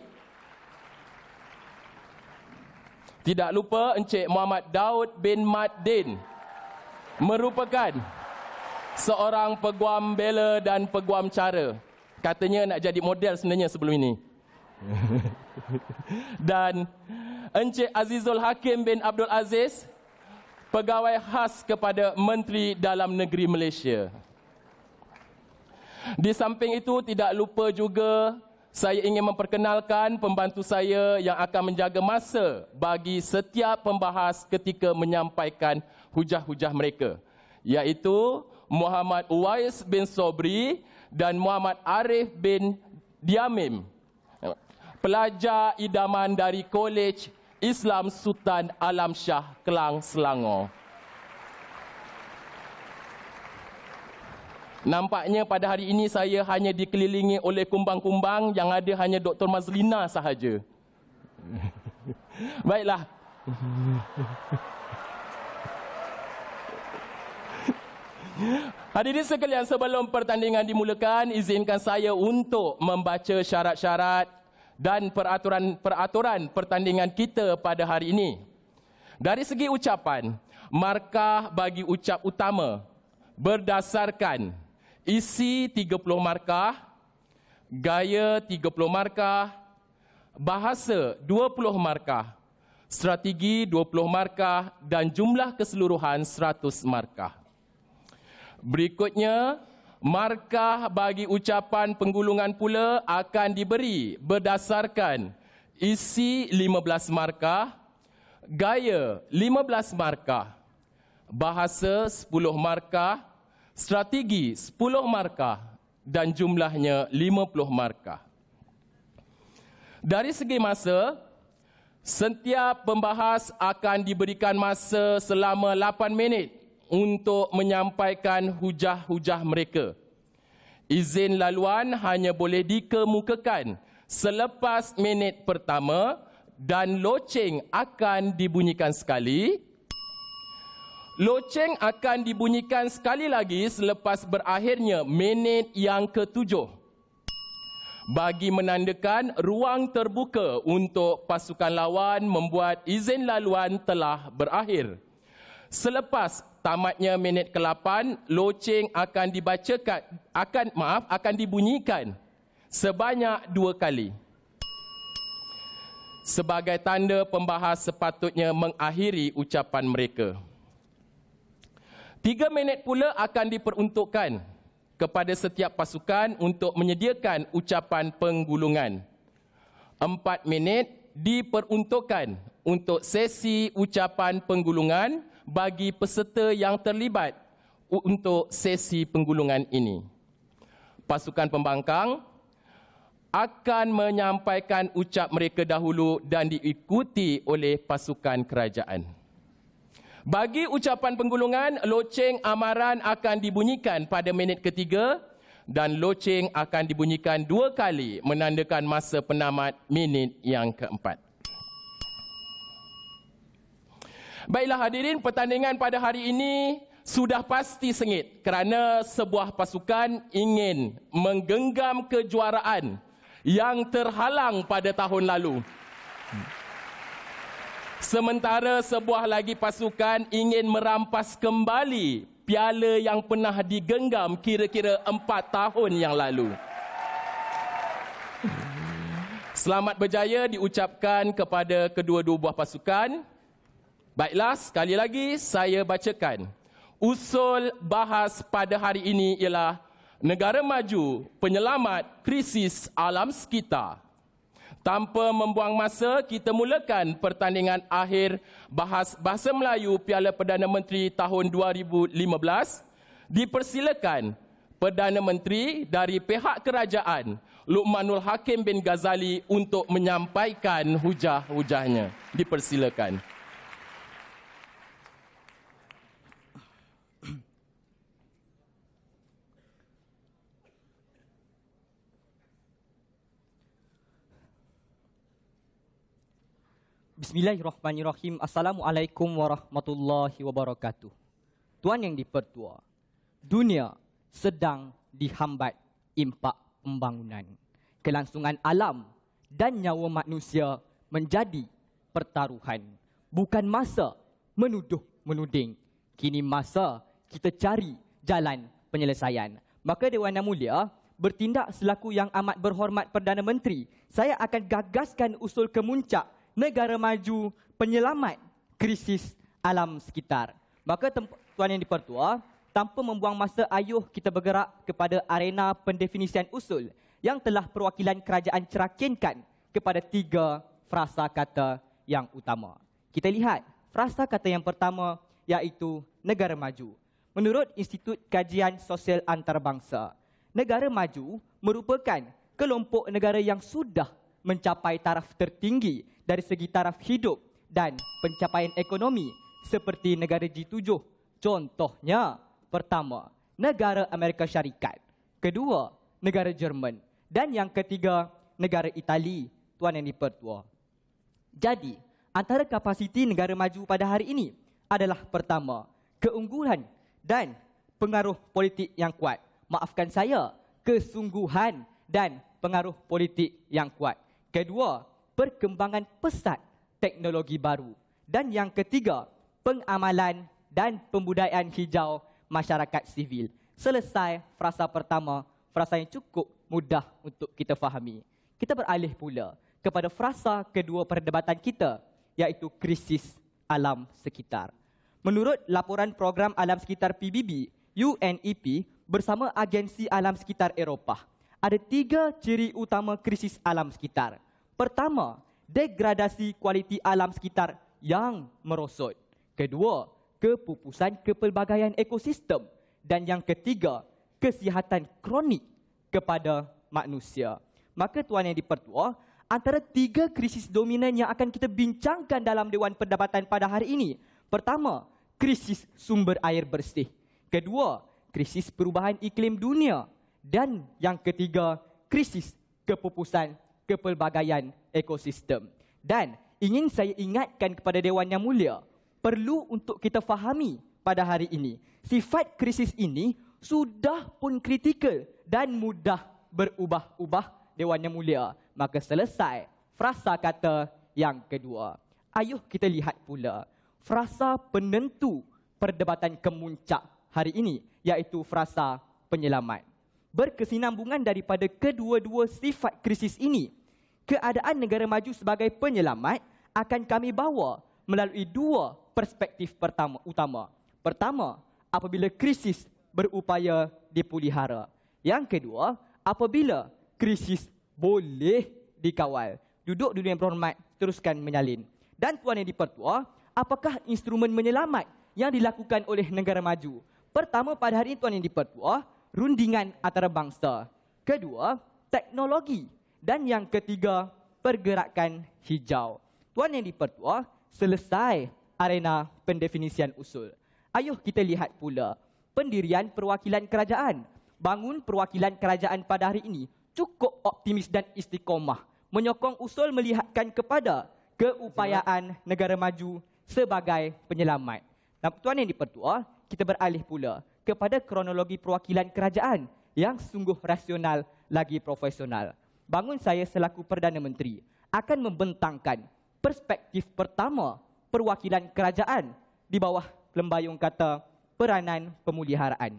Tidak lupa Encik Muhammad Daud bin Mat Din, merupakan seorang peguam bela dan peguam cara. Katanya nak jadi model sebenarnya sebelum ini. Dan Encik Azizul Hakim bin Abdul Aziz, pegawai khas kepada Menteri Dalam Negeri Malaysia. Di samping itu, tidak lupa juga saya ingin memperkenalkan pembantu saya yang akan menjaga masa bagi setiap pembahas ketika menyampaikan hujah-hujah mereka, iaitu Muhammad Uwais bin Sobri dan Muhammad Arif bin Diamim, pelajar idaman dari Kolej Islam Sultan Alam Shah, Kelang, Selangor. Nampaknya pada hari ini saya hanya dikelilingi oleh kumbang-kumbang, yang ada hanya Dr. Mazlina sahaja. Baiklah. Hadirin sekalian, sebelum pertandingan dimulakan, izinkan saya untuk membaca syarat-syarat dan peraturan pertandingan kita pada hari ini. Dari segi ucapan, markah bagi ucap utama berdasarkan isi 30 markah, gaya 30 markah, bahasa 20 markah, strategi 20 markah dan jumlah keseluruhan 100 markah. Berikutnya, markah bagi ucapan penggulungan pula akan diberi berdasarkan isi 15 markah, gaya 15 markah, bahasa 10 markah, strategi 10 markah dan jumlahnya 50 markah. Dari segi masa, setiap pembahas akan diberikan masa selama 8 minit untuk menyampaikan hujah-hujah mereka. Izin laluan hanya boleh dikemukakan selepas minit pertama dan loceng akan dibunyikan sekali. Loceng akan dibunyikan sekali lagi selepas berakhirnya minit yang ke-7, bagi menandakan ruang terbuka untuk pasukan lawan membuat izin laluan telah berakhir. Selepas tamatnya minit ke-8, loceng akan dibunyikan sebanyak 2 kali. Sebagai tanda pembahas sepatutnya mengakhiri ucapan mereka. 3 minit pula akan diperuntukkan kepada setiap pasukan untuk menyediakan ucapan penggulungan. 4 minit diperuntukkan untuk sesi ucapan penggulungan bagi peserta yang terlibat untuk sesi penggulungan ini. Pasukan pembangkang, akan menyampaikan ucap mereka dahulu dan diikuti oleh pasukan kerajaan. Bagi ucapan penggulungan, loceng amaran akan dibunyikan pada minit ketiga dan loceng akan dibunyikan 2 kali menandakan masa penamat minit yang keempat. Baiklah hadirin, pertandingan pada hari ini sudah pasti sengit kerana sebuah pasukan ingin menggenggam kejuaraan yang terhalang pada tahun lalu. Sementara sebuah lagi pasukan ingin merampas kembali piala yang pernah digenggam kira-kira 4 tahun yang lalu. Selamat berjaya diucapkan kepada kedua-dua buah pasukan. Baiklah, sekali lagi saya bacakan. Usul bahas pada hari ini ialah negara maju penyelamat krisis alam sekitar. Tanpa membuang masa, kita mulakan pertandingan akhir bahas Bahasa Melayu Piala Perdana Menteri tahun 2015. Dipersilakan Perdana Menteri dari pihak kerajaan, Luqmanul Hakim bin Ghazali untuk menyampaikan hujah-hujahnya. Dipersilakan. Bismillahirrahmanirrahim. Assalamualaikum warahmatullahi wabarakatuh. Tuan yang dipertua, dunia sedang dihambat impak pembangunan. Kelangsungan alam dan nyawa manusia menjadi pertaruhan. Bukan masa menuduh-menuding. Kini masa kita cari jalan penyelesaian. Maka Dewan Yang Mulia, bertindak selaku yang amat berhormat Perdana Menteri, saya akan gagaskan usul kemuncak negara maju penyelamat krisis alam sekitar. Maka tuan yang dipertua, tanpa membuang masa, ayuh kita bergerak kepada arena pendefinisian usul yang telah perwakilan kerajaan cerakinkan kepada 3 frasa kata yang utama. Kita lihat frasa kata yang pertama iaitu negara maju. Menurut Institut Kajian Sosial Antarabangsa, negara maju merupakan kelompok negara yang sudah mencapai taraf tertinggi dari segi taraf hidup dan pencapaian ekonomi seperti negara G7. Contohnya, pertama, negara Amerika Syarikat. Kedua, negara Jerman. Dan yang ketiga, negara Itali, tuan yang dipertua. Jadi, antara kapasiti negara maju pada hari ini adalah pertama, keunggulan dan pengaruh politik yang kuat. Maafkan saya, kesungguhan dan pengaruh politik yang kuat. Kedua, perkembangan pesat teknologi baru. Dan yang ketiga, pengamalan dan pembudayaan hijau masyarakat sivil. Selesai frasa pertama, frasa yang cukup mudah untuk kita fahami. Kita beralih pula kepada frasa kedua perdebatan kita, iaitu krisis alam sekitar. Menurut laporan program alam sekitar PBB, UNEP bersama Agensi Alam Sekitar Eropah, ada 3 ciri utama krisis alam sekitar. Pertama, degradasi kualiti alam sekitar yang merosot. Kedua, kepupusan kepelbagaian ekosistem. Dan yang ketiga, kesihatan kronik kepada manusia. Maka tuan yang dipertua, antara 3 krisis dominan yang akan kita bincangkan dalam Dewan Perdebatan pada hari ini. Pertama, krisis sumber air bersih. Kedua, krisis perubahan iklim dunia. Dan yang ketiga, krisis kepupusan kepelbagaian ekosistem. Dan ingin saya ingatkan kepada Dewan Yang Mulia, perlu untuk kita fahami pada hari ini, sifat krisis ini sudah pun kritikal dan mudah berubah-ubah, Dewan Yang Mulia. Maka selesai frasa kata yang kedua. Ayuh kita lihat pula frasa penentu perdebatan kemuncak hari ini, iaitu frasa penyelamat. Berkesinambungan daripada kedua-dua sifat krisis ini, keadaan negara maju sebagai penyelamat akan kami bawa melalui 2 perspektif utama. Pertama, apabila krisis berupaya dipulihara. Yang kedua, apabila krisis boleh dikawal. Duduk yang berhormat, teruskan menyalin. Dan tuan yang dipertua, apakah instrumen menyelamat yang dilakukan oleh negara maju? Pertama, pada hari ini tuan yang dipertua, rundingan antarabangsa. Kedua, teknologi. Dan yang ketiga, pergerakan hijau. Tuan Yang di-Pertua, selesai arena pendefinisian usul. Ayuh kita lihat pula pendirian perwakilan kerajaan. Bangun perwakilan kerajaan pada hari ini cukup optimis dan istiqomah, menyokong usul melihatkan kepada keupayaan negara maju sebagai penyelamat. Tuan Yang di-Pertua, kita beralih pula kepada kronologi perwakilan kerajaan yang sungguh rasional lagi profesional. Bangun saya selaku Perdana Menteri akan membentangkan perspektif pertama perwakilan kerajaan di bawah lembayung kata peranan pemuliharaan.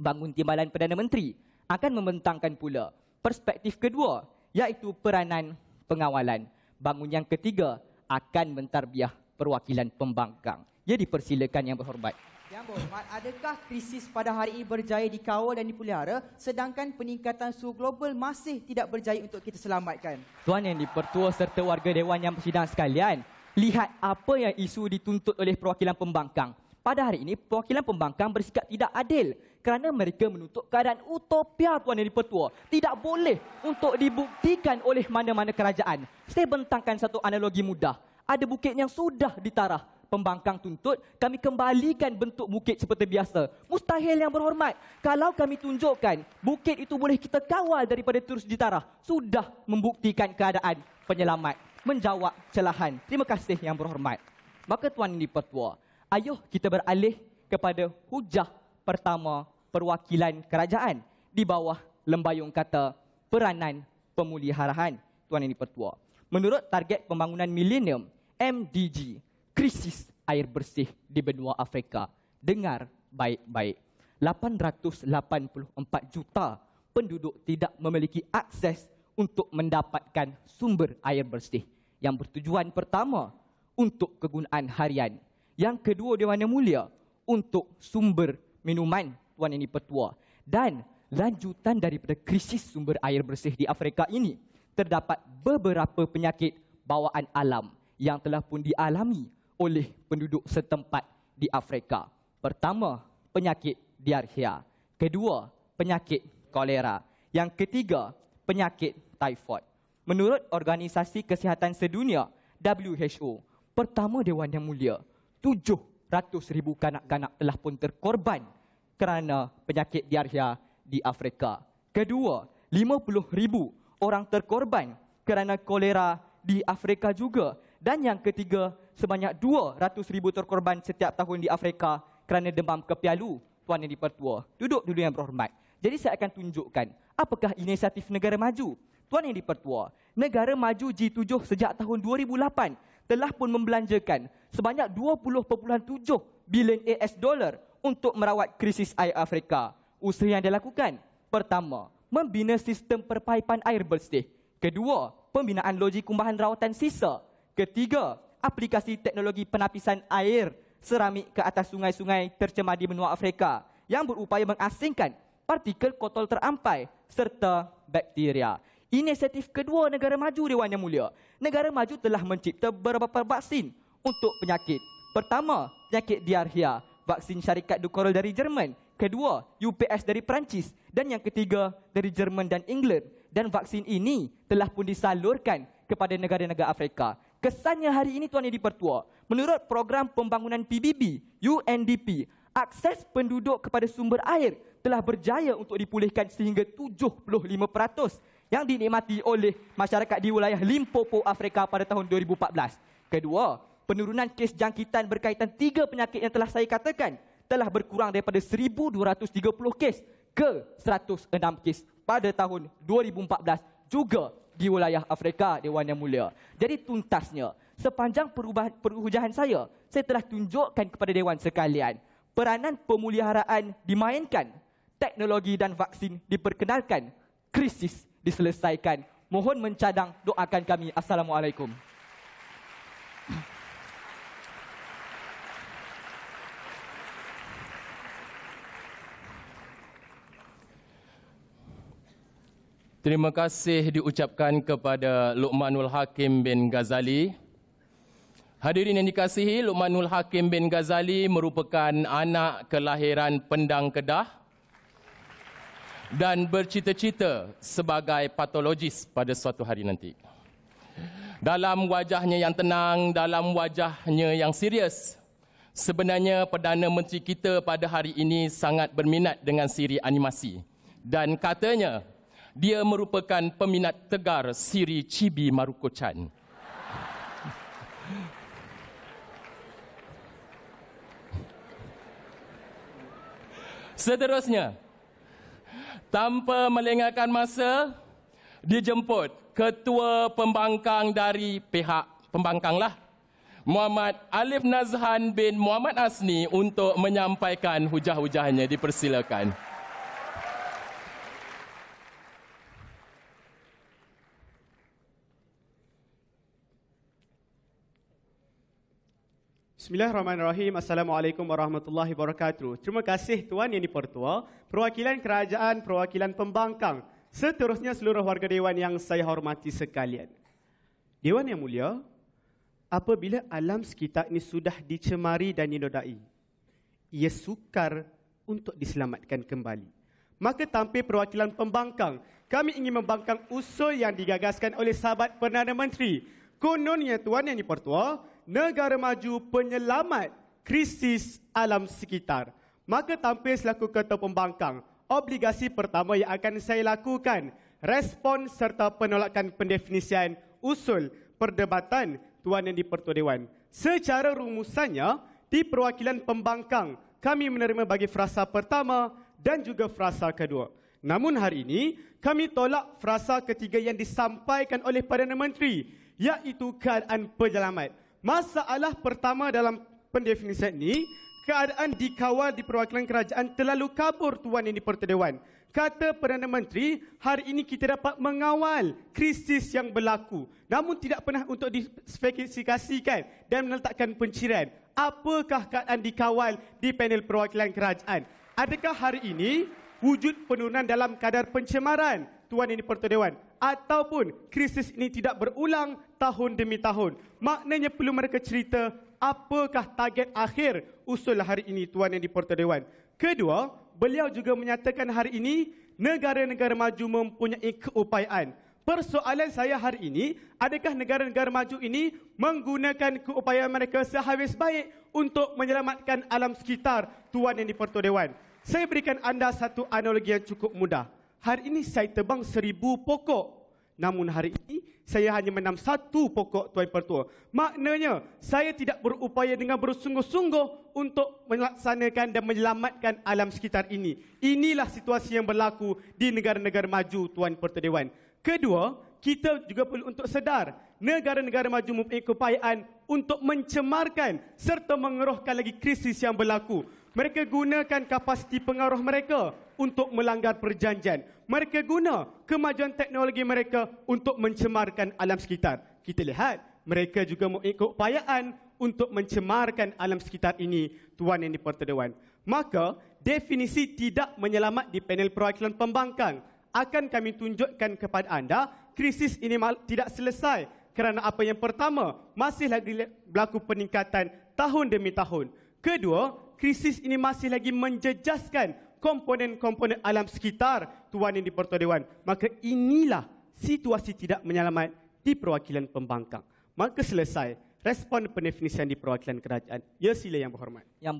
Bangun Timbalan Perdana Menteri akan membentangkan pula perspektif kedua, iaitu peranan pengawalan. Bangun yang ketiga akan mentarbiah perwakilan pembangkang. Ya, dipersilakan Yang Berhormat. Yang Berhormat, adakah krisis pada hari ini berjaya dikawal dan dipelihara sedangkan peningkatan suhu global masih tidak berjaya untuk kita selamatkan? Tuan Yang di-Pertua serta warga Dewan Yang Bersidang sekalian, lihat apa yang isu dituntut oleh perwakilan pembangkang. Pada hari ini, perwakilan pembangkang bersikap tidak adil kerana mereka menuntut keadaan utopia, Tuan Yang di-Pertua. Tidak boleh untuk dibuktikan oleh mana-mana kerajaan. Saya bentangkan satu analogi mudah. Ada bukit yang sudah ditarah. Pembangkang tuntut kami kembalikan bentuk bukit seperti biasa. Mustahil, Yang Berhormat. Kalau kami tunjukkan bukit itu boleh kita kawal daripada terus ditarah, sudah membuktikan keadaan penyelamat. Menjawab celahan. Terima kasih, Yang Berhormat. Maka Tuan Yang di-Pertua, ayuh kita beralih kepada hujah pertama perwakilan kerajaan di bawah lembayung kata peranan pemuliharaan. Tuan Yang di-Pertua, menurut target pembangunan milenium MDG, krisis air bersih di benua Afrika. Dengar baik-baik. 884 juta penduduk tidak memiliki akses untuk mendapatkan sumber air bersih yang bertujuan pertama untuk kegunaan harian. Yang kedua, Dewan Yang Mulia, untuk sumber minuman, Tuan Yang di-Pertua. Dan lanjutan daripada krisis sumber air bersih di Afrika ini, terdapat beberapa penyakit bawaan alam yang telah pun dialami oleh penduduk setempat di Afrika. Pertama, penyakit diarhea. Kedua, penyakit kolera. Yang ketiga, penyakit typhoid. Menurut Organisasi Kesihatan Sedunia, WHO, pertama Dewan Yang Mulia, 700,000 kanak-kanak telah pun terkorban kerana penyakit diarhea di Afrika. Kedua, 50,000 orang terkorban kerana kolera di Afrika juga. Dan yang ketiga, sebanyak 200,000 terkorban setiap tahun di Afrika kerana demam kepialu. Tuan Yang di-Pertua, duduk dulu Yang Berhormat. Jadi saya akan tunjukkan apakah inisiatif negara maju. Tuan Yang di-Pertua, negara maju G7 sejak tahun 2008 telah pun membelanjakan sebanyak 20.7 bilion US dollar untuk merawat krisis air Afrika. Usaha yang dilakukan, pertama, membina sistem perpaipan air bersih. Kedua, pembinaan loji kumbahan rawatan sisa. Ketiga, aplikasi teknologi penapisan air seramik ke atas sungai-sungai tercemar di benua Afrika yang berupaya mengasingkan partikel kotor terampai serta bakteria. Inisiatif kedua negara maju, Dewan Yang Mulia. Negara maju telah mencipta beberapa vaksin untuk penyakit. Pertama, penyakit diarhea, vaksin syarikat Dukorol dari Jerman. Kedua, UPS dari Perancis. Dan yang ketiga, dari Jerman dan England. Dan vaksin ini telah pun disalurkan kepada negara-negara Afrika. Kesannya hari ini, Tuan Yang di-Pertua, menurut program pembangunan PBB, UNDP, akses penduduk kepada sumber air telah berjaya untuk dipulihkan sehingga 75% yang dinikmati oleh masyarakat di wilayah Limpopo, Afrika pada tahun 2014. Kedua, penurunan kes jangkitan berkaitan 3 penyakit yang telah saya katakan telah berkurang daripada 1,230 kes ke 106 kes pada tahun 2014 juga di wilayah Afrika, Dewan Yang Mulia. Jadi tuntasnya, sepanjang perhujahan saya telah tunjukkan kepada Dewan sekalian, peranan pemuliharaan dimainkan, teknologi dan vaksin diperkenalkan, krisis diselesaikan. Mohon mencadang doakan kami. Assalamualaikum. Terima kasih diucapkan kepada Luqmanul Hakim bin Ghazali. Hadirin yang dikasihi, Luqmanul Hakim bin Ghazali merupakan anak kelahiran Pendang, Kedah. dan bercita-cita sebagai patologis pada suatu hari nanti. Dalam wajahnya yang tenang, dalam wajahnya yang serius, sebenarnya Perdana Menteri kita pada hari ini sangat berminat dengan siri animasi. Dan katanya, dia merupakan peminat tegar siri Chibi Maruko-chan. Seterusnya, tanpa melengahkan masa, dijemput Ketua Pembangkang dari pihak pembangkanglah, Muhammad Alif Nazhan bin Muhammad Asni untuk menyampaikan hujah-hujahnya. Dipersilakan. Bismillahirrahmanirrahim. Assalamualaikum warahmatullahi wabarakatuh. Terima kasih Tuan Yang Dipertua, perwakilan kerajaan, perwakilan pembangkang, seterusnya seluruh warga Dewan yang saya hormati sekalian. Dewan yang mulia, apabila alam sekitar ini sudah dicemari dan dinodai, ia sukar untuk diselamatkan kembali. Maka tanpa perwakilan pembangkang, kami ingin membangkang usul yang digagaskan oleh sahabat Perdana Menteri. Kononnya Tuan Yang Dipertua, negara maju penyelamat krisis alam sekitar. Maka tanpa selaku Ketua Pembangkang, obligasi pertama yang akan saya lakukan, respon serta penolakan pendefinisian usul perdebatan Tuan Yang Dipertua Dewan. Secara rumusannya, di perwakilan pembangkang, kami menerima bagi frasa pertama dan juga frasa kedua. Namun hari ini, kami tolak frasa ketiga yang disampaikan oleh Perdana Menteri, iaitu keadaan penyelamat. Masalah pertama dalam pendefinisian ini, keadaan dikawal di perwakilan kerajaan terlalu kabur Tuan Yang Dipertua Dewan. Kata Perdana Menteri, hari ini kita dapat mengawal krisis yang berlaku, namun tidak pernah untuk dispesifikasikan dan meletakkan pencirian. Apakah keadaan dikawal di panel perwakilan kerajaan? Adakah hari ini wujud penurunan dalam kadar pencemaran Tuan Yang Dipertua Dewan, ataupun krisis ini tidak berulang tahun demi tahun? Maknanya perlu mereka cerita apakah target akhir usul hari ini Tuan Yang Dipertua Dewan. Kedua, beliau juga menyatakan hari ini negara-negara maju mempunyai keupayaan. Persoalan saya hari ini, adakah negara-negara maju ini menggunakan keupayaan mereka sehabis baik untuk menyelamatkan alam sekitar Tuan Yang Dipertua Dewan? Saya berikan anda satu analogi yang cukup mudah. Hari ini saya tebang 1000 pokok. Namun hari ini saya hanya menanam 1 pokok Tuan Pertua. Maknanya saya tidak berupaya dengan bersungguh-sungguh untuk melaksanakan dan menyelamatkan alam sekitar ini. Inilah situasi yang berlaku di negara-negara maju Tuan Pertua Dewan. Kedua, kita juga perlu untuk sedar negara-negara maju mempunyai keupayaan untuk mencemarkan serta mengeruhkan lagi krisis yang berlaku. Mereka gunakan kapasiti pengaruh mereka untuk melanggar perjanjian. Mereka guna kemajuan teknologi mereka untuk mencemarkan alam sekitar. Kita lihat, mereka juga mempunyai keupayaan untuk mencemarkan alam sekitar ini, Tuan Yang Dipertua Dewan. Maka, definisi tidak menyelamat di panel perwakilan pembangkang. Akan kami tunjukkan kepada anda, krisis ini tidak selesai kerana apa yang pertama, masih lagi berlaku peningkatan tahun demi tahun. Kedua, krisis ini masih lagi menjejaskan komponen-komponen alam sekitar Tuan Yang Dipertua Dewan. Maka inilah situasi tidak menyelamat di perwakilan pembangkang. Maka selesai respon pendefinisian di perwakilan kerajaan. Ya, sila Yang Berhormat. Yang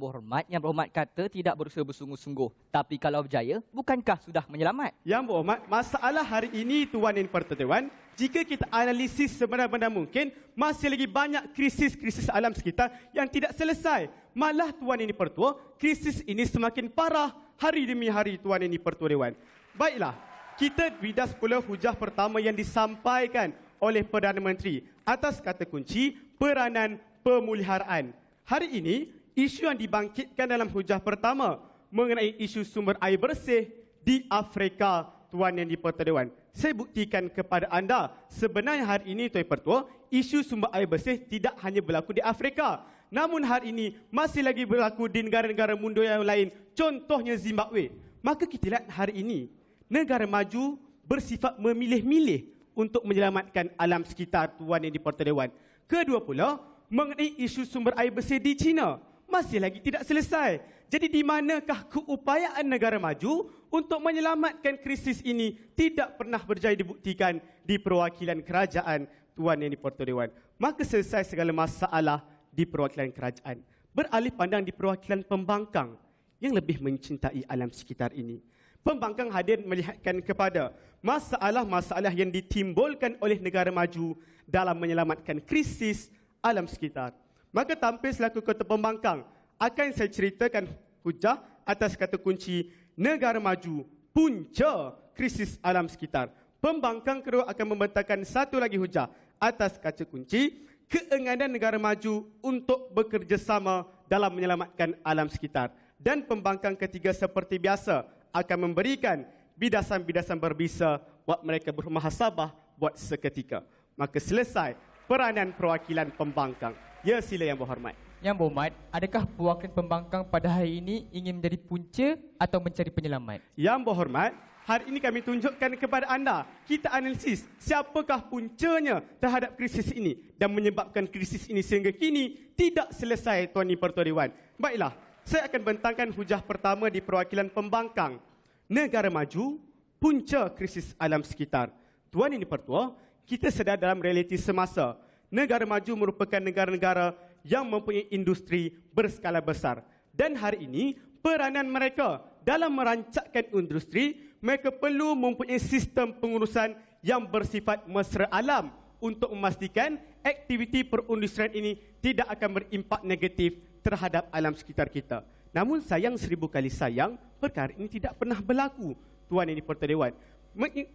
berhormat kata tidak berusaha bersungguh-sungguh. Tapi kalau berjaya, bukankah sudah menyelamat? Yang Berhormat, masalah hari ini Tuan Yang Dipertua Dewan, jika kita analisis sebenar-benar mungkin, masih lagi banyak krisis-krisis alam sekitar yang tidak selesai. Malah Tuan Yang Dipertua, krisis ini semakin parah hari demi hari Tuan Yang Dipertua Dewan. Baiklah, kita bidas pula hujah pertama yang disampaikan oleh Perdana Menteri atas kata kunci peranan pemuliharaan. Hari ini, isu yang dibangkitkan dalam hujah pertama mengenai isu sumber air bersih di Afrika, Tuan Yang Dipertua Dewan. Saya buktikan kepada anda, sebenarnya hari ini Tuan Pertua, isu sumber air bersih tidak hanya berlaku di Afrika. Namun hari ini masih lagi berlaku di negara-negara mundur yang lain, contohnya Zimbabwe. Maka kita lihat hari ini, negara maju bersifat memilih-milih untuk menyelamatkan alam sekitar Tuan Yang Dipertua Dewan. Kedua pula, mengenai isu sumber air bersih di China, masih lagi tidak selesai. Jadi di manakah keupayaan negara maju untuk menyelamatkan krisis ini tidak pernah berjaya dibuktikan di perwakilan kerajaan Tuan Yang di-Pertua Dewan. Maka selesai segala masalah di perwakilan kerajaan. Beralih pandang di perwakilan pembangkang yang lebih mencintai alam sekitar ini. Pembangkang hadir melihatkan kepada masalah-masalah yang ditimbulkan oleh negara maju dalam menyelamatkan krisis alam sekitar. Maka tampil selaku ketua pembangkang, akan saya ceritakan hujah atas kata kunci negara maju, punca krisis alam sekitar. Pembangkang kedua akan membentangkan satu lagi hujah atas kata kunci keinginan negara maju untuk bekerjasama dalam menyelamatkan alam sekitar. Dan pembangkang ketiga seperti biasa akan memberikan bidasan-bidasan berbisa buat mereka bermuhasabah buat seketika. Maka selesai peranan perwakilan pembangkang. Ya, sila Yang Berhormat. Yang Berhormat, adakah perwakilan pembangkang pada hari ini ingin menjadi punca atau mencari penyelamat? Yang Berhormat, hari ini kami tunjukkan kepada anda, kita analisis siapakah puncanya terhadap krisis ini dan menyebabkan krisis ini sehingga kini tidak selesai Tuan Yang-di-Pertua Dewan. Baiklah, saya akan bentangkan hujah pertama di perwakilan pembangkang. Negara maju, punca krisis alam sekitar. Tuan Yang-di-Pertua, kita sedar dalam realiti semasa, negara maju merupakan negara-negara yang mempunyai industri berskala besar. Dan hari ini, peranan mereka dalam merancangkan industri, mereka perlu mempunyai sistem pengurusan yang bersifat mesra alam untuk memastikan aktiviti perindustrian ini tidak akan berimpak negatif terhadap alam sekitar kita. Namun sayang 1000 kali sayang, perkara ini tidak pernah berlaku, Tuan Yang di-Pertua Dewan.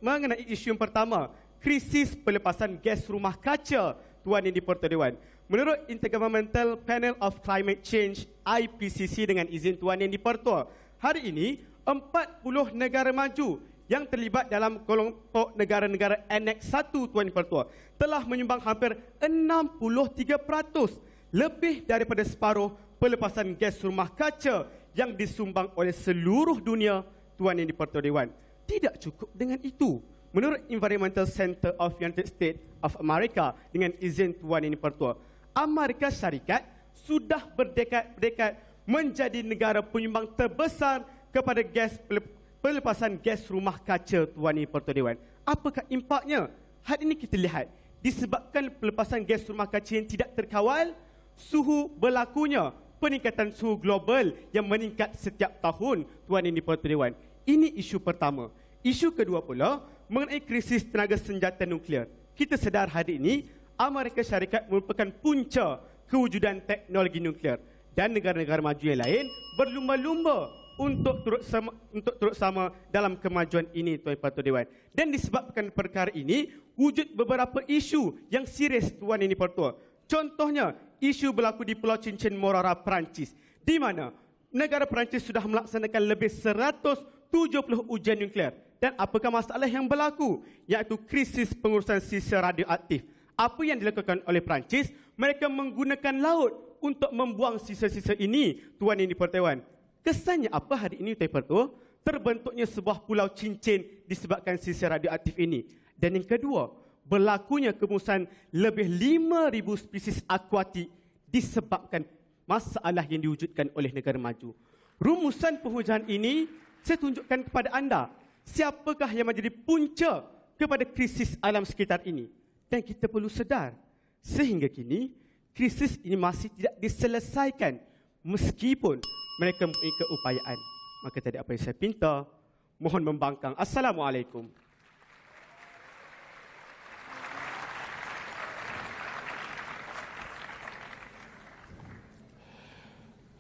Mengenai isu yang pertama, krisis pelepasan gas rumah kaca, Tuan Yang di-Pertua Dewan. Menurut Intergovernmental Panel of Climate Change IPCC dengan izin Tuan Yang di-Pertua, hari ini 40 negara maju yang terlibat dalam kelompok negara-negara Annex 1 Tuan Yang-di-Pertua telah menyumbang hampir 63%, lebih daripada separuh pelepasan gas rumah kaca yang disumbang oleh seluruh dunia, Tuan Yang-di-Pertua Dewan. Tidak cukup dengan itu. Menurut Environmental Center of United States of America dengan izin Tuan Yang-di-Pertua, Amerika Syarikat sudah berdekad-dekad menjadi negara penyumbang terbesar kepada pelepasan gas rumah kaca, Tuan Yang-di-Pertua Dewan. Apakah impaknya? Hari ini kita lihat, disebabkan pelepasan gas rumah kaca yang tidak terkawal, suhu berlakunya peningkatan suhu global yang meningkat setiap tahun, Tuan Yang-di-Pertua Dewan. Ini isu pertama. Isu kedua pula mengenai krisis tenaga senjata nuklear. Kita sedar hari ini Amerika Syarikat merupakan punca kewujudan teknologi nuklear dan negara-negara maju yang lain berlumba-lumba untuk turut sama dalam kemajuan ini, Tuan Yang-di-Pertua Dewan. Dan disebabkan perkara ini, wujud beberapa isu yang serius, Tuan Yang-di-Pertua. Contohnya, isu berlaku di Pulau Cincin Morara, Perancis, di mana negara Perancis sudah melaksanakan lebih 170 ujian nuklear. Dan apakah masalah yang berlaku? Iaitu krisis pengurusan sisa radioaktif. Apa yang dilakukan oleh Perancis? Mereka menggunakan laut untuk membuang sisa-sisa ini, Tuan Yang-di-Pertua Dewan. Kesannya apa hari ini, Tuan Yang-di-Pertua? Terbentuknya sebuah pulau cincin disebabkan sisa radioaktif ini. Dan yang kedua, berlakunya kemusnahan lebih 5,000 spesies akuatik disebabkan masalah yang diwujudkan oleh negara maju. Rumusan penghujaan ini saya tunjukkan kepada anda. Siapakah yang menjadi punca kepada krisis alam sekitar ini? Dan kita perlu sedar, sehingga kini krisis ini masih tidak diselesaikan meskipun mereka mempunyai keupayaan. Maka tadi apa yang saya pinta, mohon membangkang. Assalamualaikum.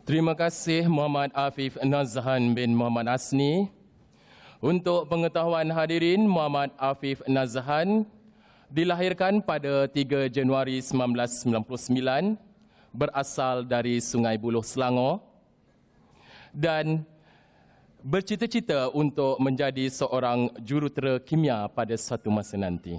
Terima kasih Muhammad Afif Nazhan bin Muhammad Asni. Untuk pengetahuan hadirin, Muhammad Afif Nazhan dilahirkan pada 3 Januari 1999, berasal dari Sungai Buloh, Selangor dan bercita-cita untuk menjadi seorang jurutera kimia pada suatu masa nanti.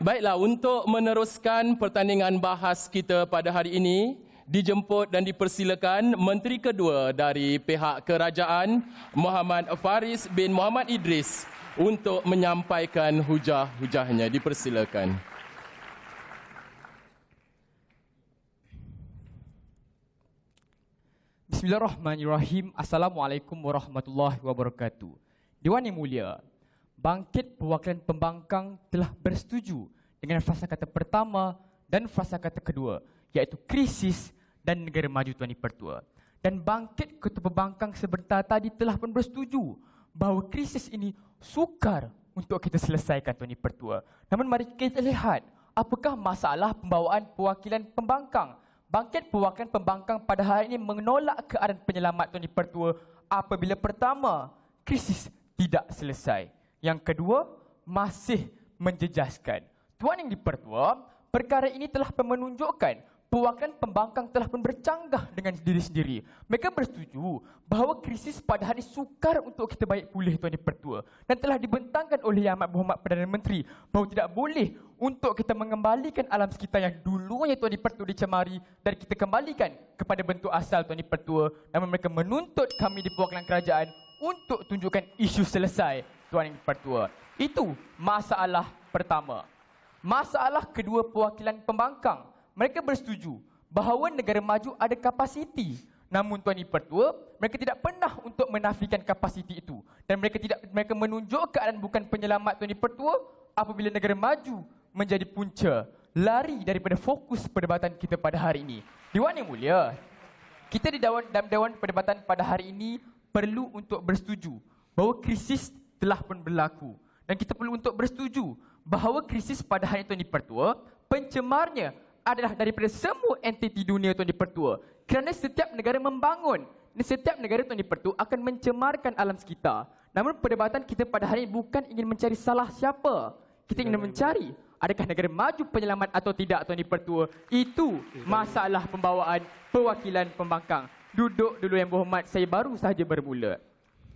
Baiklah, untuk meneruskan pertandingan bahas kita pada hari ini, dijemput dan dipersilakan Menteri Kedua dari pihak kerajaan, Muhammad Faris bin Muhammad Idris, untuk menyampaikan hujah-hujahnya. Dipersilakan. Bismillahirrahmanirrahim. Assalamualaikum warahmatullahi wabarakatuh. Dewan yang mulia, Bangkit Perwakilan Pembangkang telah bersetuju dengan frasa kata pertama dan frasa kata kedua, iaitu krisis dan negara maju Tuan Dipertua. Dan Bangkit Ketua Pembangkang sebentar tadi telah pun bersetuju bahawa krisis ini sukar untuk kita selesaikan Tuan Dipertua. Namun mari kita lihat apakah masalah pembawaan perwakilan pembangkang. Bangkit Perwakilan Pembangkang pada hari ini menolak keadaan penyelamat Tuan Dipertua apabila pertama, krisis tidak selesai. Yang kedua, masih menjejaskan. Tuan Yang Dipertua, perkara ini telah menunjukkan perwakilan pembangkang telah pun bercanggah dengan diri sendiri. Mereka bersetuju bahawa krisis pada hari ini sukar untuk kita baik pulih Tuan Dipertua dan telah dibentangkan oleh Yang Amat Berhormat Perdana Menteri bahawa tidak boleh untuk kita mengembalikan alam sekitar yang dulunya Tuan Dipertua dicemari dan kita kembalikan kepada bentuk asal Tuan Dipertua. Namun mereka menuntut kami di perwakilan kerajaan untuk tunjukkan isu selesai Tuan Dipertua. Itu masalah pertama. Masalah kedua perwakilan pembangkang. Mereka bersetuju bahawa negara maju ada kapasiti. Namun Tuan Dipertua, mereka tidak pernah untuk menafikan kapasiti itu. Dan mereka menunjuk keadaan bukan penyelamat Tuan Dipertua apabila negara maju menjadi punca, lari daripada fokus perdebatan kita pada hari ini. Dewan yang mulia, kita di dalam Dewan Perdebatan pada hari ini perlu untuk bersetuju bahawa krisis telah pun berlaku. Dan kita perlu untuk bersetuju bahawa krisis pada hari Tuan Dipertua, pencemarnya adalah daripada semua entiti dunia Tuan Dipertua. Kerana setiap negara membangun dan setiap negara Tuan Dipertua akan mencemarkan alam sekitar. Namun perdebatan kita pada hari ini bukan ingin mencari salah siapa. Kita ingin mencari adakah negara maju penyelamat atau tidak Tuan Dipertua. Itu masalah pembawaan perwakilan pembangkang. Duduk dulu Yang Berhormat, saya baru sahaja bermula.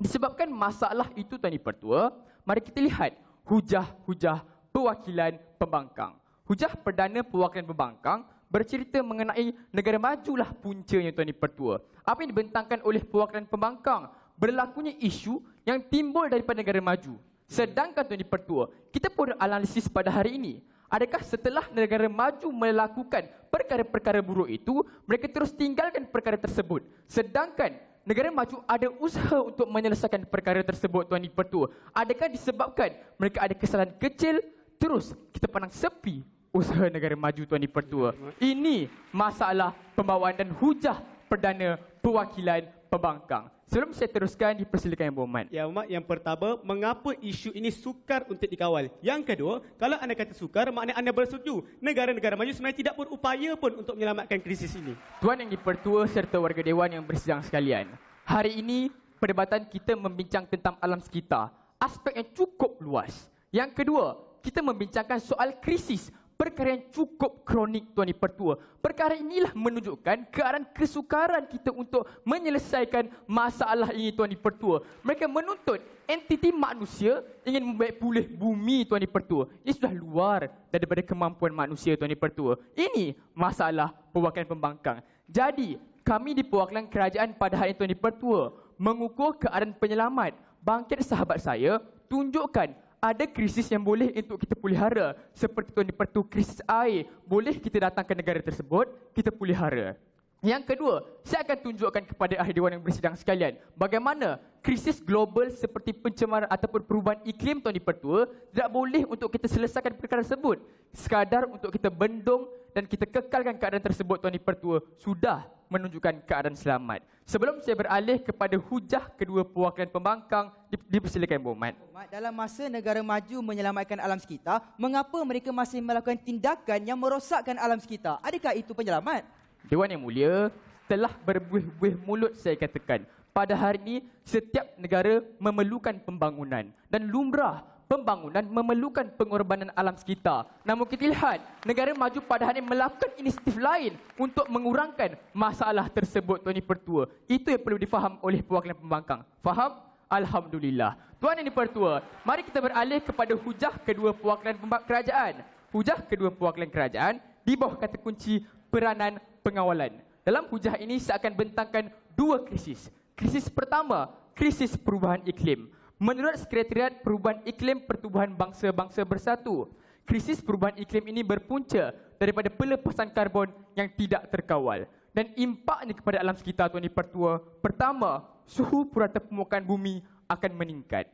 Disebabkan masalah itu Tuan Dipertua, mari kita lihat hujah-hujah perwakilan pembangkang. Hujah perdana perwakilan pembangkang bercerita mengenai negara majulah puncanya Tuan Dipertua. Apa yang dibentangkan oleh perwakilan pembangkang? Berlakunya isu yang timbul daripada negara maju. Sedangkan Tuan Dipertua, kita pun analisis pada hari ini. Adakah setelah negara maju melakukan perkara-perkara buruk itu, mereka terus tinggalkan perkara tersebut? Sedangkan negara maju ada usaha untuk menyelesaikan perkara tersebut Tuan Dipertua. Adakah disebabkan mereka ada kesalahan kecil, terus kita pandang sepi usaha negara maju Tuan Dipertua? Ini masalah pembawaan dan hujah perdana perwakilan pembangkang. Sebelum saya teruskan, dipersilakan Yang Berhormat. Ya, Mak, yang pertama, mengapa isu ini sukar untuk dikawal? Yang kedua, kalau anda kata sukar, maknanya anda bersetuju negara-negara maju sebenarnya tidak berupaya pun untuk menyelamatkan krisis ini. Tuan Yang Dipertua serta warga Dewan yang bersidang sekalian, hari ini perdebatan kita membincang tentang alam sekitar, aspek yang cukup luas. Yang kedua, kita membincangkan soal krisis, perkara yang cukup kronik Tuan Dipertua. Perkara inilah menunjukkan keadaan kesukaran kita untuk menyelesaikan masalah ini Tuan Dipertua. Mereka menuntut entiti manusia ingin membaik pulih bumi Tuan Dipertua. Ini sudah luar daripada kemampuan manusia Tuan Dipertua. Ini masalah perwakilan pembangkang. Jadi, kami di perwakilan kerajaan pada hari Tuan Dipertua mengukur keadaan penyelamat. Bangkit sahabat saya, tunjukkan ada krisis yang boleh untuk kita pelihara. Seperti Tuan Dipertua, krisis air. Boleh kita datang ke negara tersebut, kita pelihara. Yang kedua, saya akan tunjukkan kepada ahli dewan yang bersidang sekalian bagaimana krisis global seperti pencemaran ataupun perubahan iklim Tuan Dipertua tidak boleh untuk kita selesaikan perkara tersebut. Sekadar untuk kita bendung dan kita kekalkan keadaan tersebut Tuan Dipertua sudah menunjukkan keadaan selamat. Sebelum saya beralih kepada hujah kedua perwakilan pembangkang, dipersilakan Yang Berhormat. Dalam masa negara maju menyelamatkan alam sekitar, mengapa mereka masih melakukan tindakan yang merosakkan alam sekitar? Adakah itu penyelamat? Dewan yang mulia, telah berbuih-buih mulut saya katakan. Pada hari ini, setiap negara memerlukan pembangunan. Dan lumrah pembangunan memerlukan pengorbanan alam sekitar. Namun kita lihat, negara maju pada hari ini melakukan inisiatif lain untuk mengurangkan masalah tersebut Tuan Dipertua. Itu yang perlu difaham oleh perwakilan pembangkang. Faham? Alhamdulillah. Tuan Yang Dipertua, mari kita beralih kepada hujah kedua perwakilan kerajaan. Hujah kedua perwakilan kerajaan di bawah kata kunci peranan pengawalan. Dalam hujah ini saya akan bentangkan dua krisis. Krisis pertama, krisis perubahan iklim. Menurut Sekretariat Perubahan Iklim Pertubuhan Bangsa-Bangsa Bersatu, krisis perubahan iklim ini berpunca daripada pelepasan karbon yang tidak terkawal. dan impaknya kepada alam sekitar, Tuan Yang Dipertua. Pertama, suhu purata permukaan bumi akan meningkat.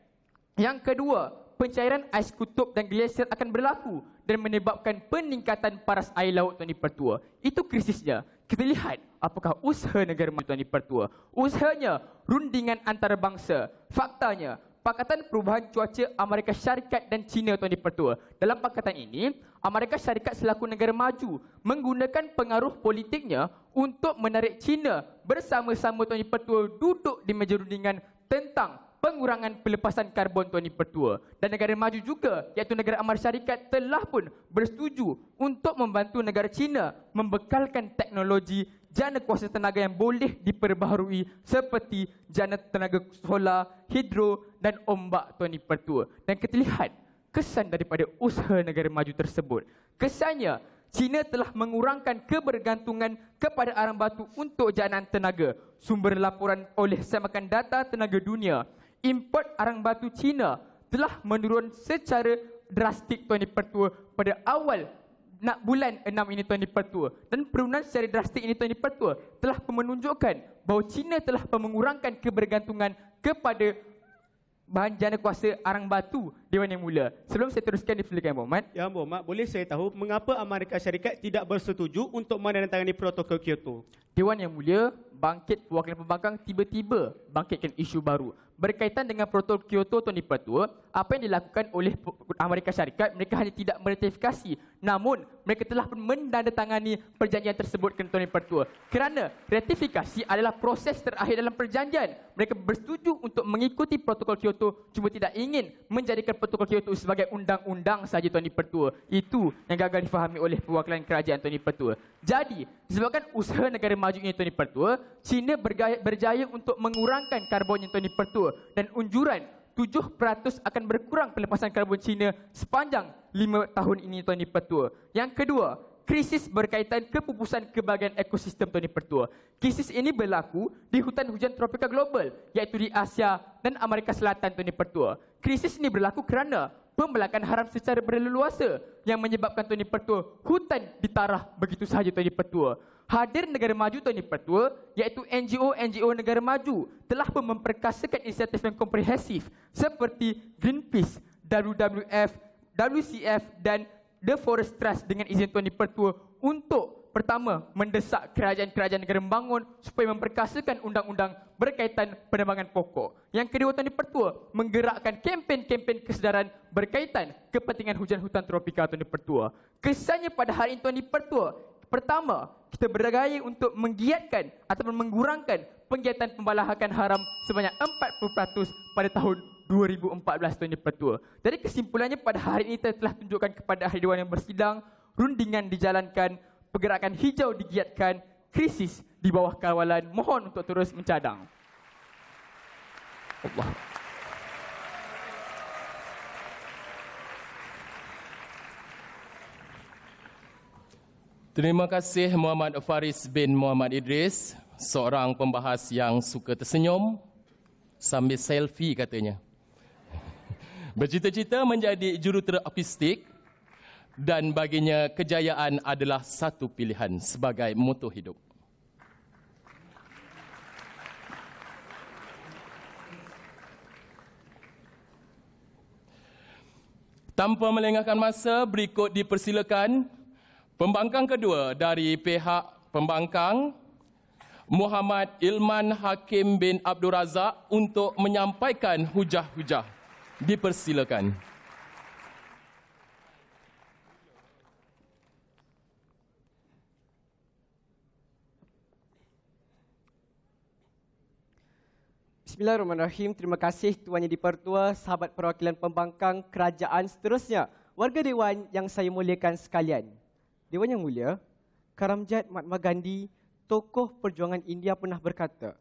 Yang kedua, pencairan ais kutub dan glasier akan berlaku dan menyebabkan peningkatan paras air laut, Tuan Yang Dipertua. Itu krisisnya. Kita lihat apakah usaha negara maju, Tuan Yang Dipertua. Usahanya rundingan antarabangsa. Faktanya, Pakatan Perubahan Cuaca Amerika Syarikat dan China, Tuan Yang Dipertua. Dalam pakatan ini, Amerika Syarikat selaku negara maju menggunakan pengaruh politiknya untuk menarik China bersama-sama, Tuan Yang Dipertua, duduk di meja rundingan tentang pengurangan pelepasan karbon, Tuan Yang Dipertua. Dan negara maju juga, iaitu negara Amerika Syarikat, telah pun bersetuju untuk membantu negara China membekalkan teknologi jana kuasa tenaga yang boleh diperbaharui seperti jana tenaga solar, hidro dan ombak, Tuan Yang Dipertua. Dan kita lihat kesan daripada usaha negara maju tersebut. Kesannya, China telah mengurangkan kebergantungan kepada arang batu untuk janaan tenaga. Sumber laporan oleh Semakan Data Tenaga Dunia, import arang batu China telah menurun secara drastik, Tuan Yang Dipertua, pada awal bulan 6 ini, Tuan Yang Dipertua. Dan penurunan secara drastik ini, Tuan Yang Dipertua, telah menunjukkan bahawa China telah mengurangkan kebergantungan kepada bahan jana kuasa arang batu, Dewan Yang Mulia. Sebelum saya teruskan, dipersilakan Muhammad. Ya Muhammad, boleh saya tahu mengapa Amerika Syarikat tidak bersetuju untuk menandatangani protokol Kyoto? Dewan Yang Mulia, bangkit perwakilan pembangkang tiba-tiba bangkitkan isu baru berkaitan dengan protokol Kyoto, Tuan Yang Dipertua. Apa yang dilakukan oleh Amerika Syarikat, mereka hanya tidak meratifikasi, namun mereka telah pun menandatangani perjanjian tersebut, Tuan Yang Dipertua. Kerana ratifikasi adalah proses terakhir dalam perjanjian. Mereka bersetuju untuk mengikuti protokol Kyoto, cuma tidak ingin menjadikan protokol Kyoto sebagai undang-undang saja, Tuan Yang Dipertua. Itu yang gagal difahami oleh perwakilan kerajaan, Tuan Yang Dipertua. Jadi, disebabkan usaha negara maju ini, Tuan Yang Dipertua, China berjaya untuk mengurangkan karbonnya, Tuan Yang Dipertua. Dan unjuran 7% akan berkurang pelepasan karbon China sepanjang 5 tahun ini, Tuan Yang Dipertua. Yang kedua, krisis berkaitan kepupusan kebahagiaan ekosistem, Tuan Yang Dipertua. Krisis ini berlaku di hutan hujan tropika global, iaitu di Asia dan Amerika Selatan, Tuan Yang Dipertua. Krisis ini berlaku kerana pembelakan haram secara berleluasa yang menyebabkan, Tuan Yang Dipertua, hutan ditarah begitu sahaja, Tuan Yang Dipertua. Hadir negara maju, Tuan Yang Dipertua, iaitu NGO negara maju telah memperkasakan inisiatif yang komprehensif seperti Greenpeace, WWF, WCF dan The Forest Trust dengan izin, Tuan Yang Dipertua, untuk pertama mendesak kerajaan-kerajaan negara membangun supaya memperkasakan undang-undang berkaitan penebangan pokok. Yang kedua, Tuan Yang Dipertua, menggerakkan kempen-kempen kesedaran berkaitan kepentingan hujan hutan tropika, Tuan Yang Dipertua. Kesannya pada hari ini, Tuan Yang Dipertua, pertama, kita bergaya untuk menggiatkan ataupun mengurangkan penggiatan pembalahakan haram sebanyak 40% pada tahun 2014, Tuan Yang Dipertua. Jadi kesimpulannya pada hari ini telah tunjukkan kepada ahli dewan yang bersidang, rundingan dijalankan, pergerakan hijau digiatkan, krisis di bawah kawalan. Mohon untuk terus mencadang. Allah. Terima kasih Muhammad Faris bin Muhammad Idris, seorang pembahas yang suka tersenyum sambil selfie katanya. Bercita-cita menjadi jurutera artistik dan baginya kejayaan adalah satu pilihan sebagai moto hidup. Tanpa melengahkan masa, berikut dipersilakan pembangkang kedua dari pihak pembangkang, Muhammad Ilman Hakim bin Abdul Razak, untuk menyampaikan hujah-hujah. Dipersilakan. Bismillahirrahmanirrahim. Terima kasih Tuan Yang Dipertua, sahabat perwakilan pembangkang kerajaan seterusnya, warga dewan yang saya muliakan sekalian. Dewan Yang Mulia, Karamjad Mahatma Gandhi, tokoh perjuangan India, pernah berkata,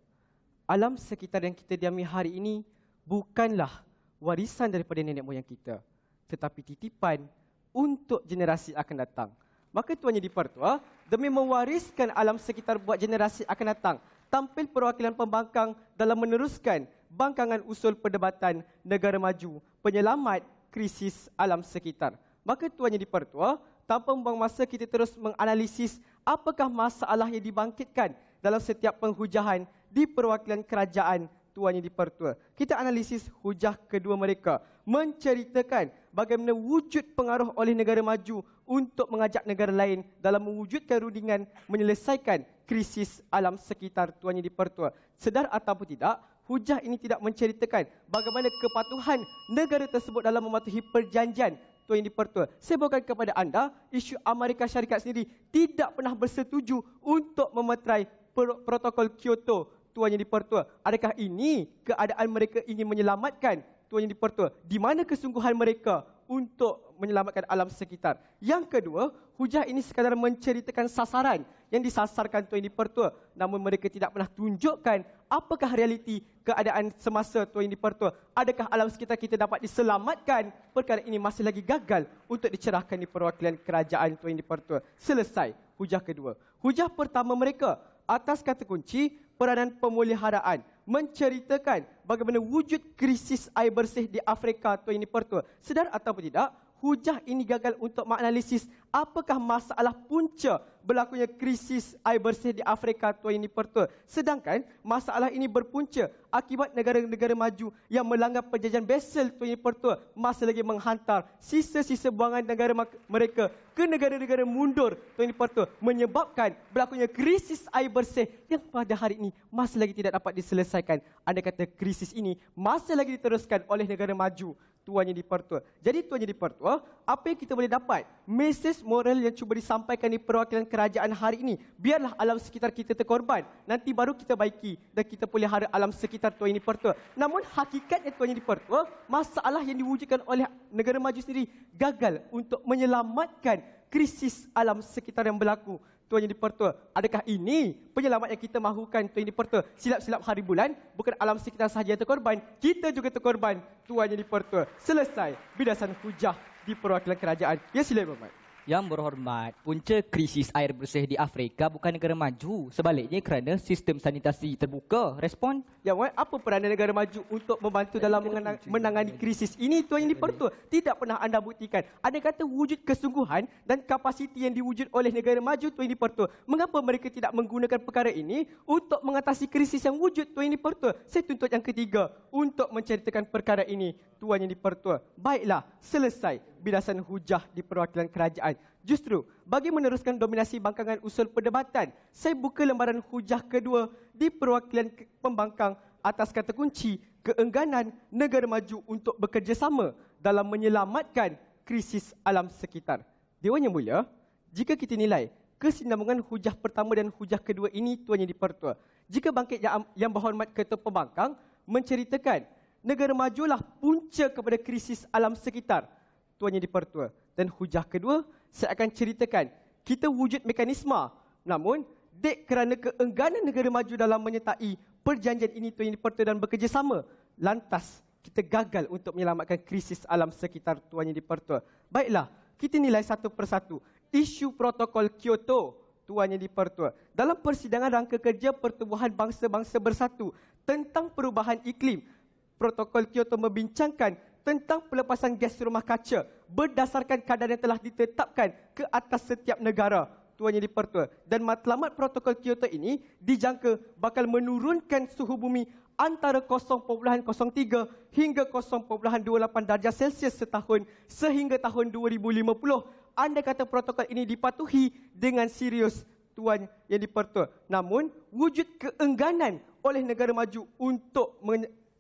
alam sekitar yang kita diami hari ini bukanlah warisan daripada nenek moyang kita, tetapi titipan untuk generasi akan datang. Maka Tuan Yang Dipertua, demi mewariskan alam sekitar buat generasi akan datang, tampil perwakilan pembangkang dalam meneruskan bangkangan usul perdebatan negara maju penyelamat krisis alam sekitar. Maka Tuan Yang Dipertua, tanpa membuang masa, kita terus menganalisis apakah masalah yang dibangkitkan dalam setiap penghujahan di perwakilan kerajaan Tuan Yang di-Pertua. Kita analisis hujah kedua mereka menceritakan bagaimana wujud pengaruh oleh negara maju untuk mengajak negara lain dalam mewujudkan rundingan menyelesaikan krisis alam sekitar Tuan Yang di-Pertua. Sedar ataupun tidak, hujah ini tidak menceritakan bagaimana kepatuhan negara tersebut dalam mematuhi perjanjian Tuan Yang di-Pertua. Saya bawakan kepada anda, isu Amerika Syarikat sendiri tidak pernah bersetuju untuk memeterai protokol Kyoto Tuan Yang di-Pertua. Adakah ini keadaan mereka ingin menyelamatkan Tuan Yang di-Pertua? Di mana kesungguhan mereka untuk menyelamatkan alam sekitar? Yang kedua, hujah ini sekadar menceritakan sasaran yang disasarkan Tuan Yang di-Pertua. Namun mereka tidak pernah tunjukkan apakah realiti keadaan semasa Tuan Yang di-Pertua. Adakah alam sekitar kita dapat diselamatkan? Perkara ini masih lagi gagal untuk dicerahkan di perwakilan kerajaan Tuan Yang di-Pertua. Selesai hujah kedua. Hujah pertama mereka atas kata kunci peranan pemuliharaan menceritakan bagaimana wujud krisis air bersih di Afrika Tuan Yang di-Pertua. Sedar ataupun tidak, hujah ini gagal untuk menganalisis apakah masalah punca berlakunya krisis air bersih di Afrika Tuan Yang di-Pertua. Sedangkan masalah ini berpunca akibat negara-negara maju yang melanggar perjanjian Basel Tuan Yang di-Pertua masih lagi menghantar sisa-sisa buangan negara mereka ke negara-negara mundur Tuan Yang di-Pertua, menyebabkan berlakunya krisis air bersih yang pada hari ini masih lagi tidak dapat diselesaikan. Anda kata krisis ini masih lagi diteruskan oleh negara maju Tuan Yang di-Pertua. Jadi Tuan Yang di-Pertua, apa yang kita boleh dapat? Mesej moral yang cuba disampaikan di perwakilan kerajaan hari ini, biarlah alam sekitar kita terkorban, nanti baru kita baiki dan kita pelihara alam sekitar Tuan Yang di-Pertua. Namun hakikatnya Tuan Yang di-Pertua, masalah yang diwujudkan oleh negara maju sendiri gagal untuk menyelamatkan krisis alam sekitar yang berlaku Tuan Yang di-Pertua. Adakah ini penyelamat yang kita mahukan Tuan Yang di-Pertua? Silap-silap hari bulan, bukan alam sekitar sahaja yang terkorban, kita juga terkorban Tuan Yang di-Pertua. Selesai bidasan hujah di perwakilan kerajaan. Ya, sila Ibu Mat. Yang berhormat, punca krisis air bersih di Afrika bukan negara maju. Sebaliknya kerana sistem sanitasi terbuka. Respon? Yang Mat, apa peranan negara maju untuk membantu dalam menangani krisis ini Tuan Yang di-Pertua? Tidak pernah anda buktikan. Anda kata wujud kesungguhan dan kapasiti yang diwujud oleh negara maju Tuan Yang di-Pertua. Mengapa mereka tidak menggunakan perkara ini untuk mengatasi krisis yang wujud Tuan Yang di-Pertua? Saya tuntut yang ketiga untuk menceritakan perkara ini Tuan Yang di-Pertua. Baiklah, selesai bidasan hujah di perwakilan kerajaan. Justru, bagi meneruskan dominasi bangkangan usul perdebatan, saya buka lembaran hujah kedua di perwakilan pembangkang atas kata kunci keengganan negara maju untuk bekerjasama dalam menyelamatkan krisis alam sekitar. Dewan Yang Mulia, jika kita nilai kesinambungan hujah pertama dan hujah kedua ini Tuan Yang di-Pertua, jika bangkit yang berhormat Ketua Pembangkang menceritakan negara majulah punca kepada krisis alam sekitar Tuan Yang di-Pertua, dan hujah kedua saya akan ceritakan kita wujud mekanisme, namun dek kerana keengganan negara maju dalam menyertai perjanjian ini Tuan Yang di-Pertua dan bekerjasama, lantas kita gagal untuk menyelamatkan krisis alam sekitar Tuan Yang di-Pertua. Baiklah, kita nilai satu persatu isu protokol Kyoto Tuan Yang di-Pertua. Dalam persidangan rangka kerja Pertubuhan Bangsa-Bangsa Bersatu tentang perubahan iklim, protokol Kyoto membincangkan tentang pelepasan gas rumah kaca berdasarkan kadar yang telah ditetapkan ke atas setiap negara Tuan Yang di-Pertua. Dan matlamat protokol Kyoto ini dijangka bakal menurunkan suhu bumi antara 0.03 hingga 0.28 darjah Celsius setahun sehingga tahun 2050. Anda kata protokol ini dipatuhi dengan serius Tuan Yang di-Pertua. Namun, wujud keengganan oleh negara maju untuk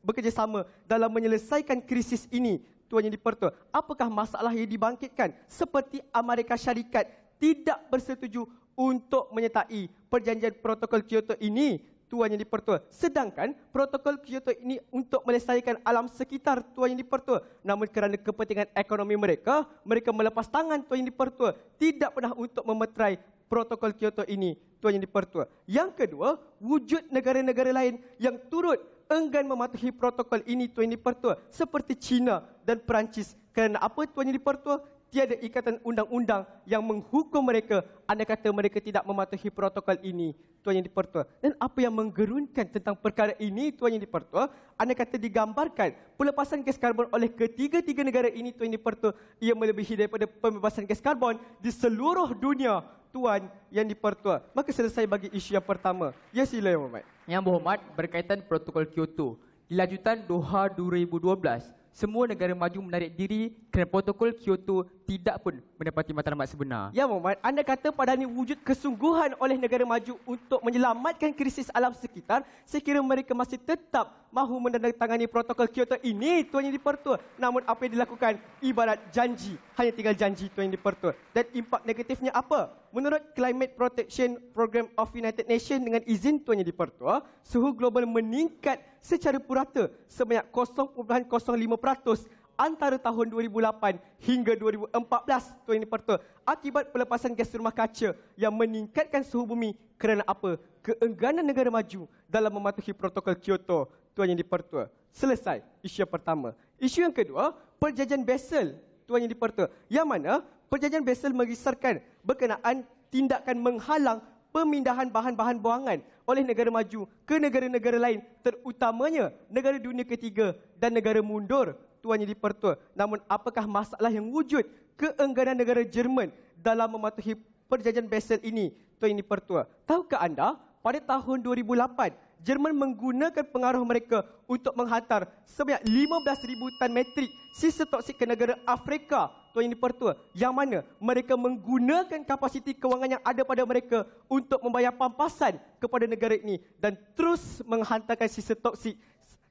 bekerjasama dalam menyelesaikan krisis ini Tuan Yang di-Pertua. Apakah masalah yang dibangkitkan seperti Amerika Syarikat tidak bersetuju untuk menyertai perjanjian protokol Kyoto ini Tuan Yang di-Pertua. Sedangkan protokol Kyoto ini untuk melestarikan alam sekitar Tuan Yang di-Pertua. Namun kerana kepentingan ekonomi mereka melepas tangan Tuan Yang di-Pertua. Tidak pernah untuk memeterai protokol Kyoto ini Tuan Yang di-Pertua. Yang kedua, wujud negara-negara lain yang turut enggan mematuhi protokol ini Tuan Yang di-Pertua, seperti China dan Perancis. Kerana apa Tuan Yang di-Pertua? tiada ikatan undang-undang yang menghukum mereka anda kata mereka tidak mematuhi protokol ini, Tuan Yang di-Pertua. Dan apa yang menggerunkan tentang perkara ini, Tuan Yang di-Pertua, anda kata digambarkan pelepasan gas karbon oleh ketiga-tiga negara ini, Tuan Yang di-Pertua, ia melebihi daripada pembebasan gas karbon di seluruh dunia, Tuan Yang di-Pertua. Maka selesai bagi isu yang pertama. Ya, sila Yang Berhormat. Yang Berhormat, berkaitan protokol Kyoto. Di lanjutan Doha 2012, semua negara maju menarik diri kerana protokol Kyoto tidak pun mendapati matlamat sebenar. Ya Muhammad, anda kata pada ini wujud kesungguhan oleh negara maju untuk menyelamatkan krisis alam sekitar, saya kira mereka masih tetap mahu menandatangani protokol Kyoto ini, Tuan Yang di-Pertua. Namun apa yang dilakukan ibarat janji, hanya tinggal janji, Tuan Yang di-Pertua. Dan impak negatifnya apa? Menurut Climate Protection Program of United Nations dengan izin Tuan Yang di-Pertua, suhu global meningkat secara purata sebanyak 0.05% antara tahun 2008 hingga 2014, Tuan Yang di-Pertua, akibat pelepasan gas rumah kaca yang meningkatkan suhu bumi kerana apa? Keengganan negara maju dalam mematuhi protokol Kyoto, Tuan Yang di-Pertua. Selesai isu yang pertama. Isu yang kedua, perjanjian Basel, Tuan Yang di-Pertua, yang mana perjanjian Basel mengisarkan berkenaan tindakan menghalang pemindahan bahan-bahan buangan oleh negara maju ke negara-negara lain, terutamanya negara dunia ketiga dan negara mundur, Tuan Yang di-Pertua. Namun apakah masalah yang wujud keengganan negara Jerman dalam mematuhi perjanjian Basel ini, Tuan Yang di-Pertua? Tahukah anda, pada tahun 2008, Jerman menggunakan pengaruh mereka untuk menghantar sebanyak 15,000 tan metrik sisa toksik ke negara Afrika, Tuan Yang di-Pertua, yang mana mereka menggunakan kapasiti kewangan yang ada pada mereka untuk membayar pampasan kepada negara ini dan terus menghantarkan sisa toksik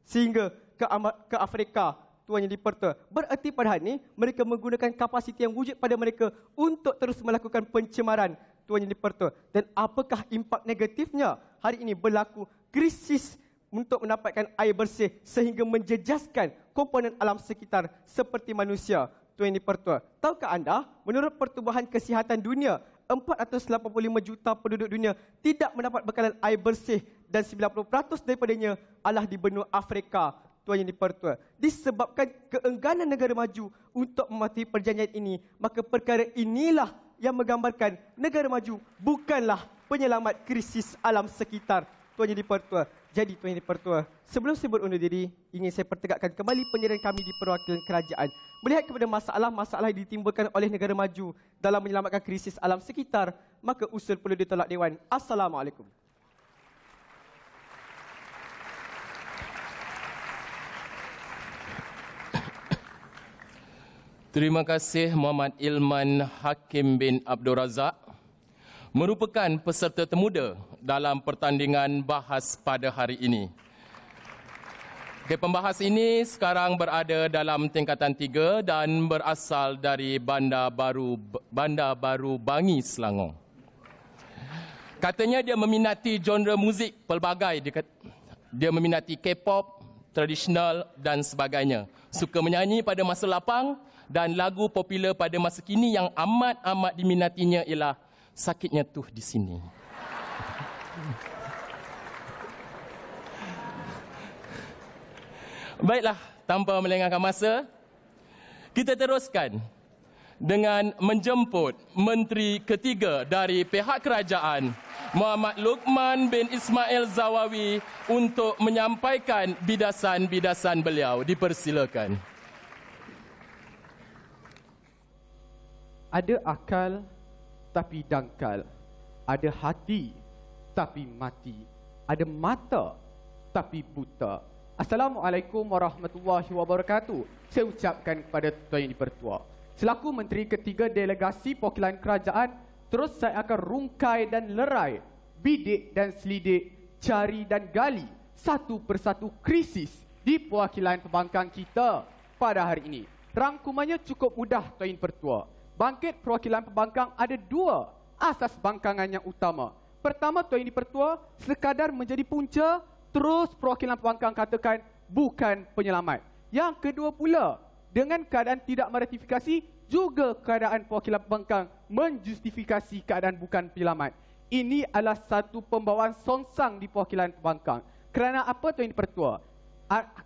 sehingga ke Afrika, Tuan Yang di-Pertua. Bererti pada hari ini mereka menggunakan kapasiti yang wujud pada mereka untuk terus melakukan pencemaran, Tuan Yang di-Pertua. Dan apakah impak negatifnya? Hari ini berlaku krisis untuk mendapatkan air bersih sehingga menjejaskan komponen alam sekitar seperti manusia, Tuan Yang di-Pertua. Tahukah anda, menurut Pertubuhan Kesihatan Dunia, 485 juta penduduk dunia tidak mendapat bekalan air bersih dan 90% daripadanya adalah di benua Afrika, Tuan Yang di-Pertua. Disebabkan keengganan negara maju untuk mematuhi perjanjian ini, maka perkara inilah yang menggambarkan negara maju bukanlah penyelamat krisis alam sekitar, Tuan Yang di-Pertua. Jadi Tuan Yang di-Pertua, sebelum saya berundur diri, ingin saya pertegakkan kembali pendirian kami di perwakilan kerajaan. Melihat kepada masalah-masalah yang ditimbulkan oleh negara maju dalam menyelamatkan krisis alam sekitar, maka usul perlu ditolak Dewan. Assalamualaikum. Terima kasih Muhammad Ilman Hakim bin Abdul Razak, merupakan peserta termuda dalam pertandingan bahas pada hari ini. Okay, pembahas ini sekarang berada dalam tingkatan 3 dan berasal dari Bandar Baru Bangi, Selangor. Katanya dia meminati genre muzik pelbagai. Dia meminati K-pop, tradisional dan sebagainya. Suka menyanyi pada masa lapang dan lagu popular pada masa kini yang amat-amat diminatinya ialah Sakitnya Tuh di Sini. Baiklah, tanpa melengahkan masa, kita teruskan dengan menjemput Menteri ketiga dari pihak kerajaan, Muhammad Luqman bin Ismail Zawawi, untuk menyampaikan bidasan-bidasan beliau. Dipersilakan. Ada akal tapi dangkal, ada hati tapi mati, ada mata tapi buta. Assalamualaikum warahmatullahi wabarakatuh. Saya ucapkan kepada Tuan Yang di-Pertua, selaku Menteri ketiga delegasi perwakilan kerajaan, terus saya akan rungkai dan lerai, bidik dan selidik, cari dan gali satu persatu krisis di perwakilan pembangkang kita pada hari ini. Rangkumannya cukup mudah, Tuan Yang di-Pertua. Bangkit perwakilan pembangkang ada dua asas bangkangan yang utama. Pertama, Tuan Yang di-Pertua, sekadar menjadi punca, terus perwakilan pembangkang katakan bukan penyelamat. Yang kedua pula, dengan keadaan tidak meratifikasi, juga keadaan perwakilan pembangkang menjustifikasi keadaan bukan penyelamat. Ini adalah satu pembawaan songsang di perwakilan pembangkang. Kerana apa, Tuan Yang di-Pertua?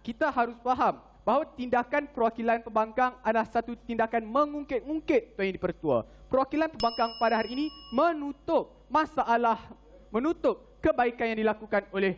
Kita harus faham, bahawa tindakan perwakilan pembangkang adalah satu tindakan mengungkit-ungkit Tuan Yang di-Pertua. Perwakilan pembangkang pada hari ini menutup kebaikan yang dilakukan oleh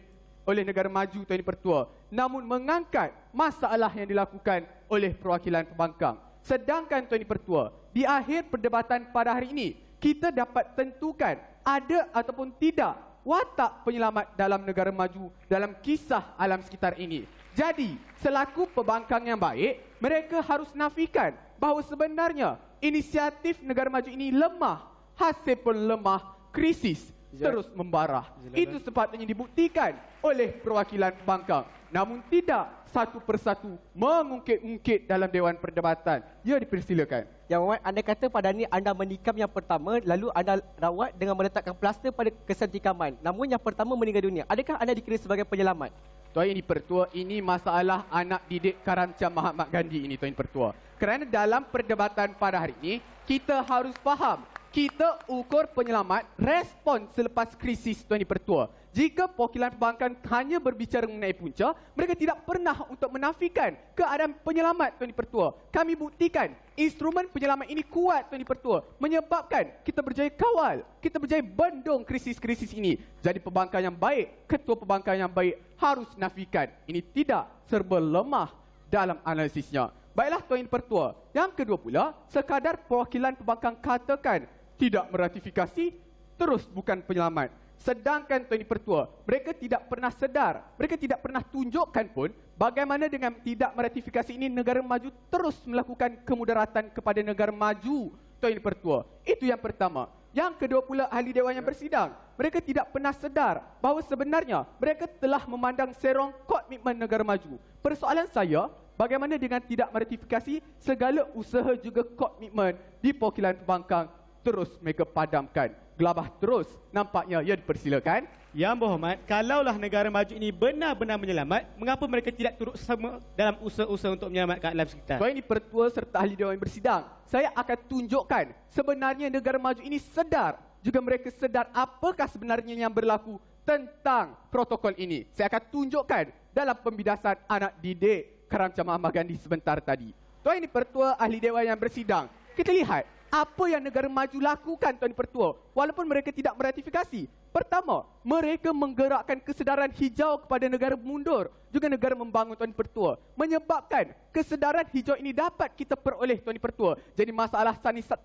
negara maju Tuan Yang di-Pertua, namun mengangkat masalah yang dilakukan oleh perwakilan pembangkang. Sedangkan Tuan Yang di-Pertua, di akhir perdebatan pada hari ini, kita dapat tentukan ada ataupun tidak watak penyelamat dalam negara maju dalam kisah alam sekitar ini. Jadi, selaku pembangkang yang baik, mereka harus nafikan bahawa sebenarnya inisiatif negara maju ini lemah, hasil pun lemah, krisis terus membarah. Itu sepatutnya dibuktikan oleh perwakilan pembangkang. Namun tidak satu persatu mengungkit-ungkit dalam Dewan Perdebatan. Ya, dipersilakan. Yang Muhammad, anda kata pada ini anda menikam yang pertama, lalu anda rawat dengan meletakkan plaster pada kesentikaman. Namun yang pertama meninggal dunia. Adakah anda dikira sebagai penyelamat? Tuan Yang di-Pertua, ini masalah anak didik Karamcam Mahatma Gandhi ini, Tuan Yang di-Pertua. Kerana dalam perdebatan pada hari ini, kita harus faham, kita ukur penyelamat respon selepas krisis, Tuan Yang di-Pertua. Jika perwakilan pembangkang hanya berbicara mengenai punca, mereka tidak pernah untuk menafikan keadaan penyelamat, Tuan Yang di-Pertua. Kami buktikan instrumen penyelamat ini kuat, Tuan Yang di-Pertua, menyebabkan kita berjaya kawal, kita berjaya bendung krisis-krisis ini. Jadi pembangkang yang baik, ketua pembangkang yang baik harus nafikan ini tidak serba lemah dalam analisisnya. Baiklah Tuan Yang di-Pertua. Yang kedua pula, sekadar perwakilan pembangkang katakan tidak meratifikasi, terus bukan penyelamat. Sedangkan Tuan Yang di-Pertua, mereka tidak pernah sedar, mereka tidak pernah tunjukkan pun bagaimana dengan tidak meratifikasi ini negara maju terus melakukan kemudaratan kepada negara maju, Tuan Yang di-Pertua. Itu yang pertama. Yang kedua pula, ahli dewan yang bersidang, mereka tidak pernah sedar bahawa sebenarnya mereka telah memandang serong komitmen negara maju. Persoalan saya, bagaimana dengan tidak meratifikasi, segala usaha juga komitmen di perwakilan pembangkang terus mereka padamkan. Gelabah terus, nampaknya. Ya, dipersilakan. Yang Berhormat, kalaulah negara maju ini benar-benar menyelamat, mengapa mereka tidak turut sama dalam usaha-usaha untuk menyelamatkan alam sekitar? Tuan Yang di-Pertua serta ahli dewan yang bersidang, saya akan tunjukkan sebenarnya negara maju ini sedar, juga mereka sedar apakah sebenarnya yang berlaku tentang protokol ini. Saya akan tunjukkan dalam pembidasan anak didik Karamcam Mahatma Gandhi sebentar tadi. Tuan Yang di-Pertua, ahli dewan yang bersidang, kita lihat apa yang negara maju lakukan, Tuan Yang di-Pertua, walaupun mereka tidak meratifikasi. Pertama, mereka menggerakkan kesedaran hijau kepada negara mundur, juga negara membangun, Tuan Yang di-Pertua, menyebabkan kesedaran hijau ini dapat kita peroleh, Tuan Yang di-Pertua. Jadi masalah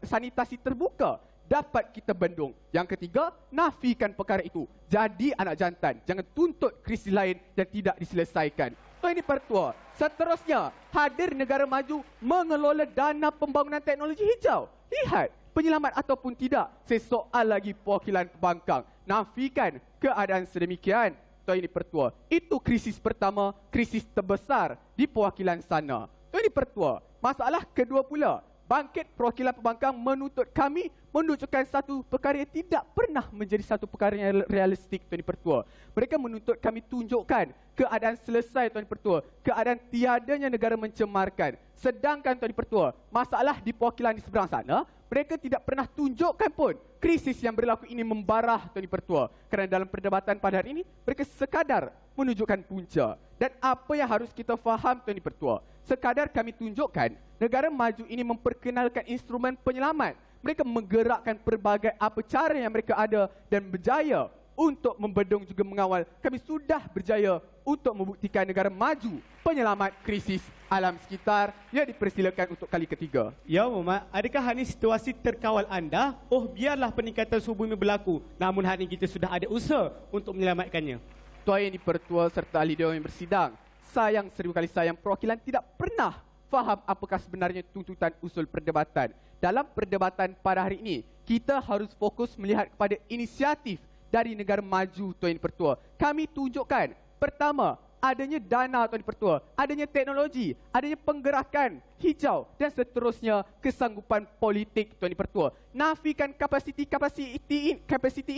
sanitasi terbuka dapat kita bendung. Yang ketiga, nafikan perkara itu. Jadi anak jantan, jangan tuntut krisis lain yang tidak diselesaikan. Tuan Yang di-Pertua, seterusnya, hadir negara maju mengelola dana pembangunan teknologi hijau. Lihat, penyelamat ataupun tidak, sesoal lagi perwakilan pembangkang. Nafikan keadaan sedemikian, Tuan Yang di-Pertua. Itu krisis pertama, krisis terbesar di perwakilan sana. Tuan Yang di-Pertua, masalah kedua pula, bangkit perwakilan pembangkang menuntut kami menunjukkan satu perkara yang tidak pernah menjadi satu perkara yang realistik, Tuan Yang di-Pertua. Mereka menuntut kami tunjukkan keadaan selesai, Tuan Yang di-Pertua, keadaan tiadanya negara mencemarkan. Sedangkan Tuan Yang di-Pertua, masalah di perwakilan di seberang sana, mereka tidak pernah tunjukkan pun krisis yang berlaku ini membarah, Tuan Yang di-Pertua. Kerana dalam perdebatan pada hari ini, mereka sekadar menunjukkan punca. Dan apa yang harus kita faham, Tuan Yang di-Pertua, sekadar kami tunjukkan negara maju ini memperkenalkan instrumen penyelamat. Mereka menggerakkan pelbagai apa cara yang mereka ada dan berjaya untuk membendung juga mengawal. Kami sudah berjaya untuk membuktikan negara maju penyelamat krisis alam sekitar. Ya, dipersilakan untuk kali ketiga. Ya Muhammad, adakah hari ini situasi terkawal anda? Oh, biarlah peningkatan suhu bumi berlaku, namun hari ini kita sudah ada usaha untuk menyelamatkannya. Tuan Yang di-Pertua serta ahli dewan yang bersidang, sayang, seribu kali sayang, perwakilan tidak pernah faham apakah sebenarnya tuntutan usul perdebatan. Dalam perdebatan pada hari ini, kita harus fokus melihat kepada inisiatif dari negara maju, Tuan Yang di-Pertua. Kami tunjukkan, pertama, adanya dana, Tuan Yang di-Pertua, adanya teknologi, adanya penggerakan hijau dan seterusnya kesanggupan politik, Tuan Yang di-Pertua. Nafikan kapasiti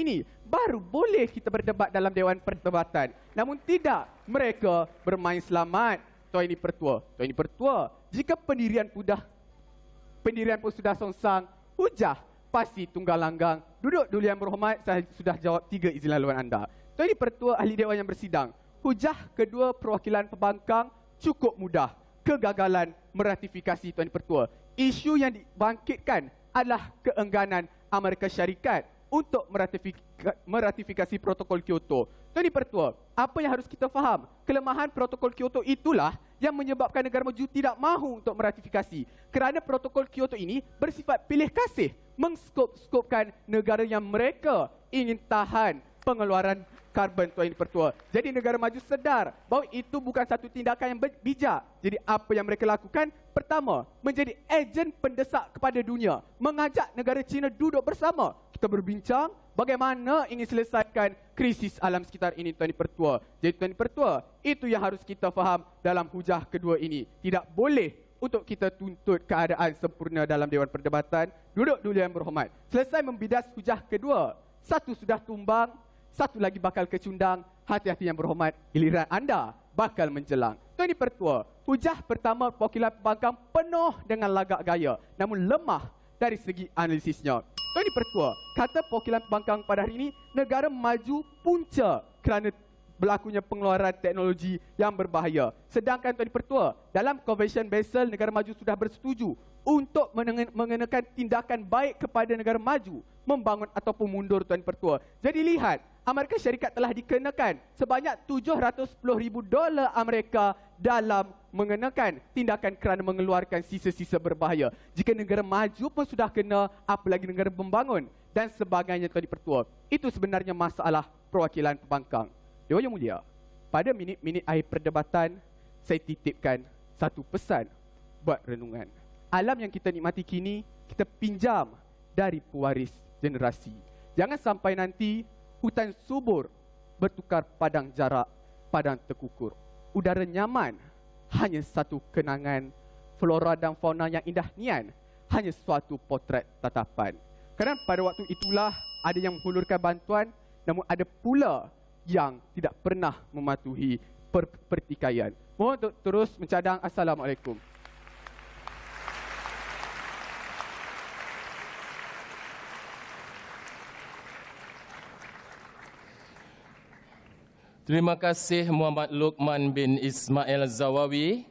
ini, baru boleh kita berdebat dalam Dewan Perdebatan. Namun tidak, mereka bermain selamat, Tuan Yang di-Pertua. Tuan Yang di-Pertua, jika pendirian pun sudah songsang, hujah pasti tunggal langgang. Duduk dulu Yang Berhormat, saya sudah jawab 3 izin laluan anda. Tuan Yang di-Pertua, ahli dewan yang bersidang, hujah kedua perwakilan pembangkang cukup mudah. kegagalan meratifikasi Tuan Pertua. Isu yang dibangkitkan adalah keengganan Amerika Syarikat untuk meratifikasi protokol Kyoto. Tuan Pertua, apa yang harus kita faham? Kelemahan protokol Kyoto itulah yang menyebabkan negara maju tidak mahu untuk meratifikasi. Kerana protokol Kyoto ini bersifat pilih kasih, mengskop-skopkan negara yang mereka ingin tahan pengeluaran karbon Tuan Pertua. Jadi negara maju sedar bahawa itu bukan satu tindakan yang bijak. Jadi apa yang mereka lakukan? Pertama, menjadi ejen pendesak kepada dunia. Mengajak negara China duduk bersama. Kita berbincang bagaimana ingin selesaikan krisis alam sekitar ini Tuan Pertua. Jadi Tuan Pertua, itu yang harus kita faham dalam hujah kedua ini. Tidak boleh untuk kita tuntut keadaan sempurna dalam Dewan Perdebatan. Duduk dulu yang berhormat. Selesai membidas hujah kedua. Satu sudah tumbang, satu lagi bakal kecundang. Hati-hati yang berhormat, giliran anda bakal menjelang. Tuan Pertua, hujah pertama perwakilan pembangkang penuh dengan lagak gaya, namun lemah dari segi analisisnya. Tuan Pertua, kata perwakilan pembangkang pada hari ini, negara maju punca kerana berlakunya pengeluaran teknologi yang berbahaya. Sedangkan Tuan Pertua, dalam Convention Basel, negara maju sudah bersetuju untuk mengenakan tindakan baik kepada negara maju, membangun ataupun mundur Tuan Pertua. Jadi lihat, Amerika Syarikat telah dikenakan sebanyak $710,000 Amerika dalam mengenakan tindakan kerana mengeluarkan sisa-sisa berbahaya. Jika negara maju pun sudah kena, apalagi negara membangun dan sebagainya Tuan Pertua. Itu sebenarnya masalah perwakilan pembangkang. Dewan Yang Mulia, pada minit-minit akhir perdebatan, saya titipkan satu pesan buat renungan. Alam yang kita nikmati kini, kita pinjam dari pewaris generasi. Jangan sampai nanti hutan subur bertukar padang jarak, padang terkukur. Udara nyaman hanya satu kenangan. Flora dan fauna yang indah nian hanya suatu potret tatapan. Kerana pada waktu itulah ada yang menghulurkan bantuan, namun ada pula yang tidak pernah mematuhi pertikaian. Mohon untuk terus mencadang. Assalamualaikum. Terima kasih Muhammad Luqman bin Ismail Zawawi,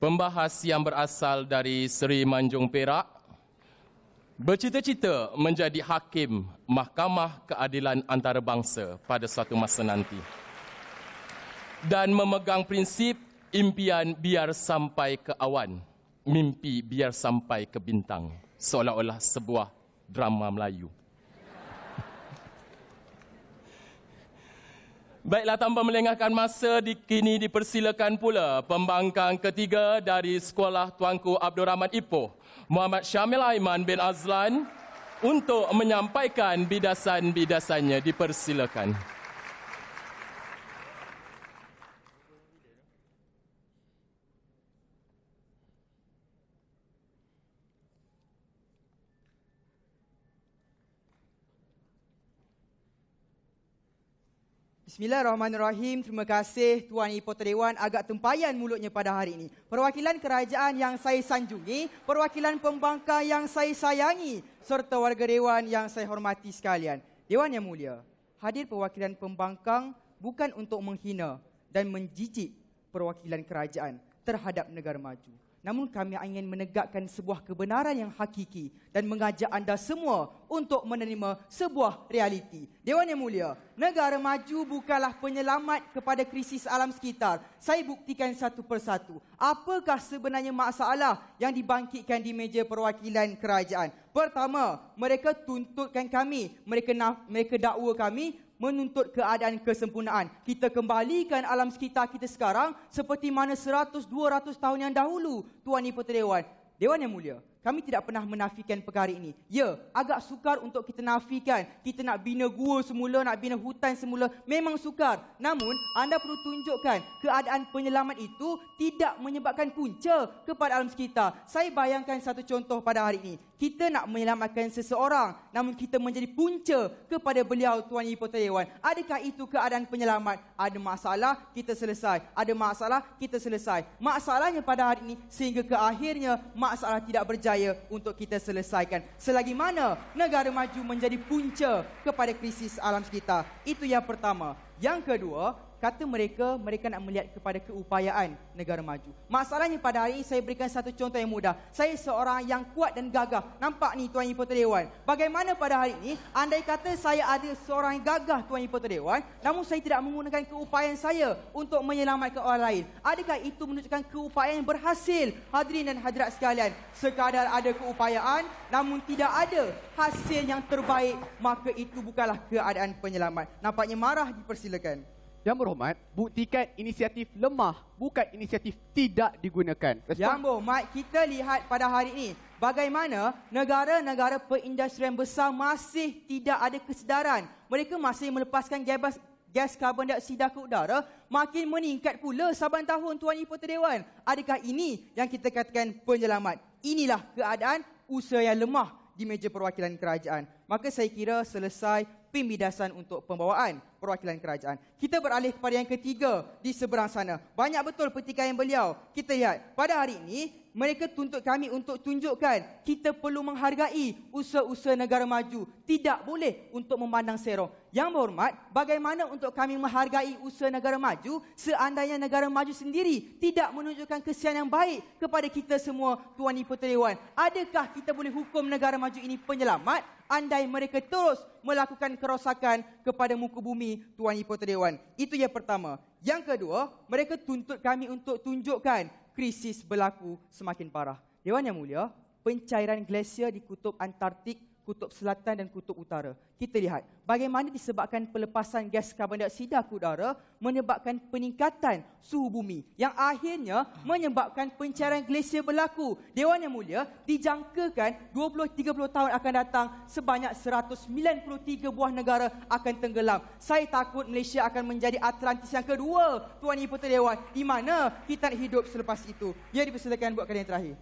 pembahas yang berasal dari Seri Manjung Perak, bercita-cita menjadi hakim Mahkamah Keadilan Antarabangsa pada suatu masa nanti. Dan memegang prinsip impian biar sampai ke awan, mimpi biar sampai ke bintang, seolah-olah sebuah drama Melayu. Baiklah, tanpa melengahkan masa, kini dipersilakan pula pembangkang ketiga dari Sekolah Tuanku Abdul Rahman Ipoh, Muhammad Syamil Aiman bin Azlan, untuk menyampaikan bidasan-bidasannya. Dipersilakan. Bismillahirrahmanirrahim. Terima kasih Tuan Ipoh Dewan, agak tempayan mulutnya pada hari ini. Perwakilan kerajaan yang saya sanjungi, perwakilan pembangkang yang saya sayangi, serta warga Dewan yang saya hormati sekalian. Dewan yang mulia, hadir perwakilan pembangkang bukan untuk menghina dan menjijik perwakilan kerajaan terhadap negara maju. Namun kami ingin menegakkan sebuah kebenaran yang hakiki dan mengajak anda semua untuk menerima sebuah realiti. Dewan yang mulia, negara maju bukanlah penyelamat kepada krisis alam sekitar. Saya buktikan satu persatu. Apakah sebenarnya masalah yang dibangkitkan di meja perwakilan kerajaan? Pertama, mereka tuntutkan kami, mereka dakwa kami menuntut keadaan kesempurnaan. Kita kembalikan alam sekitar kita sekarang seperti mana 100-200 tahun yang dahulu, Tuan Ipoh Dewan. Dewan yang mulia, kami tidak pernah menafikan perkara ini. Ya, agak sukar untuk kita nafikan. Kita nak bina gua semula, nak bina hutan semula, memang sukar. Namun, anda perlu tunjukkan keadaan penyelamat itu tidak menyebabkan punca kepada alam sekitar. Saya bayangkan satu contoh pada hari ini. Kita nak menyelamatkan seseorang, namun kita menjadi punca kepada beliau, Tuan Ipoh Dewan. Adakah itu keadaan penyelamat? Ada masalah, kita selesai. Ada masalah, kita selesai. Masalahnya pada hari ini, sehingga ke akhirnya, masalah tidak berjaya untuk kita selesaikan. Selagi mana negara maju menjadi punca kepada krisis alam sekitar. Itu yang pertama. Yang kedua, kata mereka nak melihat kepada keupayaan negara maju. Masalahnya pada hari ini saya berikan satu contoh yang mudah. Saya seorang yang kuat dan gagah. Nampak ni Tuan Ibu Ketua Dewan. Bagaimana pada hari ini, andai kata saya ada seorang yang gagah Tuan Ibu Ketua Dewan, namun saya tidak menggunakan keupayaan saya untuk menyelamatkan orang lain. Adakah itu menunjukkan keupayaan yang berhasil? Hadirin dan hadirat sekalian, sekadar ada keupayaan namun tidak ada hasil yang terbaik, maka itu bukanlah keadaan penyelamat. Nampaknya marah, dipersilakan. Yang berhormat, buktikan inisiatif lemah, bukan inisiatif tidak digunakan. Yang berhormat, kita lihat pada hari ini bagaimana negara-negara perindustrian besar masih tidak ada kesedaran. Mereka masih melepaskan gas karbon dioksida ke udara, makin meningkat pula saban tahun Tuan Ibu Ketua Dewan. Adakah ini yang kita katakan penyelamat? Inilah keadaan usaha yang lemah di meja perwakilan kerajaan. Maka saya kira selesai pembidasan untuk pembawaan perwakilan kerajaan. Kita beralih kepada yang ketiga di seberang sana. Banyak betul pertikaian beliau. Kita lihat pada hari ini mereka tuntut kami untuk tunjukkan kita perlu menghargai usaha-usaha negara maju. Tidak boleh untuk memandang serong. Yang berhormat, bagaimana untuk kami menghargai usaha negara maju seandainya negara maju sendiri tidak menunjukkan kesian yang baik kepada kita semua Tuan Ibu Ketua Dewan? Adakah kita boleh hukum negara maju ini penyelamat andai mereka terus melakukan kerosakan kepada muka bumi Tuan Ibu Ketua Dewan? Itu yang pertama. Yang kedua, mereka tuntut kami untuk tunjukkan krisis berlaku semakin parah. Dewan Yang Mulia, pencairan glasier di kutub Antartik, kutub selatan dan kutub utara. Kita lihat bagaimana disebabkan pelepasan gas karbon dioksida ke udara menyebabkan peningkatan suhu bumi yang akhirnya menyebabkan pencairan glasier berlaku. Dewan Yang Mulia, dijangkakan 20-30 tahun akan datang sebanyak 193 buah negara akan tenggelam. Saya takut Malaysia akan menjadi Atlantis yang kedua Tuan Ibu Ketua Dewan, di mana kita nak hidup selepas itu. Ya, dipersilakan buat kali yang terakhir.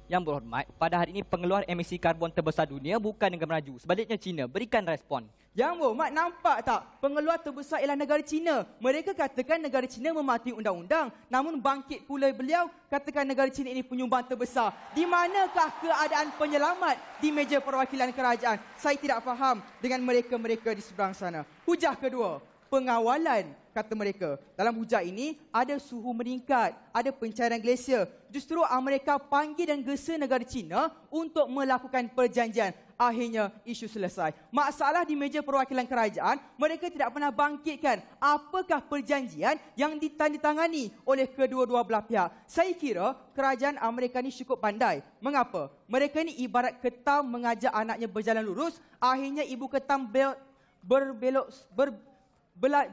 Yang berhormat, pada hari ini pengeluar emisi karbon terbesar dunia bukan negara maju. Sebaliknya China. Berikan respon. Yang berhormat, nampak tak? Pengeluar terbesar ialah negara China. Mereka katakan negara China mematuhi undang-undang. Namun bangkit pula beliau katakan negara China ini penyumbang terbesar. Di manakah keadaan penyelamat di meja perwakilan kerajaan? Saya tidak faham dengan mereka-mereka di seberang sana. Hujah kedua, pengawalan, kata mereka. Dalam hujah ini, ada suhu meningkat, ada pencairan glasier. Justru Amerika panggil dan gesa negara China untuk melakukan perjanjian. Akhirnya, isu selesai. Masalah di meja perwakilan kerajaan, mereka tidak pernah bangkitkan apakah perjanjian yang ditandatangani oleh kedua-dua belah pihak. Saya kira kerajaan Amerika ini cukup pandai. Mengapa? Mereka ini ibarat ketam mengajak anaknya berjalan lurus, akhirnya ibu ketam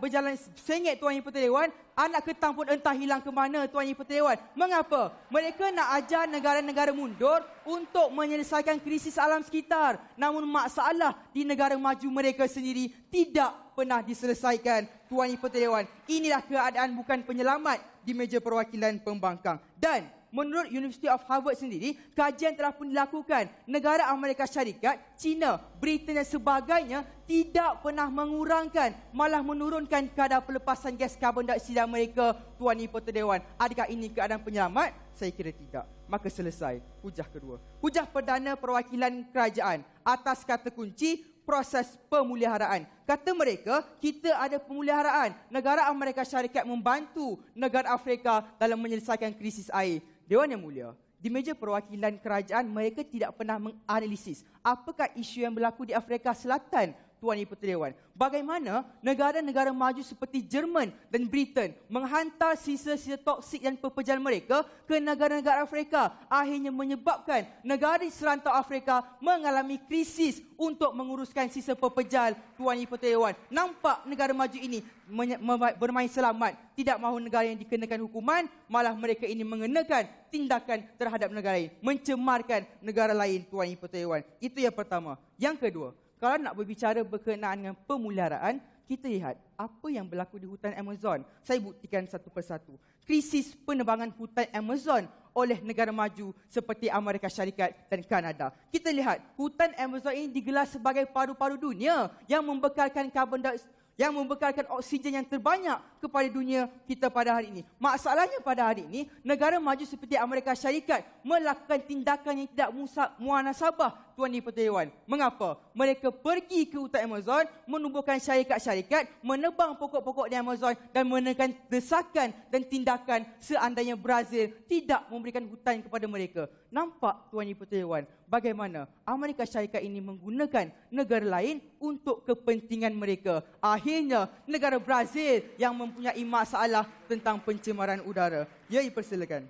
berjalan sengit Tuan Ibu Ketua Dewan, anak ketam pun entah hilang ke mana Tuan Ibu Ketua Dewan. Mengapa? Mereka nak ajar negara-negara mundur untuk menyelesaikan krisis alam sekitar. Namun masalah di negara maju mereka sendiri tidak pernah diselesaikan Tuan Ibu Ketua Dewan. Inilah keadaan bukan penyelamat di meja perwakilan pembangkang. Dan menurut University of Harvard sendiri, kajian telah pun dilakukan. Negara Amerika Syarikat, China, Britain dan sebagainya tidak pernah mengurangkan, malah menurunkan kadar pelepasan gas karbon dioksida mereka Tuan Ibu Ketua Dewan. Adakah ini keadaan penyelamat? Saya kira tidak. Maka selesai hujah kedua. Hujah perdana perwakilan kerajaan atas kata kunci proses pemuliharaan. Kata mereka, kita ada pemuliharaan. Negara Amerika Syarikat membantu negara Afrika dalam menyelesaikan krisis air. Dewan Yang Mulia, di meja perwakilan kerajaan mereka tidak pernah menganalisis apakah isu yang berlaku di Afrika Selatan Tuan Ibu Ketua Dewan. Bagaimana negara-negara maju seperti Jerman dan Britain menghantar sisa-sisa toksik dan pepejal mereka ke negara-negara Afrika, akhirnya menyebabkan negara di serantau Afrika mengalami krisis untuk menguruskan sisa pepejal Tuan Ibu Ketua Dewan. Nampak negara maju ini bermain selamat, tidak mahu negara yang dikenakan hukuman, malah mereka ini mengenakan tindakan terhadap negara lain, mencemarkan negara lain Tuan Ibu Ketua Dewan. Itu yang pertama. Yang kedua, kalau nak berbicara berkenaan dengan pemuliharaan, kita lihat apa yang berlaku di hutan Amazon. Saya buktikan satu persatu. Krisis penebangan hutan Amazon oleh negara maju seperti Amerika Syarikat dan Kanada. Kita lihat hutan Amazon ini digelar sebagai paru-paru dunia yang membekalkan oksigen yang terbanyak kepada dunia kita pada hari ini. Masalahnya pada hari ini, negara maju seperti Amerika Syarikat melakukan tindakan yang tidak muanasabah Tuan Dipertua Dewan? Mengapa? Mereka pergi ke hutan Amazon, menubuhkan syarikat-syarikat, menebang pokok-pokok di Amazon dan menekan desakan dan tindakan seandainya Brazil tidak memberikan hutan kepada mereka. Nampak Tuan Dipertua Dewan bagaimana Amerika Syarikat ini menggunakan negara lain untuk kepentingan mereka. Akhirnya negara Brazil yang mempunyai masalah tentang pencemaran udara. Ya, dipersilakan.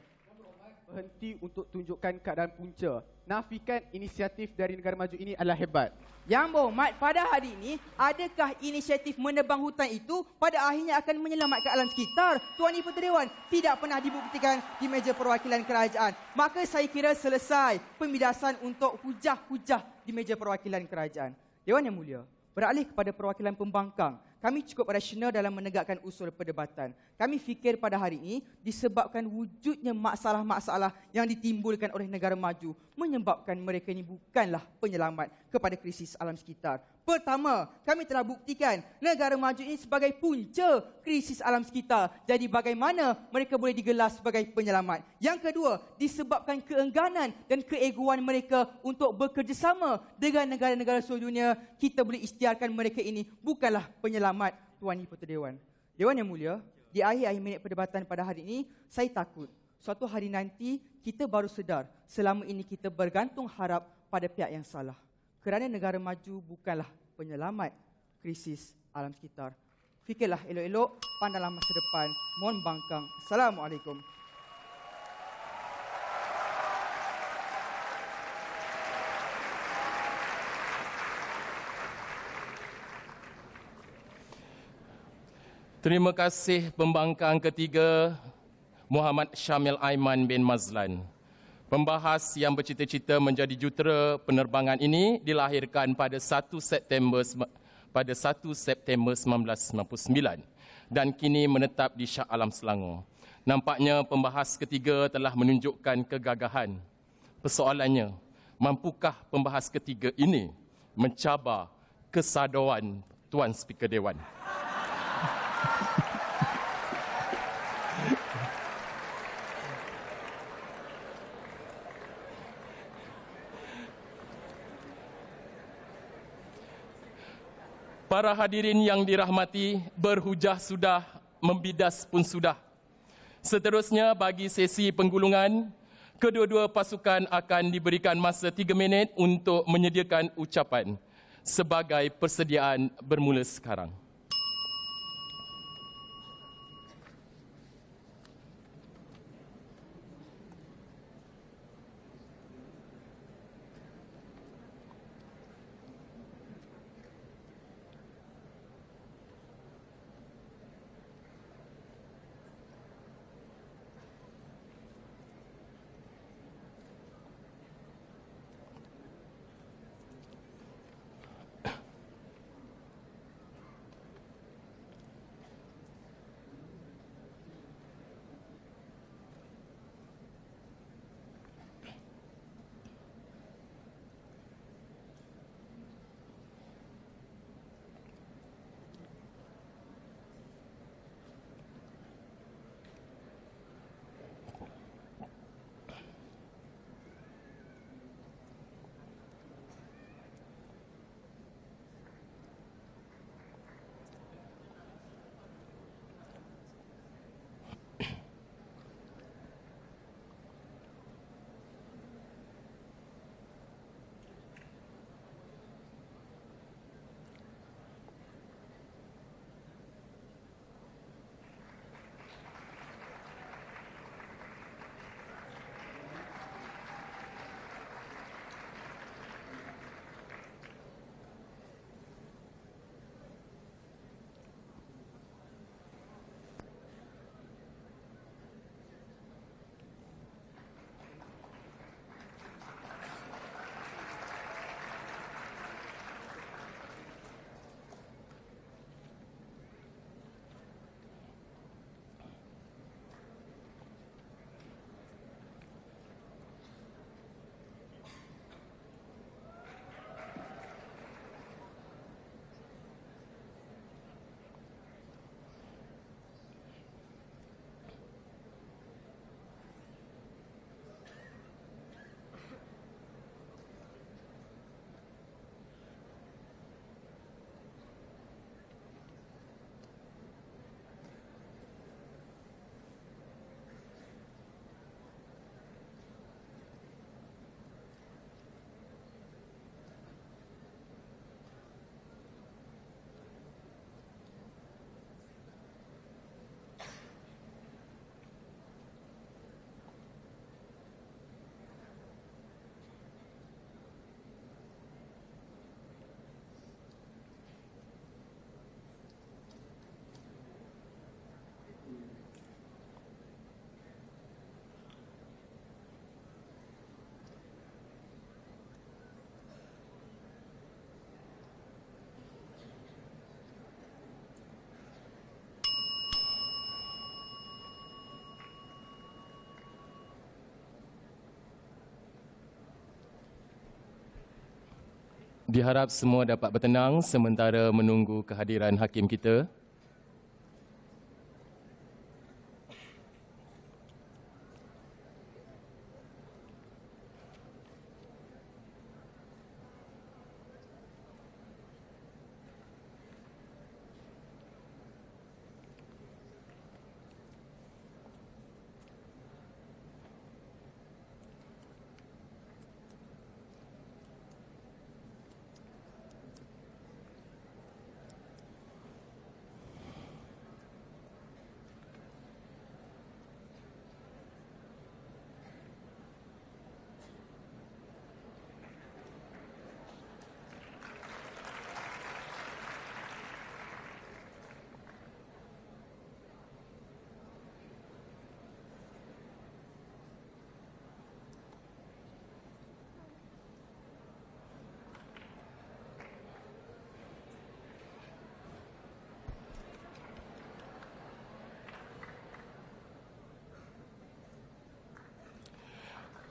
Berhenti untuk tunjukkan keadaan punca. Nafikan inisiatif dari negara maju ini adalah hebat. Yang berhormat, pada hari ini, adakah inisiatif menebang hutan itu pada akhirnya akan menyelamatkan alam sekitar? Tuan Dipertua Dewan, tidak pernah dibuktikan di meja perwakilan kerajaan. Maka saya kira selesai pembidasan untuk hujah-hujah di meja perwakilan kerajaan. Dewan Yang Mulia, beralih kepada perwakilan pembangkang, kami cukup rasional dalam menegakkan usul perdebatan. Kami fikir pada hari ini disebabkan wujudnya masalah-masalah yang ditimbulkan oleh negara maju menyebabkan mereka ini bukanlah penyelamat kepada krisis alam sekitar. Pertama, kami telah buktikan negara maju ini sebagai punca krisis alam sekitar. Jadi bagaimana mereka boleh digelar sebagai penyelamat? Yang kedua, disebabkan keengganan dan keegoan mereka untuk bekerjasama dengan negara-negara seluruh dunia, kita boleh isytiharkan mereka ini bukanlah penyelamat. Tuan Dipertua Dewan. Dewan Yang Mulia, di akhir-akhir minit perdebatan pada hari ini, saya takut suatu hari nanti kita baru sedar selama ini kita bergantung harap pada pihak yang salah. Kerana negara maju bukanlah penyelamat krisis alam sekitar. Fikirlah elok-elok, pandanglah masa depan. Mohon bangkang. Assalamualaikum. Terima kasih pembangkang ketiga, Muhammad Syamil Aiman bin Mazlan. Pembahas yang bercita-cita menjadi jutera penerbangan ini dilahirkan pada 1 September 1999 dan kini menetap di Shah Alam Selangor. Nampaknya pembahas ketiga telah menunjukkan kegagahan. Persoalannya, mampukah pembahas ketiga ini mencabar kesaduan Tuan Speaker Dewan? Para hadirin yang dirahmati, berhujah sudah, membidas pun sudah. Seterusnya bagi sesi penggulungan, kedua-dua pasukan akan diberikan masa 3 minit untuk menyediakan ucapan sebagai persediaan bermula sekarang. Diharap semua dapat bertenang sementara menunggu kehadiran hakim kita.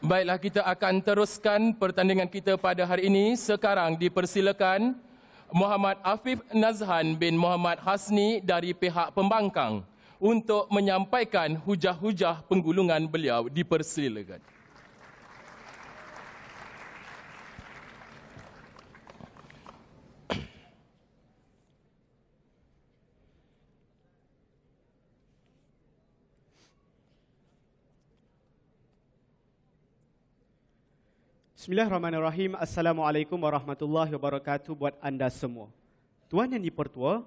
Baiklah, kita akan teruskan pertandingan kita pada hari ini. Sekarang dipersilakan Muhammad Afif Nazhan bin Muhammad Hasni dari pihak pembangkang untuk menyampaikan hujah-hujah penggulungan beliau. Dipersilakan. Bismillahirrahmanirrahim. Assalamualaikum warahmatullahi wabarakatuh buat anda semua. Tuan Yang di-Pertua,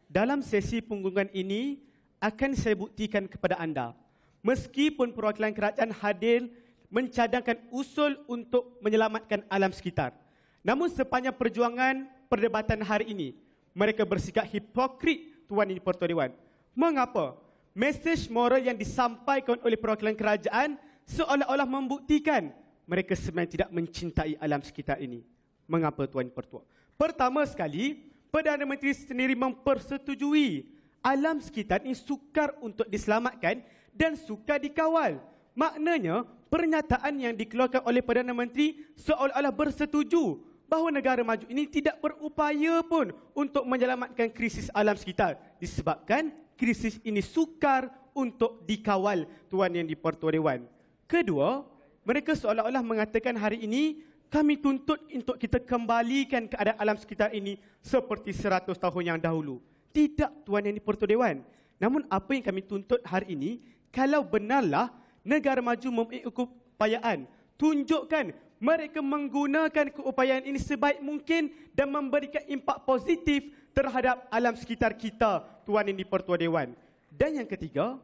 dalam sesi penggulungan ini akan saya buktikan kepada anda, meskipun perwakilan kerajaan hadir mencadangkan usul untuk menyelamatkan alam sekitar, namun sepanjang perjuangan perdebatan hari ini, mereka bersikap hipokrit, Tuan Yang di-Pertua Dewan. Mengapa? Mesej moral yang disampaikan oleh perwakilan kerajaan seolah-olah membuktikan mereka sebenarnya tidak mencintai alam sekitar ini. Mengapa, Tuan Pertua? Pertama sekali, Perdana Menteri sendiri mempersetujui alam sekitar ini sukar untuk diselamatkan dan sukar dikawal. Maknanya, pernyataan yang dikeluarkan oleh Perdana Menteri seolah-olah bersetuju bahawa negara maju ini tidak berupaya pun untuk menyelamatkan krisis alam sekitar disebabkan krisis ini sukar untuk dikawal, Tuan Yang di-Pertua Dewan. Kedua, mereka seolah-olah mengatakan hari ini kami tuntut untuk kita kembalikan keadaan alam sekitar ini seperti 100 tahun yang dahulu. Tidak, Tuan Yang di-Pertua Dewan. Namun apa yang kami tuntut hari ini, kalau benarlah negara maju mempunyai keupayaan, tunjukkan mereka menggunakan keupayaan ini sebaik mungkin dan memberikan impak positif terhadap alam sekitar kita, Tuan Yang di-Pertua Dewan. Dan yang ketiga,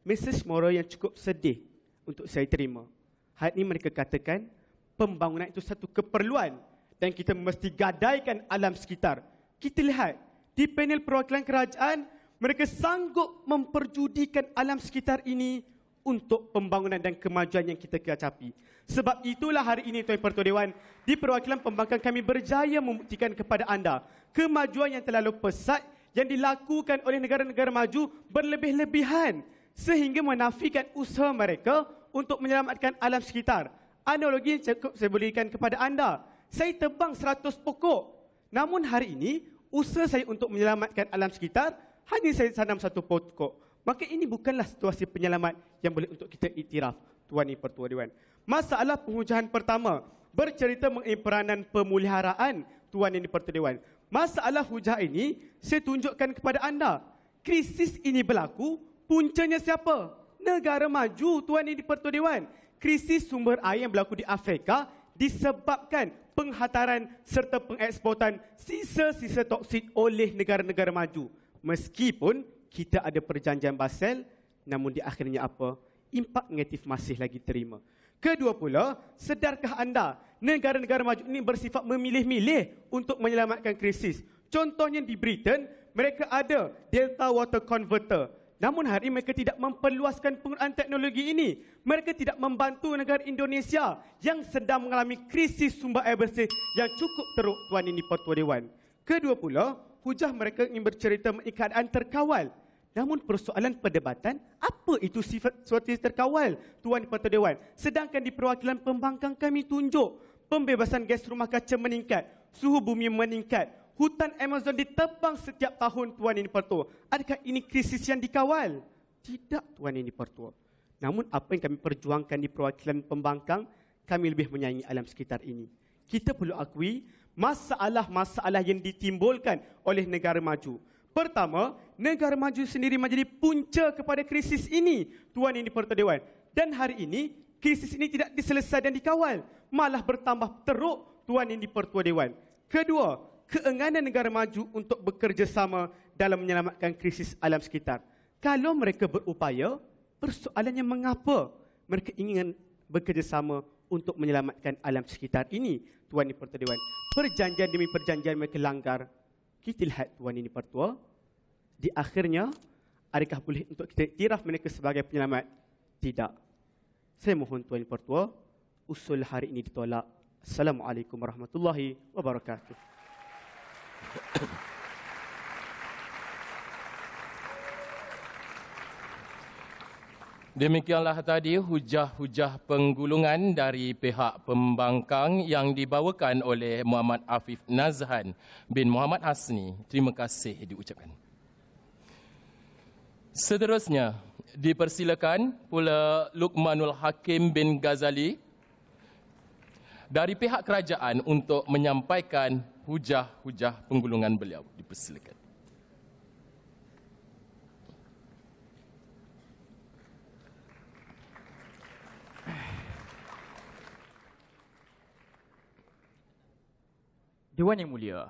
mesej moral yang cukup sedih untuk saya terima. Hari ini mereka katakan pembangunan itu satu keperluan dan kita mesti gadaikan alam sekitar. Kita lihat di panel perwakilan kerajaan, mereka sanggup memperjudikan alam sekitar ini untuk pembangunan dan kemajuan yang kita capai. Sebab itulah hari ini, Tuan Pertua Dewan, di perwakilan pembangkang kami berjaya membuktikan kepada anda kemajuan yang terlalu pesat yang dilakukan oleh negara-negara maju berlebih-lebihan sehingga menafikan usaha mereka untuk menyelamatkan alam sekitar. Analogi yang cukup saya berikan kepada anda. Saya tebang 100 pokok. Namun hari ini, usaha saya untuk menyelamatkan alam sekitar, hanya saya tanam 1 pokok. Maka ini bukanlah situasi penyelamat yang boleh untuk kita iktiraf, Tuan Yang Pertua Dewan. Masalah penghujahan pertama, bercerita mengenai peranan pemeliharaan, Tuan Yang di-Pertua Dewan. Masalah hujah ini, saya tunjukkan kepada anda. Krisis ini berlaku, puncanya siapa? Negara maju, Tuan Yang di-Pertua Dewan. Krisis sumber air yang berlaku di Afrika disebabkan penghantaran serta pengeksportan sisa-sisa toksik oleh negara-negara maju. Meskipun kita ada perjanjian Basel, namun di akhirnya apa? Impak negatif masih lagi terima. Kedua pula, sedarkah anda negara-negara maju ini bersifat memilih-milih untuk menyelamatkan krisis? Contohnya di Britain, mereka ada Delta Water Converter. Namun hari ini mereka tidak memperluaskan penggunaan teknologi ini. Mereka tidak membantu negara Indonesia yang sedang mengalami krisis sumber air bersih yang cukup teruk, Tuan Yang di-Pertua Dewan. Kedua pula, hujah mereka ingin bercerita mengenai keadaan terkawal. Namun persoalan perdebatan, apa itu sifat suatu terkawal, Tuan Yang di-Pertua Dewan? Sedangkan di perwakilan pembangkang kami tunjuk, pembebasan gas rumah kaca meningkat. suhu bumi meningkat, hutan Amazon ditebang setiap tahun, Tuan Yang Dipertua. Adakah ini krisis yang dikawal? Tidak, Tuan Yang Dipertua. Namun apa yang kami perjuangkan di perwakilan pembangkang, kami lebih menyayangi alam sekitar ini. Kita perlu akui masalah-masalah yang ditimbulkan oleh negara maju. Pertama, negara maju sendiri menjadi punca kepada krisis ini, Tuan Yang Dipertua Dewan. Dan hari ini, krisis ini tidak diselesaikan dan dikawal, malah bertambah teruk, Tuan Yang Dipertua Dewan. Kedua, keenganan negara maju untuk bekerjasama dalam menyelamatkan krisis alam sekitar. Kalau mereka berupaya, persoalannya mengapa mereka ingin bekerjasama untuk menyelamatkan alam sekitar ini, Tuan Yang Dipertua Dewan. Perjanjian demi perjanjian mereka langgar. Kita lihat, Tuan Yang Dipertua, di akhirnya, adakah boleh untuk kita iktiraf mereka sebagai penyelamat? Tidak. Saya mohon Tuan Yang Dipertua, usul hari ini ditolak. Assalamualaikum warahmatullahi wabarakatuh. Demikianlah tadi hujah-hujah penggulungan dari pihak pembangkang yang dibawakan oleh Muhammad Afif Nazhan bin Muhammad Hasni. Terima kasih diucapkan. Seterusnya, dipersilakan pula Luqmanul Hakim bin Ghazali dari pihak kerajaan untuk menyampaikan hujah-hujah penggulungan beliau. Dipersilakan. Dewan yang mulia,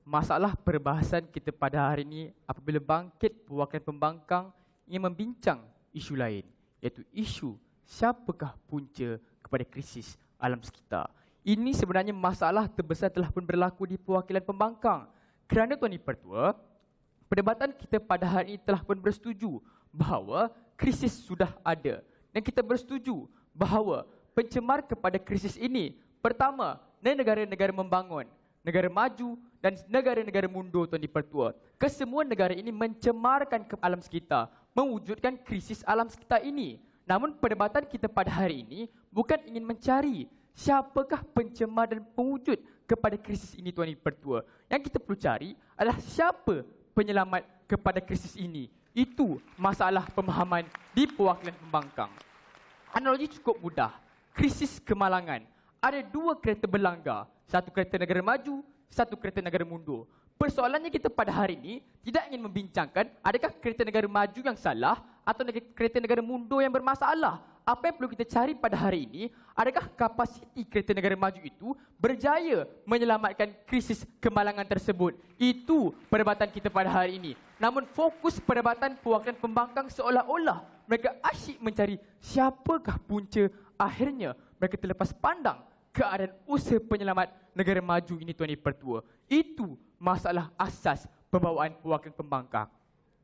masalah perbahasan kita pada hari ini apabila bangkit perwakilan pembangkang ingin membincang isu lain, iaitu isu siapakah punca kepada krisis alam sekitar. Ini sebenarnya masalah terbesar telah pun berlaku di perwakilan pembangkang. Kerana Tuan Dipertua, perdebatan kita pada hari ini telah pun bersetuju bahawa krisis sudah ada. Dan kita bersetuju bahawa pencemar kepada krisis ini, pertama, negara-negara membangun, negara maju dan negara-negara mundur, Tuan Dipertua. Kesemua negara ini mencemarkan ke alam sekitar, mewujudkan krisis alam sekitar ini. Namun perdebatan kita pada hari ini bukan ingin mencari siapakah pencemar dan pewujud kepada krisis ini, Tuan Dipertua. Yang kita perlu cari adalah siapa penyelamat kepada krisis ini. Itu masalah pemahaman di perwakilan pembangkang. Analogi cukup mudah. Krisis kemalangan. Ada dua kereta berlanggar. Satu kereta negara maju, satu kereta negara mundur. Persoalannya kita pada hari ini tidak ingin membincangkan adakah kereta negara maju yang salah atau kereta negara mundur yang bermasalah. Apa yang perlu kita cari pada hari ini, adakah kapasiti kereta negara maju itu berjaya menyelamatkan krisis kemalangan tersebut. Itu perdebatan kita pada hari ini. Namun fokus perdebatan perwakilan pembangkang seolah-olah mereka asyik mencari siapakah punca. Akhirnya mereka terlepas pandang keadaan usaha penyelamat negara maju ini, Tuan Dipertua. Itu masalah asas pembawaan perwakilan pembangkang.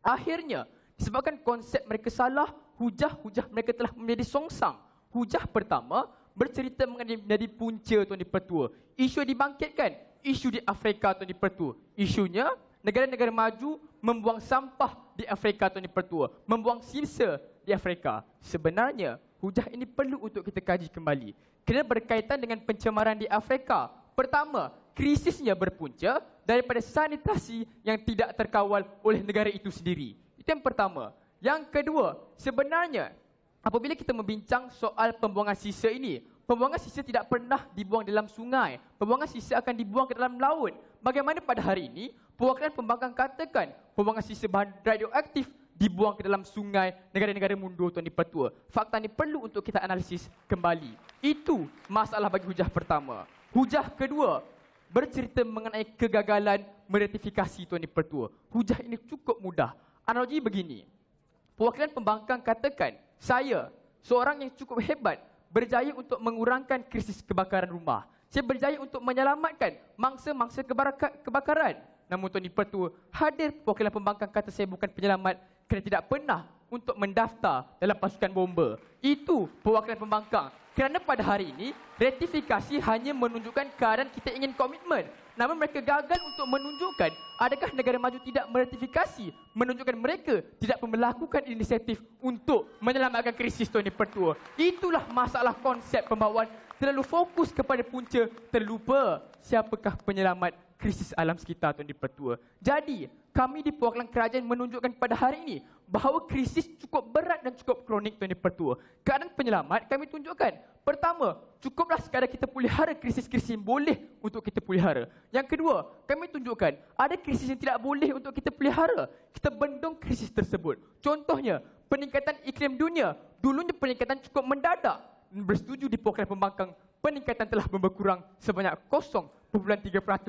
Akhirnya, disebabkan konsep mereka salah, hujah-hujah mereka telah menjadi songsang. Hujah pertama bercerita mengenai punca, Tuan Dipertua. Isu yang dibangkitkan, isu di Afrika, Tuan Dipertua. Isunya, negara-negara maju membuang sampah di Afrika, Tuan Dipertua. Membuang sisa di Afrika. Sebenarnya, hujah ini perlu untuk kita kaji kembali. Kerana berkaitan dengan pencemaran di Afrika. Pertama, krisisnya berpunca daripada sanitasi yang tidak terkawal oleh negara itu sendiri. Itu yang pertama. Yang kedua, sebenarnya apabila kita membincang soal pembuangan sisa ini, pembuangan sisa tidak pernah dibuang dalam sungai. Pembuangan sisa akan dibuang ke dalam laut. Bagaimana pada hari ini, perwakilan pembangkang katakan pembuangan sisa bahan radioaktif dibuang ke dalam sungai negara-negara mundur, Tuan Dipertua. Fakta ini perlu untuk kita analisis kembali. Itu masalah bagi hujah pertama. Hujah kedua bercerita mengenai kegagalan meratifikasi, Tuan Dipertua. Hujah ini cukup mudah. Analogi begini. Perwakilan pembangkang katakan, saya seorang yang cukup hebat berjaya untuk mengurangkan krisis kebakaran rumah. Saya berjaya untuk menyelamatkan mangsa-mangsa kebakaran. Namun Tuan Dipertua, hadir perwakilan pembangkang kata saya bukan penyelamat kerana tidak pernah untuk mendaftar dalam pasukan bomba. Itu perwakilan pembangkang. Kerana pada hari ini, ratifikasi hanya menunjukkan keadaan kita ingin komitmen. Namun mereka gagal untuk menunjukkan adakah negara maju tidak meratifikasi, menunjukkan mereka tidak melakukan inisiatif untuk menyelamatkan krisis Tuan Yang Pertua. Itulah masalah konsep pembawaan. Terlalu fokus kepada punca, terlupa siapakah penyelamat krisis alam sekitar Tuan Yang Pertua. Jadi, kami di perwakilan kerajaan menunjukkan pada hari ini bahawa krisis cukup berat dan cukup kronik Tuan Yang Pertua. Keadaan penyelamat kami tunjukkan. Pertama, cukuplah sekadar kita pelihara krisis-krisis yang boleh untuk kita pelihara. Yang kedua, kami tunjukkan ada krisis yang tidak boleh untuk kita pelihara. Kita bendung krisis tersebut. Contohnya, peningkatan iklim dunia. Dulunya peningkatan cukup mendadak. Bersetuju di perwakilan pembangkang, peningkatan telah berkurang sebanyak 0.3%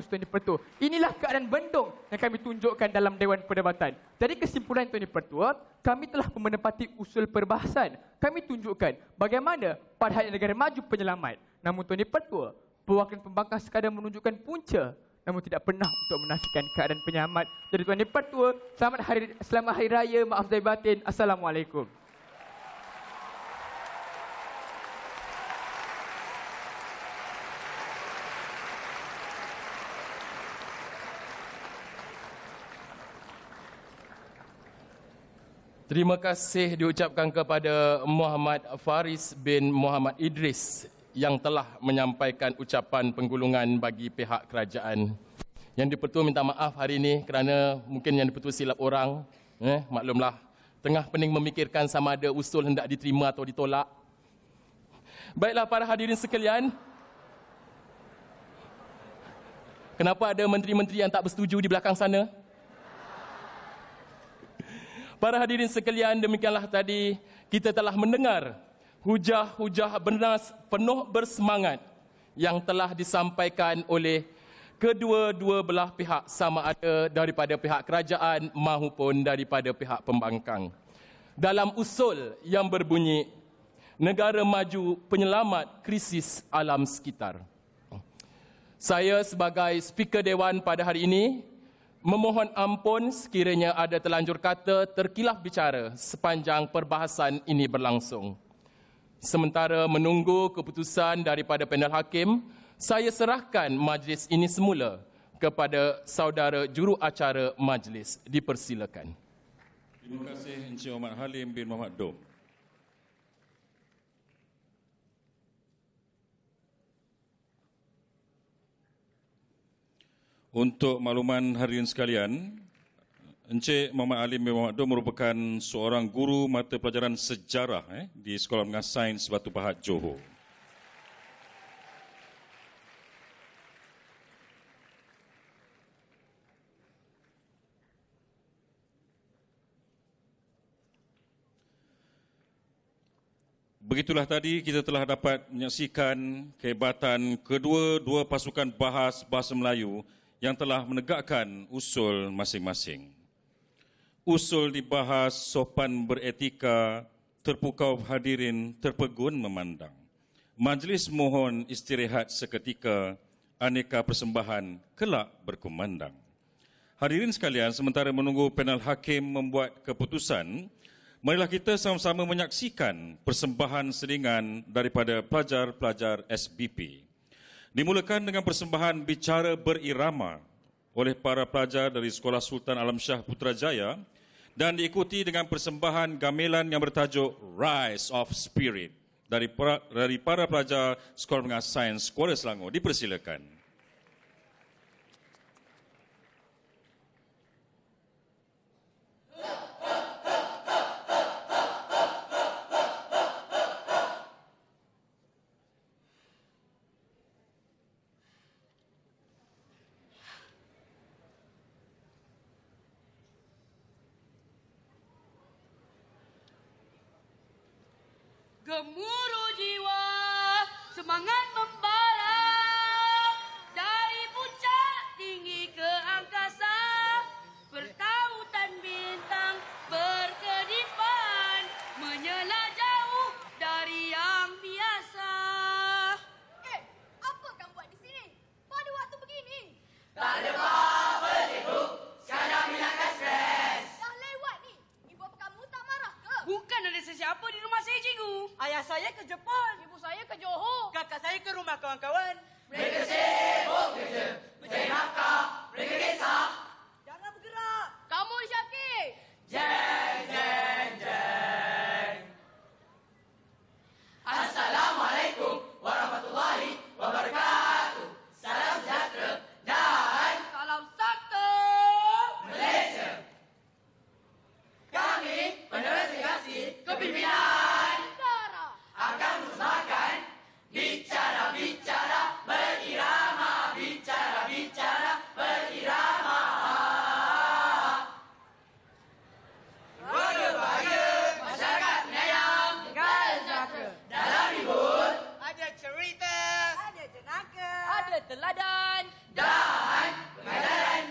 Tuan Yang Pertua. Inilah keadaan bendung yang kami tunjukkan dalam Dewan Perdebatan. Jadi kesimpulan Tuan Yang Pertua, kami telah menepati usul perbahasan. Kami tunjukkan bagaimana pada hari negara maju penyelamat. Namun Tuan Yang Pertua, perwakilan pembangkang sekadar menunjukkan punca, namun tidak pernah untuk menafikan keadaan penyelamat. Jadi Tuan Yang Pertua, selamat hari raya, maaf zahir batin. Assalamualaikum. Terima kasih diucapkan kepada Muhammad Faris bin Muhammad Idris yang telah menyampaikan ucapan penggulungan bagi pihak kerajaan. Yang di-Pertua minta maaf hari ini kerana mungkin yang di-Pertua silap orang. Maklumlah, tengah pening memikirkan sama ada usul hendak diterima atau ditolak. Baiklah para hadirin sekalian. Kenapa ada menteri-menteri yang tak bersetuju di belakang sana? Para hadirin sekalian, demikianlah tadi kita telah mendengar hujah-hujah bernas penuh bersemangat yang telah disampaikan oleh kedua-dua belah pihak, sama ada daripada pihak kerajaan maupun daripada pihak pembangkang. Dalam usul yang berbunyi, negara maju penyelamat krisis alam sekitar. Saya sebagai speaker Dewan pada hari ini, memohon ampun sekiranya ada terlanjur kata terkilaf bicara sepanjang perbahasan ini berlangsung. Sementara menunggu keputusan daripada panel hakim, saya serahkan majlis ini semula kepada saudara juruacara majlis. Dipersilakan. Terima kasih Encik Muhammad Halim bin Muhammad Dom. Untuk makluman hadirin sekalian, Encik Muhammad Halim bin Muhammad Dom merupakan seorang guru mata pelajaran sejarah di Sekolah Menengah Sains Batu Pahat, Johor. Begitulah tadi kita telah dapat menyaksikan kehebatan kedua-dua pasukan bahas bahasa Melayu yang telah menegakkan usul masing-masing. Usul dibahas sopan beretika, terpukau hadirin terpegun memandang. Majlis mohon istirahat seketika, aneka persembahan kelak berkumandang. Hadirin sekalian, sementara menunggu panel hakim membuat keputusan, marilah kita sama-sama menyaksikan persembahan selingan daripada pelajar-pelajar SBP. Dimulakan dengan persembahan bicara berirama oleh para pelajar dari Sekolah Sultan Alam Shah Putrajaya dan diikuti dengan persembahan gamelan yang bertajuk Rise of Spirit dari para pelajar Sekolah Menengah Sains Kuala Selangor. Dipersilakan. Gemuruh jiwa, semangat membara, dari puncak tinggi ke angkasa, bertautan bintang berkedipan, menyala jauh dari yang biasa. Apa kamu buat di sini? Pada waktu begini? Tak ada apa-apa, cikgu. Sekadar menghilangkan stres. Dah lewat ni. Ibu bapa kamu tak marah ke? Bukan ada sesiapa di rumah saya, cikgu. Ayah saya kerja saya ke Johor. Kakak saya ke rumah kawan-kawan. Mereka sibuk kerja, mencari nafkah, mereka kisah. Jangan bergerak. Kamu Syakir. Jeng, jeng, jeng. Assalamualaikum warahmatullahi wabarakatuh. Salam sejahtera dan salam satu. Malaysia. Kami penerus legasi kepimpinan akan bersamakan bicara-bicara berirama, bicara-bicara berirama. Warga bahagia, masyarakat penyayang, negara sejahtera. Dalam ribut ada cerita, ada jenaka, Ada teladan. dan pengajaran.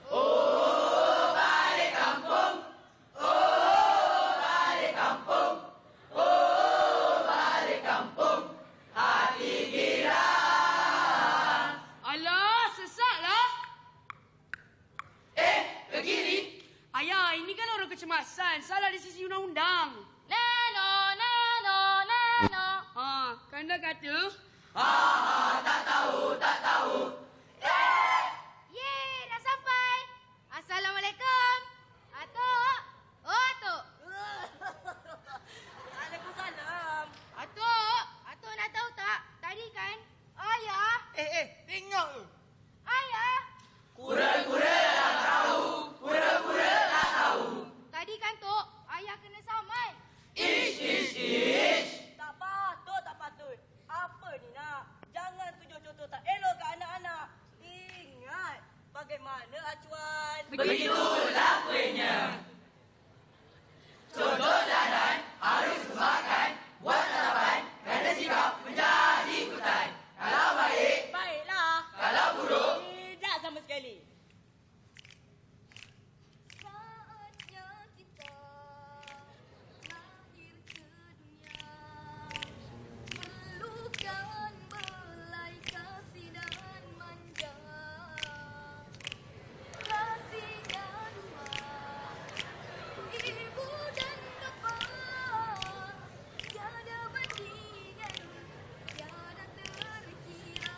Oh, balik kampung. Oh, balik kampung. Oh, balik kampung. Hati girang. Alah, sesatlah. Ke kiri. Ayah, ini kan orang kecemasan. Salah di sisi undang-undang. Neno, neno, neno. Kanda kata. Tak tahu, tak tahu. Yeay, dah sampai. Assalamualaikum. Atuk. Oh, Atuk. Waalaikumsalam. Atuk nak tahu tak? Tadi kan ayah. Tengok tu. Ayah. Kura-kura dah tahu. Kura-kura dah tahu. Tadi kan Tok, ayah kena saman. Ish, ish, ish. Tak patut, tak patut. Apa ni nak? Jangan tunjuk contoh tak elok ke anak-anak. Ingat bagaimana acuan. Begitulah kuenya. Contoh teladan harus disebarkan, buat tatapan, kata sikap menjadi ikutan. Kalau baik, Baiklah. kalau buruk, Tidak sama sekali. Saatnya kita lahir ke dunia. Perlukan belai kasih dan manja. Kasih dan rumah. Ibu dan bapa. Tiada bandingan. Tiada terkira.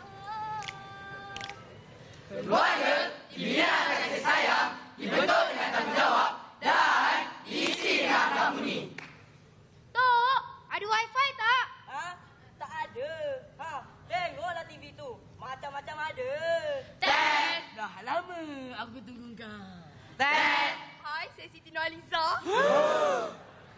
keluarga dibina kasih sayang, dibentuk dengan tanggungjawab dan diisi dengan akhlak budi. Tok, ada wifi tak? Tak ada. Tengoklah TV tu. Macam-macam ada. Ted. Dah lama aku tunggu kau. Ted. Hai, saya Siti Nurhaliza.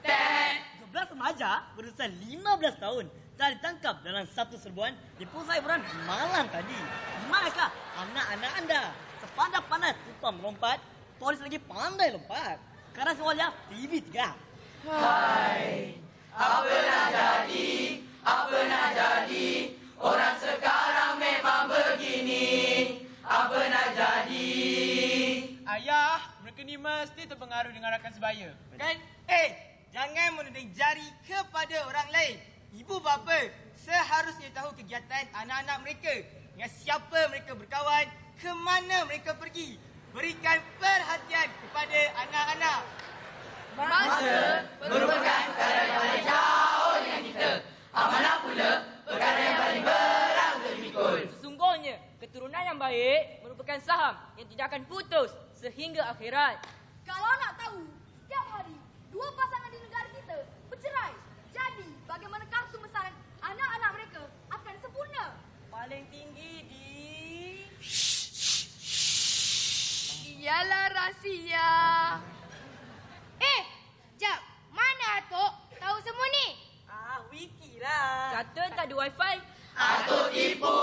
Ted. 12 remaja berusia 15 tahun telah ditangkap dalam satu serbuan di pusat hiburan malam tadi. Di manakah anak-anak anda? Sepandai-pandai tukang melompat, polis lagi pandai lompat. Karena soalnya TV 3. Hai, apa nak jadi? Apa nak jadi? Orang sekarang memang begini. Apa nak jadi? Ayah, mereka ni mesti terpengaruh dengan rakan sebaya. Kan? Jangan menuding jari kepada orang lain. Ibu bapa seharusnya tahu kegiatan anak-anak mereka. Dengan siapa mereka berkawan, ke mana mereka pergi. Berikan perhatian kepada anak-anak. Masa merupakan perkara yang paling jauh dengan kita. Amanah pula perkara yang paling berat untuk dipikul. Sesungguhnya, keturunan yang baik merupakan saham yang tidak akan putus sehingga akhirat. Kalau nak tahu, setiap hari dua pasangan di negara kita bercerai. Jadi, bagaimanakah kebesaran anak-anak mereka akan sempurna? Paling tinggi di... Ialah rahsia. Jap. Mana Atok tahu semua ni? Wiki lah. Kata tak ada wifi. Atuk tipu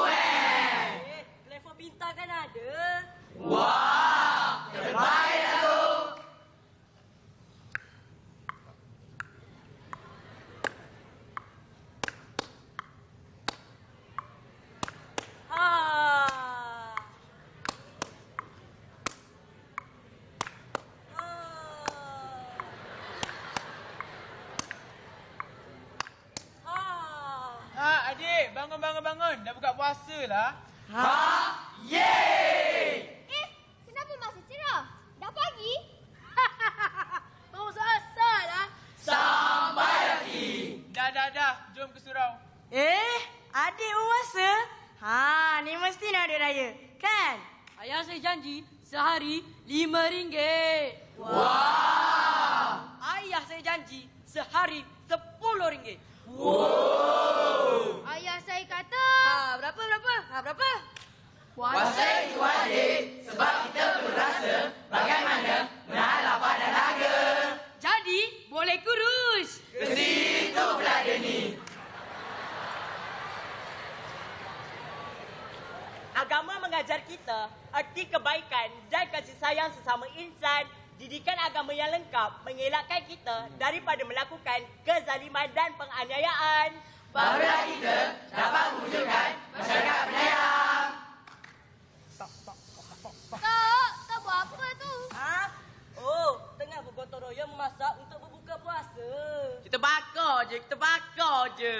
Telefon pintar kan ada. Wah, terbaik Atuk. Adik, bangun. Dah buka puasa lah. Yeay! Kenapa masih cerah? Dah pagi? Tunggu asal lah. Sampai lagi. Dah Dah. Jom ke surau. Adik bermasa? Ni mesti nak ada raya, kan? Ayah saya janji sehari RM5. Wah! Ayah saya janji sehari RM10. Ayah saya kata... Berapa? Puasa itu wajib sebab kita perlu rasa bagaimana menahan lapar dan dahaga. Jadi, boleh kurus. Ke situ pula dia ni. Agama mengajar kita erti kebaikan dan kasih sayang sesama insan. Didikan agama yang lengkap mengelakkan kita daripada melakukan kezaliman dan penganiayaan. Barulah kita dapat mewujudkan masyarakat penyayang. Tak buat apa tu? Tengah bergotong royong memasak untuk berbuka puasa. Kita bakar je.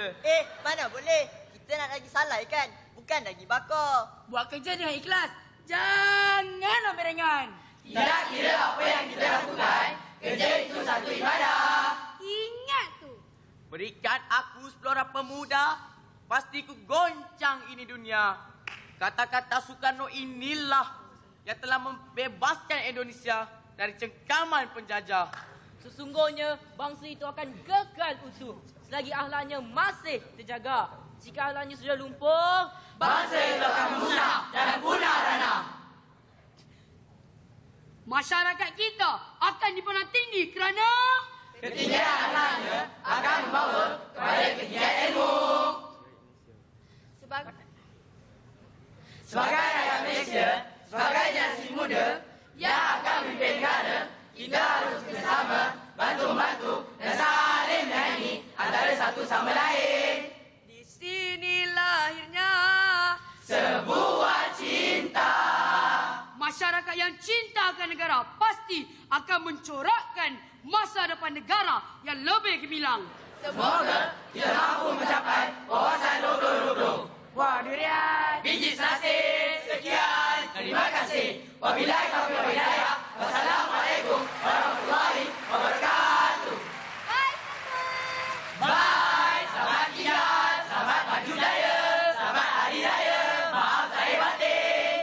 Mana boleh? Kita nak lagi salai kan? Bukan lagi bakar. Buat kerja dengan ikhlas. Jangan ambil ringan. Tidak kira apa yang kita lakukan, kerja itu satu ibadah. Ingat tu. Berikan aku 10 orang pemuda, pasti ku goncang ini dunia. Kata-kata Soekarno inilah yang telah membebaskan Indonesia dari cengkaman penjajah. Sesungguhnya bangsa itu akan kekal utuh selagi ahlaknya masih terjaga. Jika ahlaknya sudah lumpuh, bangsa itu akan musnah dan punah rana. Masyarakat kita akan dipandang tinggi kerana ketinggian ahlaknya akan membawa kepada ketinggian ilmu. Sebagai rakyat Malaysia, sebagai generasi muda yang akan memimpin negara, kita harus bersama, bantu-membantu dan saling menyayangi antara satu sama lain. di sini lahirnya Sebuah cinta. masyarakat yang cinta akan negara pasti akan mencorakkan masa depan negara yang lebih gemilang. Semoga kita mampu mencapai wawasan 2020. Wah, durian. Biji selasih. Sekian. Terima kasih. Wabillahi taufiq wal hidayah. Wassalamualaikum warahmatullahi wabarakatuh. Bye. Selamat tinggal. Selamat maju jaya. Selamat hari raya. Maaf saya batin.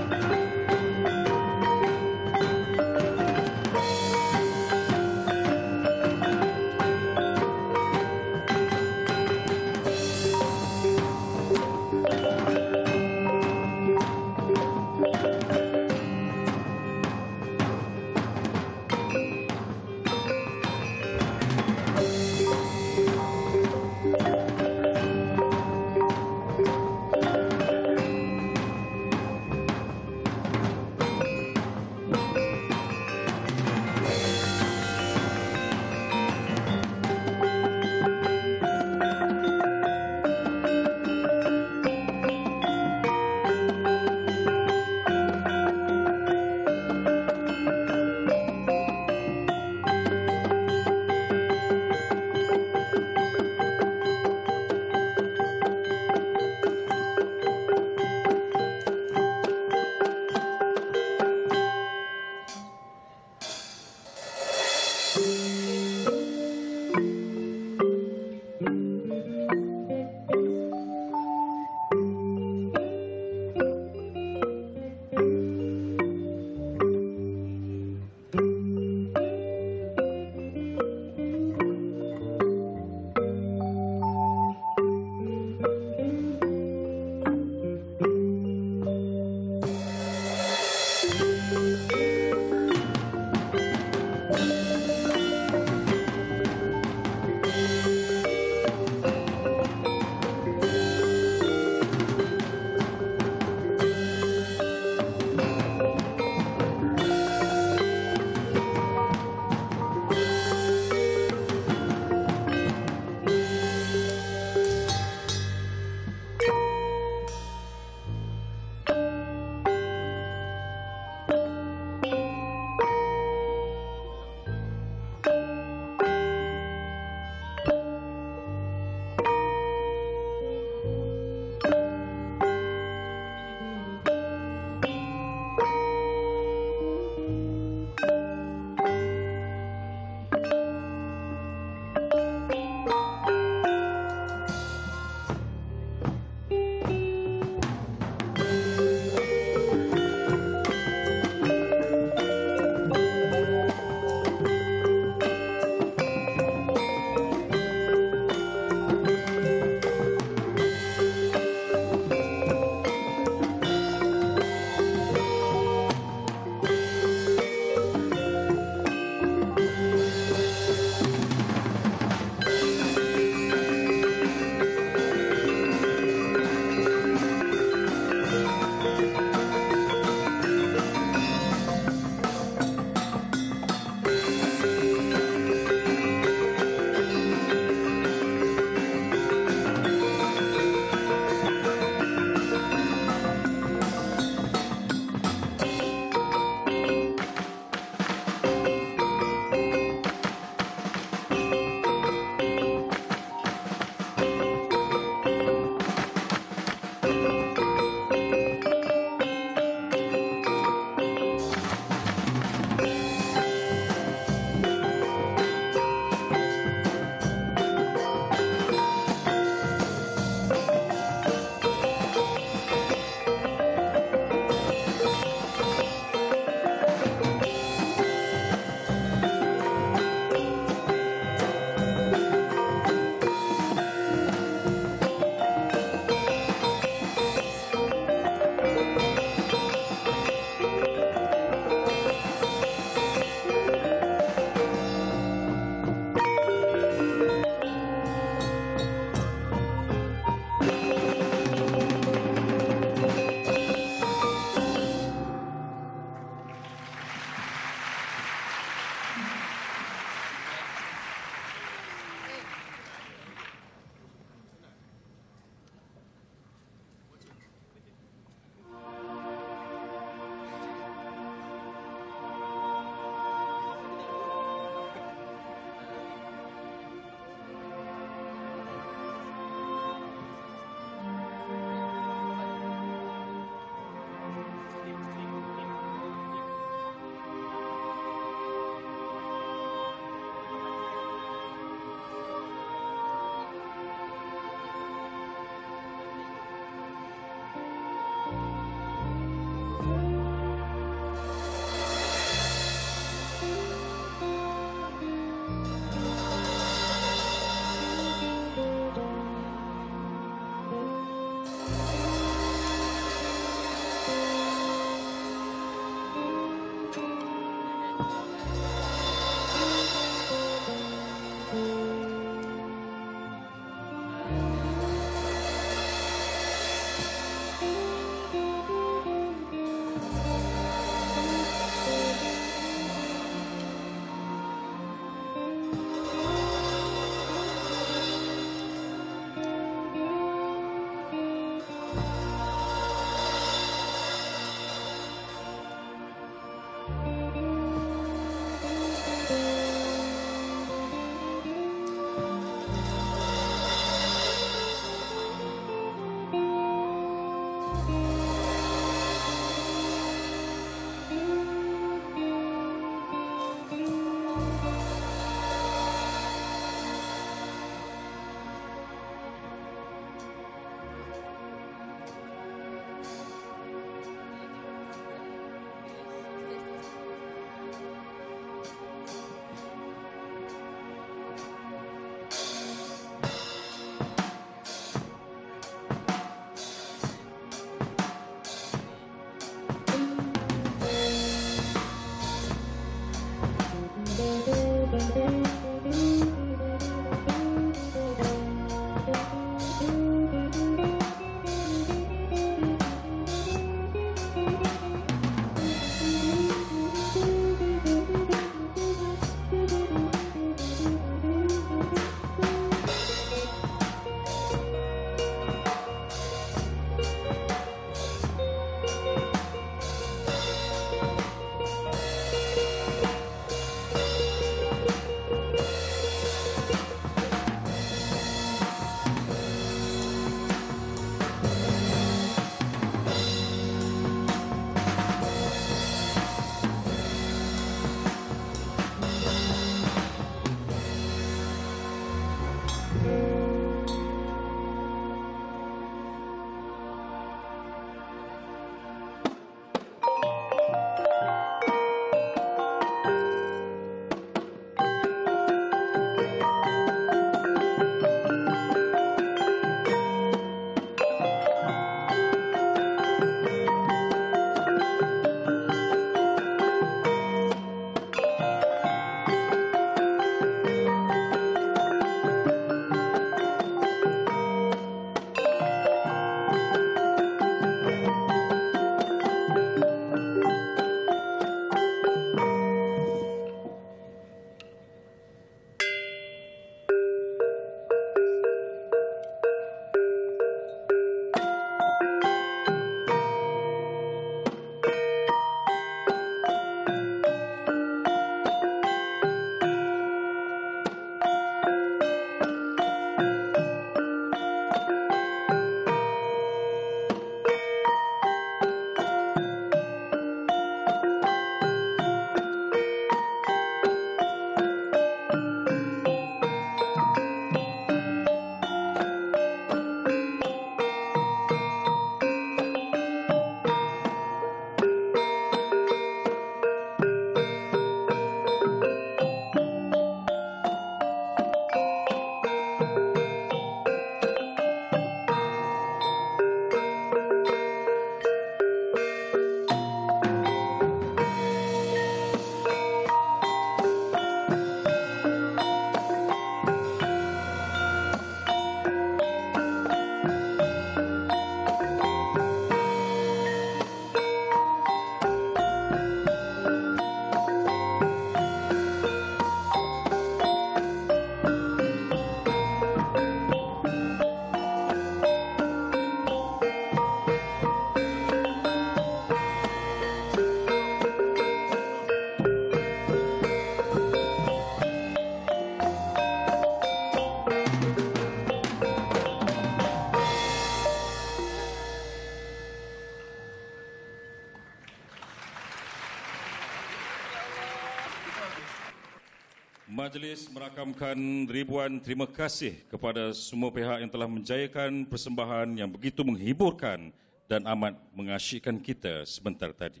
Majlis merakamkan ribuan terima kasih kepada semua pihak yang telah menjayakan persembahan yang begitu menghiburkan dan amat mengasyikkan kita sebentar tadi.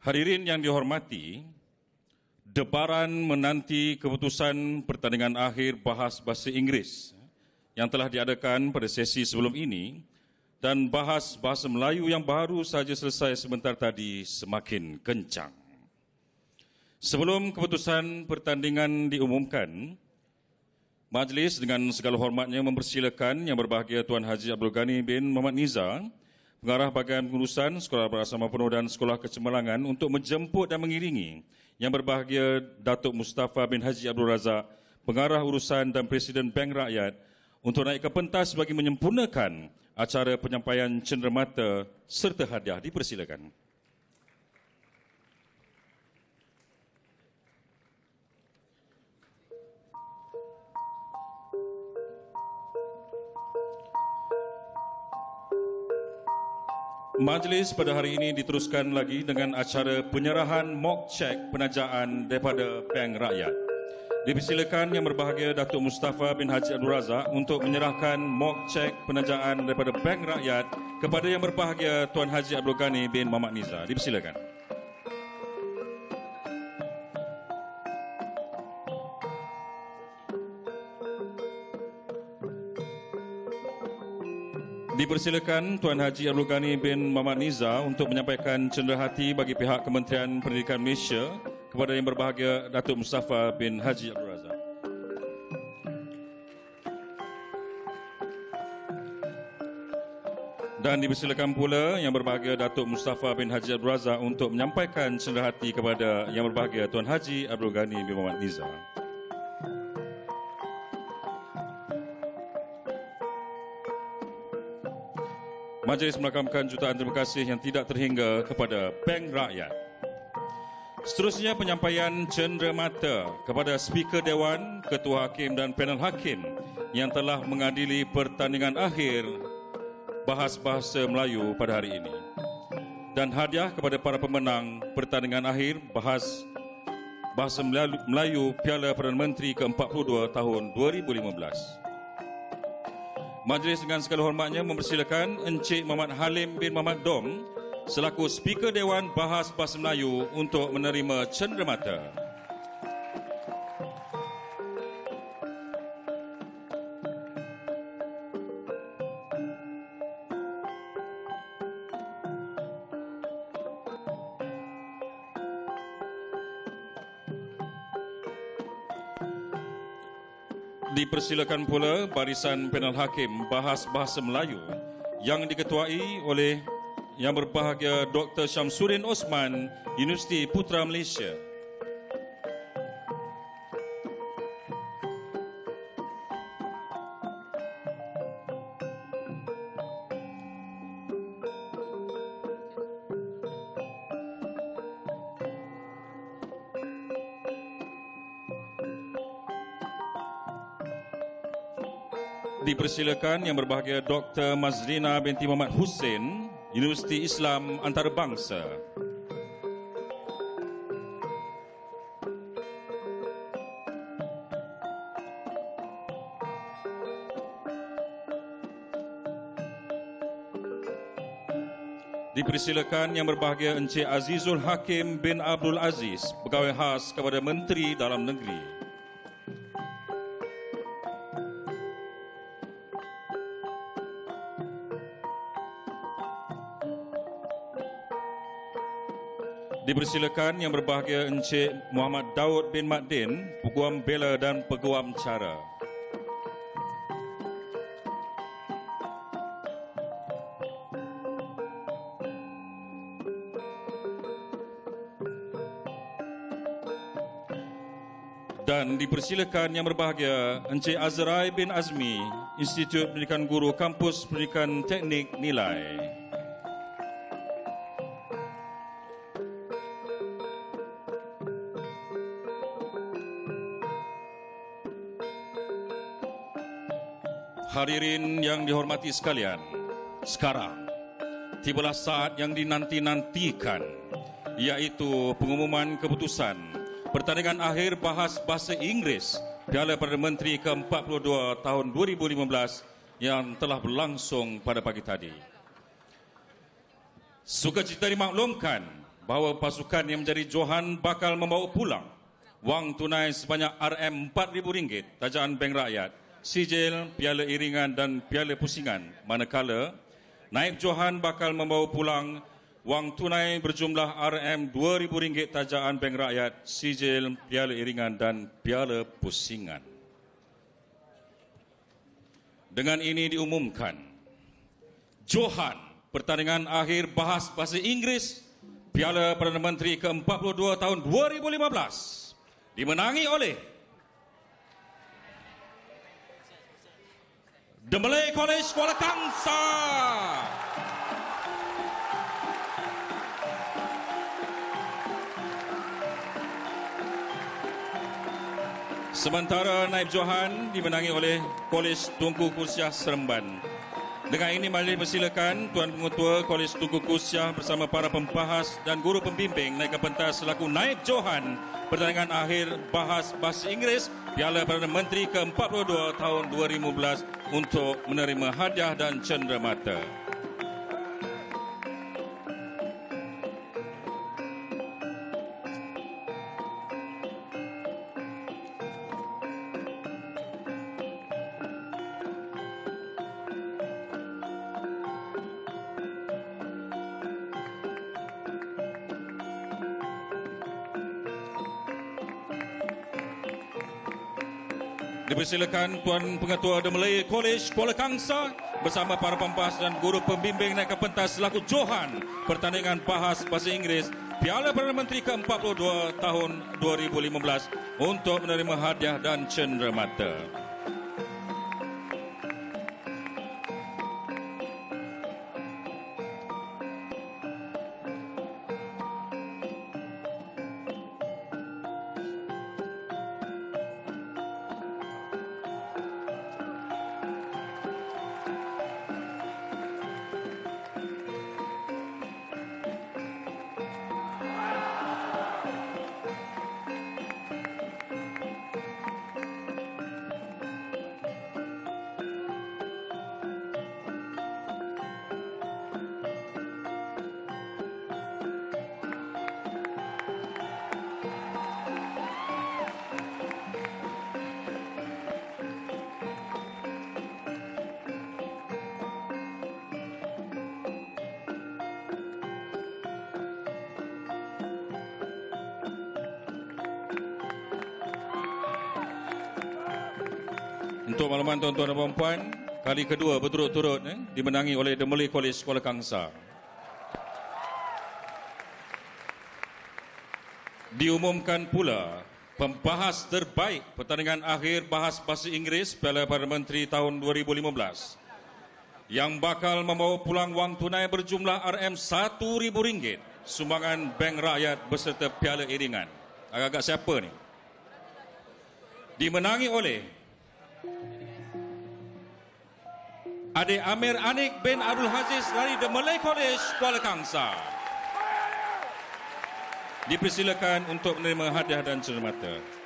Hadirin yang dihormati, debaran menanti keputusan pertandingan akhir bahas bahasa Inggeris yang telah diadakan pada sesi sebelum ini dan bahas bahasa Melayu yang baru saja selesai sebentar tadi semakin kencang. Sebelum keputusan pertandingan diumumkan, majlis dengan segala hormatnya mempersilakan Yang Berbahagia Tuan Haji Abdul Ghani bin Muhammad Nizar, Pengarah Bahagian Pengurusan Sekolah Berasrama Penuh dan Sekolah Kecemerlangan untuk menjemput dan mengiringi Yang Berbahagia Datuk Mustafa bin Haji Abdul Razak, Pengarah Urusan dan Presiden Bank Rakyat untuk naik ke pentas bagi menyempurnakan acara penyampaian cenderamata serta hadiah. Dipersilakan. Majlis pada hari ini diteruskan lagi dengan acara penyerahan mock check penajaan daripada Bank Rakyat. Dipersilakan Yang Berbahagia Datuk Mustafa bin Haji Abdul Razak untuk menyerahkan mock check penajaan daripada Bank Rakyat kepada Yang Berbahagia Tuan Haji Abdul Ghani bin Muhammad Nizar. Dipersilakan. Dipersilakan Tuan Haji Abdul Ghani bin Muhammad Nizar untuk menyampaikan cenderahati bagi pihak Kementerian Pendidikan Malaysia kepada Yang Berbahagia Datuk Mustafa bin Haji Abdul Razak. Dan dipersilakan pula Yang Berbahagia Datuk Mustafa bin Haji Abdul Razak untuk menyampaikan cenderahati kepada Yang Berbahagia Tuan Haji Abdul Ghani bin Muhammad Nizar. Majlis merakamkan jutaan terima kasih yang tidak terhingga kepada Bank Rakyat. Seterusnya penyampaian cenderamata kepada Speaker Dewan, Ketua Hakim dan Panel Hakim yang telah mengadili pertandingan akhir bahas bahasa Melayu pada hari ini. Dan hadiah kepada para pemenang pertandingan akhir bahas bahasa Melayu Piala Perdana Menteri ke-42 tahun 2015. Majlis dengan segala hormatnya mempersilakan Encik Muhammad Halim bin Muhammad Dom selaku Speaker Dewan Bahas Bahasa Melayu untuk menerima cenderamata. Dipersilakan pula barisan panel hakim Bahas Bahasa Melayu yang diketuai oleh Yang Berbahagia Dr. Syamsuddin Osman, Universiti Putra Malaysia. Dipersilakan Yang Berbahagia Dr. Mazlina binti Muhammad Hussein, Universiti Islam Antarabangsa. Dipersilakan Yang Berbahagia Encik Azizul Hakim bin Abdul Aziz, Pegawai Khas kepada Menteri Dalam Negeri. Dipersilakan Yang Berbahagia Encik Muhammad Daud bin Maddin, Peguam Bela dan Peguam Cara. Dan dipersilakan Yang Berbahagia Encik Azrai bin Azmi, Institut Pendidikan Guru Kampus Pendidikan Teknik Nilai. Hadirin yang dihormati sekalian, sekarang tibalah saat yang dinanti-nantikan, iaitu pengumuman keputusan pertandingan akhir bahas bahasa Inggeris Piala Perdana Menteri ke-42 tahun 2015 yang telah berlangsung pada pagi tadi. Sukacita dimaklumkan bahawa pasukan yang menjadi johan bakal membawa pulang wang tunai sebanyak RM4,000 tajaan Bank Rakyat, sijil, piala iringan dan piala pusingan, manakala naib johan bakal membawa pulang wang tunai berjumlah RM2,000 tajaan Bank Rakyat, sijil, piala iringan dan piala pusingan. Dengan ini diumumkan, johan pertandingan akhir bahas bahasa Inggeris Piala Perdana Menteri ke-42 tahun 2015 dimenangi oleh The Malay College Kuala Kangsar. Sementara naib johan dimenangi oleh Kolej Tunku Kursiah Seremban. Dengan ini majlis persilakan Tuan Pengetua Kolej Tunku Kursiah bersama para pembahas dan guru pembimbing naik ke pentas selaku naib johan pertandingan akhir bahas bahasa Inggeris Piala Perdana Menteri ke-42 tahun 2015 untuk menerima hadiah dan cenderamata. Dipersilakan Tuan Pengetua The Malay College Kuala Kangsar bersama para pembahas dan guru pembimbing naik ke pentas selaku johan pertandingan bahas bahasa Inggeris Piala Perdana Menteri ke-42 tahun 2015 untuk menerima hadiah dan cenderamata. Untuk makluman tuan-tuan dan puan-puan, kali kedua berturut-turut dimenangi oleh The Malay College Kuala Kangsar. Diumumkan pula pembahas terbaik pertandingan akhir bahas bahasa Inggeris Piala Perdana Menteri tahun 2015 yang bakal membawa pulang wang tunai berjumlah RM1,000 sumbangan Bank Rakyat beserta piala iringan. Agak-agak siapa ni? Dimenangi oleh Adik Amir Anik bin Abdul Aziz dari The Malay College Kuala Kangsar. Dipersilakan untuk menerima hadiah dan cenderamata.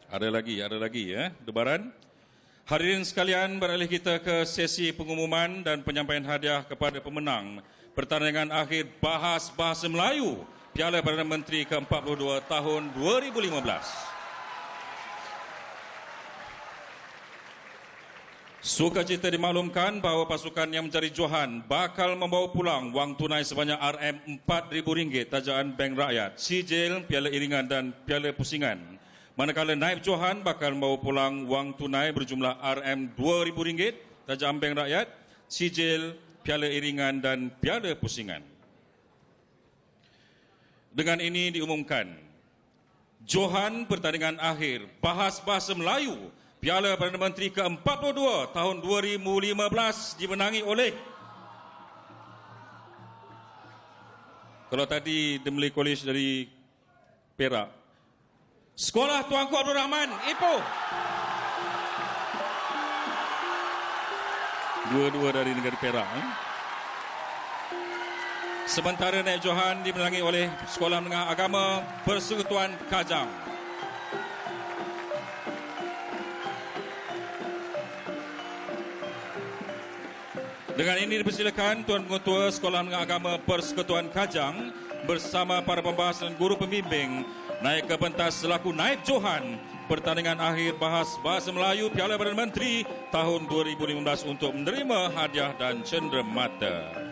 Ada lagi ya, debaran. Hadirin sekalian, beralih kita ke sesi pengumuman dan penyampaian hadiah kepada pemenang pertandingan akhir bahas bahasa Melayu Piala Perdana Menteri ke-42 tahun 2015. Sukacita dimaklumkan bahawa pasukan yang mencari johan bakal membawa pulang wang tunai sebanyak RM4,000 tajaan Bank Rakyat, sijil, piala iringan dan piala pusingan. Manakala naib johan bakal membawa pulang wang tunai berjumlah RM2,000 tajaan Bank Rakyat, sijil, piala iringan dan piala pusingan. Dengan ini diumumkan, johan pertandingan akhir bahas bahasa Melayu Piala Perdana Menteri ke-42 tahun 2015 dimenangi oleh Kalau tadi The Malay College dari Perak. Sekolah Tuanku Abdul Rahman, Ipoh. Dua-dua dari negara Perak. Sementara naib johan dimenangi oleh Sekolah Menengah Agama Persekutuan Kajang. Dengan ini dipersilakan Tuan Pengetua Sekolah Menengah Agama Persekutuan Kajang bersama para pembahas dan guru pembimbing naik ke pentas selaku naib johan pertandingan akhir Bahas Bahasa Melayu Piala Perdana Menteri tahun 2015 untuk menerima hadiah dan cenderamata.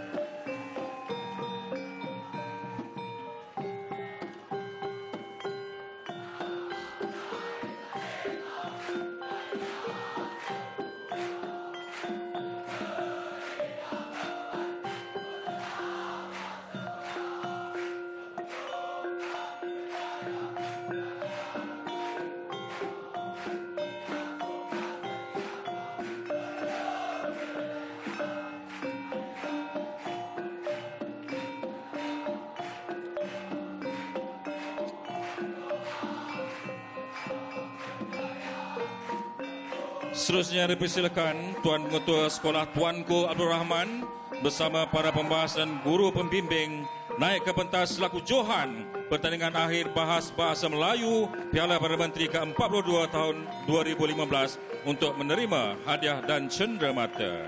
Seterusnya dipersilakan Tuan Pengetua Sekolah Tuanku Abdul Rahman bersama para pembahas dan guru pembimbing naik ke pentas selaku johan pertandingan akhir Bahas Bahasa Melayu Piala Perdana Menteri ke-42 tahun 2015 untuk menerima hadiah dan cenderamata.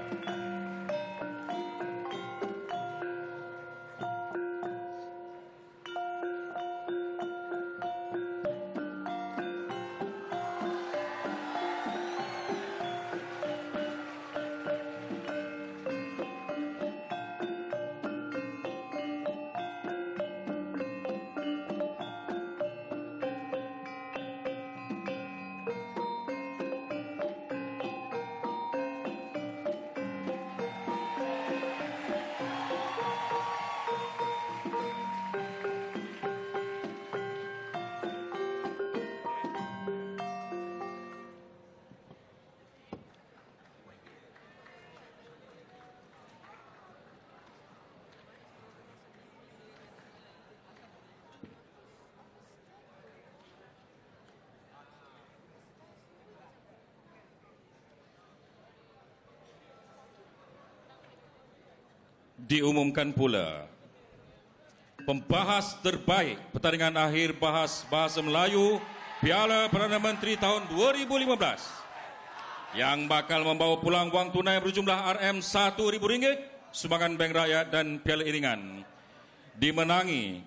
Diumumkan pula pembahas terbaik pertandingan akhir Bahas Bahasa Melayu Piala Perdana Menteri tahun 2015 yang bakal membawa pulang wang tunai berjumlah RM1,000, sumbangan Bank Rakyat dan piala iringan dimenangi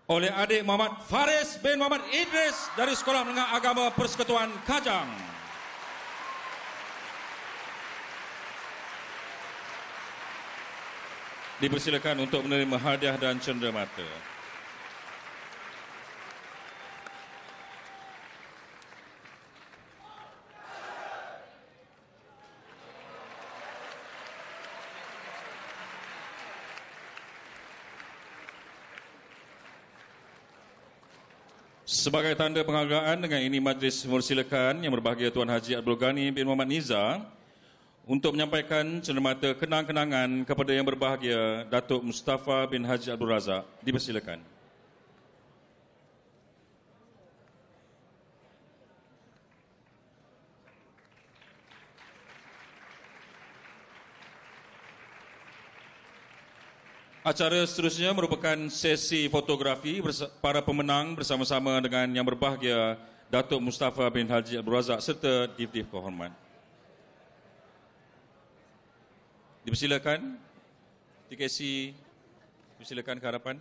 oleh adik Muhammad Faris bin Muhammad Idris dari Sekolah Menengah Agama Persekutuan Kajang. Dipersilakan untuk menerima hadiah dan cenderamata. Sebagai tanda penghargaan, dengan ini majlis mempersilakan Yang Berbahagia Tuan Haji Abdul Ghani bin Muhammad Niza untuk menyampaikan cenderamata kenang-kenangan kepada Yang Berbahagia Datuk Mustafa bin Haji Abdul Razak. Dipersilakan. Acara seterusnya merupakan sesi fotografi para pemenang bersama-sama dengan Yang Berbahagia Datuk Mustafa bin Haji Abdul Razak serta div-div kehormat. Dipersilakan, TKC, dipersilakan ke hadapan.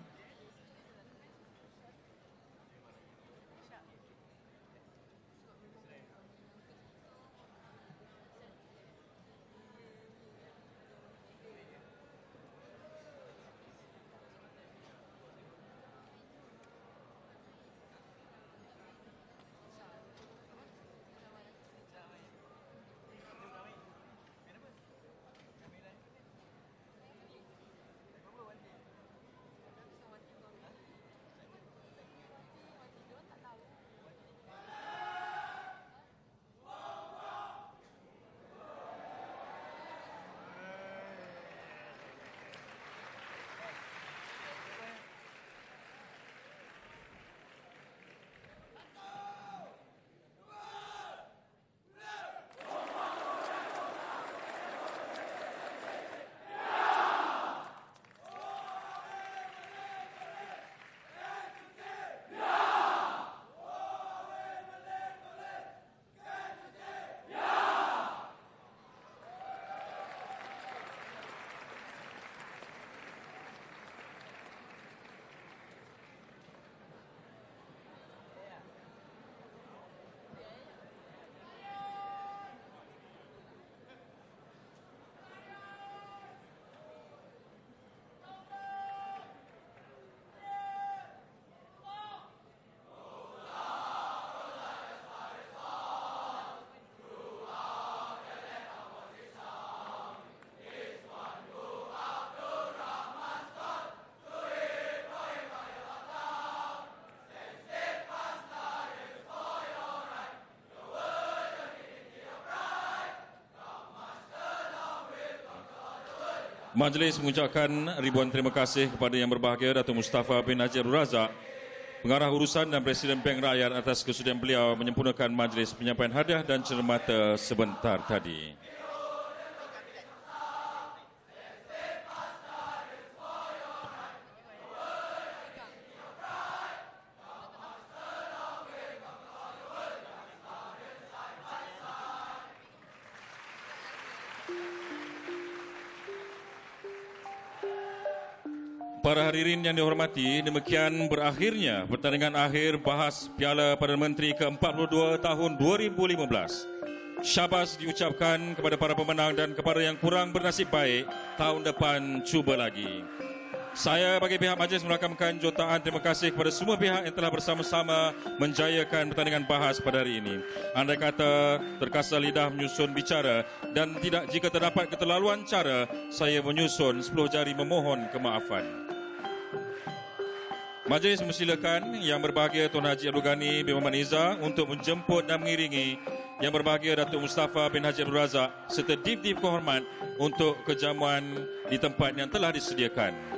Majlis mengucapkan ribuan terima kasih kepada Yang Berbahagia Datuk Mustafa bin Haji Abdul Razak, Pengarah Urusan dan Presiden Bank Rakyat atas kesudian beliau menyempurnakan majlis penyampaian hadiah dan cermata sebentar tadi. Para hadirin yang dihormati, demikian berakhirnya pertandingan akhir Bahas Piala Perdana Menteri ke-42 tahun 2015. Syabas diucapkan kepada para pemenang dan kepada yang kurang bernasib baik, tahun depan cuba lagi. Saya bagi pihak majlis merakamkan jutaan terima kasih kepada semua pihak yang telah bersama-sama menjayakan pertandingan Bahas pada hari ini. Andai kata terkasar lidah menyusun bicara dan tidak jika terdapat keterlaluan cara, saya menyusun 10 jari memohon kemaafan. Majlis mempersilakan Yang Berbahagia Tuan Haji Abdul Ghani bin Muhammad Izzah untuk menjemput dan mengiringi Yang Berbahagia Datuk Mustafa bin Haji Abdul Razak serta dip-dip kehormat untuk kejamuan di tempat yang telah disediakan.